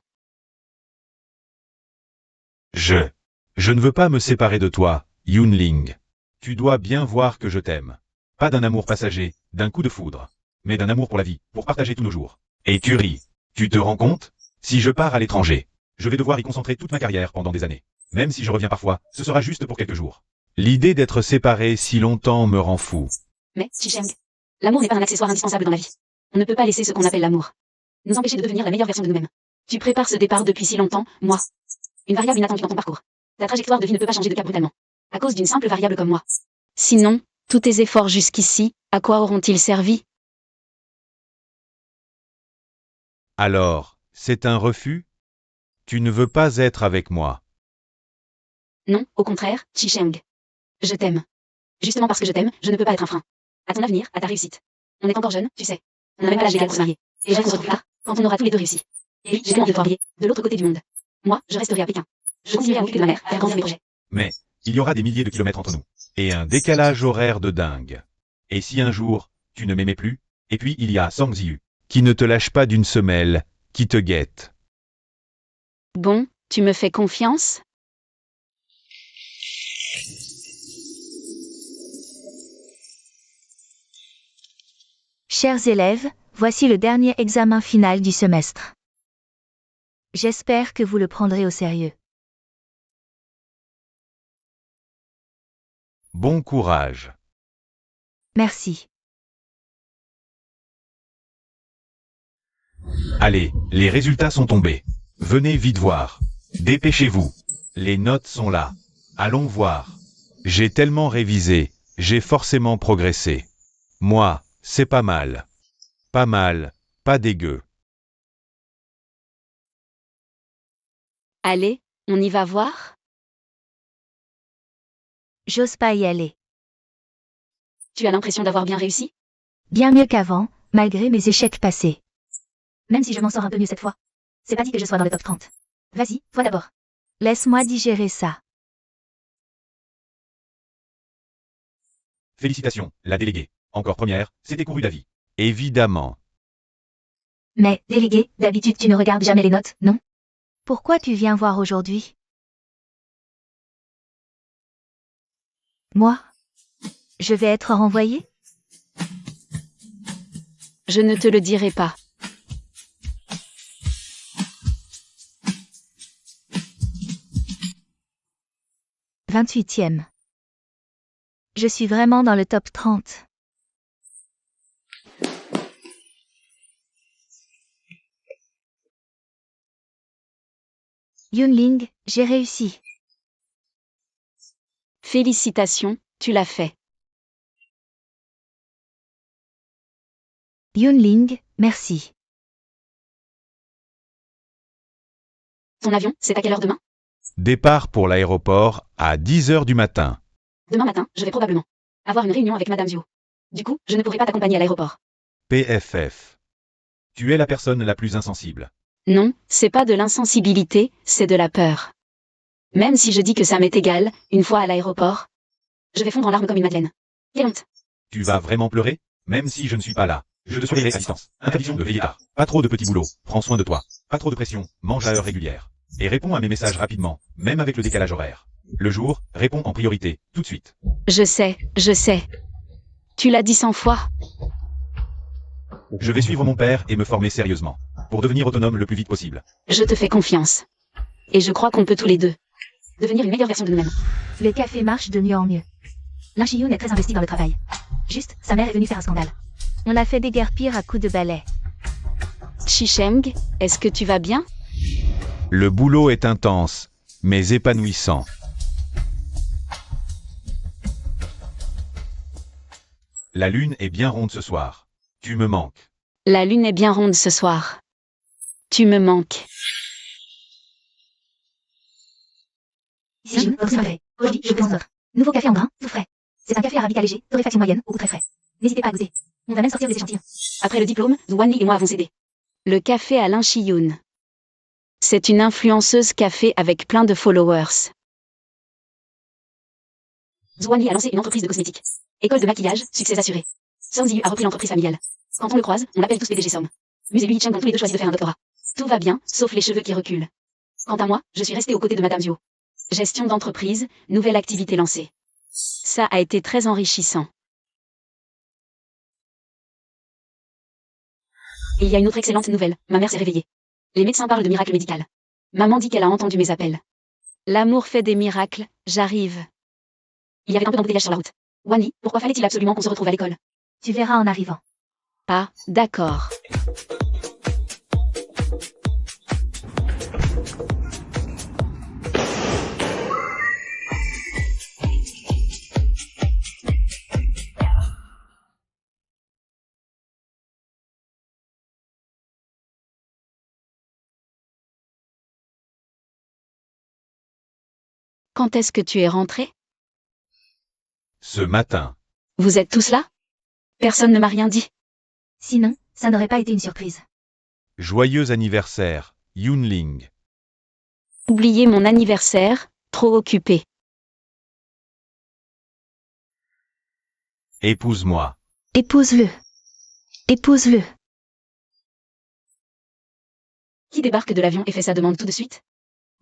Je ne veux pas me séparer de toi, Yunling. Tu dois bien voir que je t'aime. Pas d'un amour passager, d'un coup de foudre, mais d'un amour pour la vie, pour partager tous nos jours. Et tu ris. Tu te rends compte? Si je pars à l'étranger, je vais devoir y concentrer toute ma carrière pendant des années. Même si je reviens parfois, ce sera juste pour quelques jours. L'idée d'être séparés si longtemps me rend fou. Mais, Chi-Sheng, l'amour n'est pas un accessoire indispensable dans la vie. On ne peut pas laisser ce qu'on appelle l'amour nous empêcher de devenir la meilleure version de nous-mêmes. Tu prépares ce départ depuis si longtemps, moi. Une variable inattendue dans ton parcours. Ta trajectoire de vie ne peut pas changer de cap brutalement. À cause d'une simple variable comme moi. Sinon, tous tes efforts jusqu'ici, à quoi auront-ils servi? Alors, c'est un refus? Tu ne veux pas être avec moi? Non, au contraire, Chi-Sheng. Je t'aime. Justement parce que je t'aime, je ne peux pas être un frein. À ton avenir, à ta réussite. On est encore jeune, tu sais. On n'a même pas l'âge légal pour se marier. Et je se retrouve plus tard, quand on aura tous les deux réussi. Et oui, j'ai tellement envie de te marier, de l'autre côté du monde. Moi, je resterai à Pékin. Je continuerai à m'occuper de ma mère, à faire grandir mes projets. Mais, il y aura des milliers de kilomètres entre nous. Et un décalage horaire de dingue. Et si un jour, tu ne m'aimais plus? Et puis il y a Sang Ziyu, qui ne te lâche pas d'une semelle, qui te guette. Bon, tu me fais confiance? Chers élèves, voici le dernier examen final du semestre. J'espère que vous le prendrez au sérieux. Bon courage. Merci. Allez, les résultats sont tombés. Venez vite voir. Dépêchez-vous. Les notes sont là. Allons voir. J'ai tellement révisé, j'ai forcément progressé. Moi, c'est pas mal. Pas mal, pas dégueu. Allez, on y va voir? J'ose pas y aller. Tu as l'impression d'avoir bien réussi? Bien mieux qu'avant, malgré mes échecs passés. Même si je m'en sors un peu mieux cette fois. C'est pas dit que je sois dans le top 30. Vas-y, toi d'abord. Laisse-moi digérer ça. Félicitations, la déléguée. Encore première, c'était couru d'avis. Évidemment. Mais, délégué, d'habitude tu ne regardes jamais les notes, non? Pourquoi tu viens voir aujourd'hui? Moi? Je vais être renvoyée? Je ne te le dirai pas. « 28e. Je suis vraiment dans le top 30. Yunling, j'ai réussi. Félicitations, tu l'as fait. Yunling, merci. Ton avion, c'est à quelle heure demain? Départ pour l'aéroport à 10h du matin. Demain matin, je vais probablement avoir une réunion avec Madame Zhou. Du coup, je ne pourrai pas t'accompagner à l'aéroport. PFF. Tu es la personne la plus insensible. Non, c'est pas de l'insensibilité, c'est de la peur. Même si je dis que ça m'est égal, une fois à l'aéroport, je vais fondre en larmes comme une madeleine. Quelle honte! Tu vas vraiment pleurer? Même si je ne suis pas là. Je te surveillerai à distance. Interdiction de veiller tard. Pas trop de petits boulots. Prends soin de toi. Pas trop de pression. Mange à heure régulière. Et réponds à mes messages rapidement, même avec le décalage horaire. Le jour, réponds en priorité, tout de suite. Je sais, je sais. Tu l'as dit 100 fois. Je vais suivre mon père et me former sérieusement. Pour devenir autonome le plus vite possible. Je te fais confiance. Et je crois qu'on peut tous les deux devenir une meilleure version de nous-mêmes. Le café marche de mieux en mieux. Lin Shiyun est très investi dans le travail. Juste, sa mère est venue faire un scandale. On l'a fait déguerpir à coups de balai. Chi-Sheng, est-ce que tu vas bien? Le boulot est intense, mais épanouissant. La lune est bien ronde ce soir. Tu me manques. La lune est bien ronde ce soir. Tu me manques. Ici June, votre café. Aujourd'hui, je vous présente notre nouveau café en grains, tout frais. C'est un café arabique allégé, torréfaction moyenne, au goût très frais. N'hésitez pas à goûter. On va même sortir des échantillons. Après le diplôme, Zhuan Li et moi avons cédé le café à Lin Shiyun. C'est une influenceuse café avec plein de followers. Zhuan Li a lancé une entreprise de cosmétiques. École de maquillage, succès assuré. Song Ziyu a repris l'entreprise familiale. Quand on le croise, on l'appelle tous PDG Som. Muse et Lui Chang ont tous les deux choisi de faire un doctorat. Tout va bien, sauf les cheveux qui reculent. Quant à moi, je suis restée aux côtés de Madame Zhuo. Gestion d'entreprise, nouvelle activité lancée. Ça a été très enrichissant. Et il y a une autre excellente nouvelle, ma mère s'est réveillée. Les médecins parlent de miracle médical. Maman dit qu'elle a entendu mes appels. L'amour fait des miracles, j'arrive. Il y avait un peu d'embouteillage sur la route. Wani, pourquoi fallait-il absolument qu'on se retrouve à l'école? Tu verras en arrivant. Ah, d'accord. Quand est-ce que tu es rentré? Ce matin. Vous êtes tous là? Personne ne m'a rien dit. Sinon, ça n'aurait pas été une surprise. Joyeux anniversaire, Yunling. Oubliez mon anniversaire, trop occupé. Épouse-moi. Épouse-le. Épouse-le. Qui débarque de l'avion et fait sa demande tout de suite?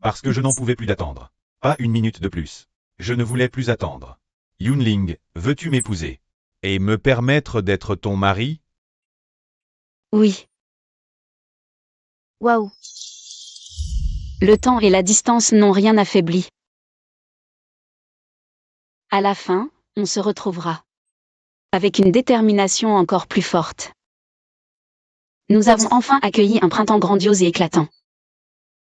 Parce que je n'en pouvais plus d'attendre. Pas une minute de plus. Je ne voulais plus attendre. Yunling, veux-tu m'épouser? Et me permettre d'être ton mari? Oui. Waouh. Le temps et la distance n'ont rien affaibli. À la fin, on se retrouvera. Avec une détermination encore plus forte. Nous avons enfin accueilli un printemps grandiose et éclatant.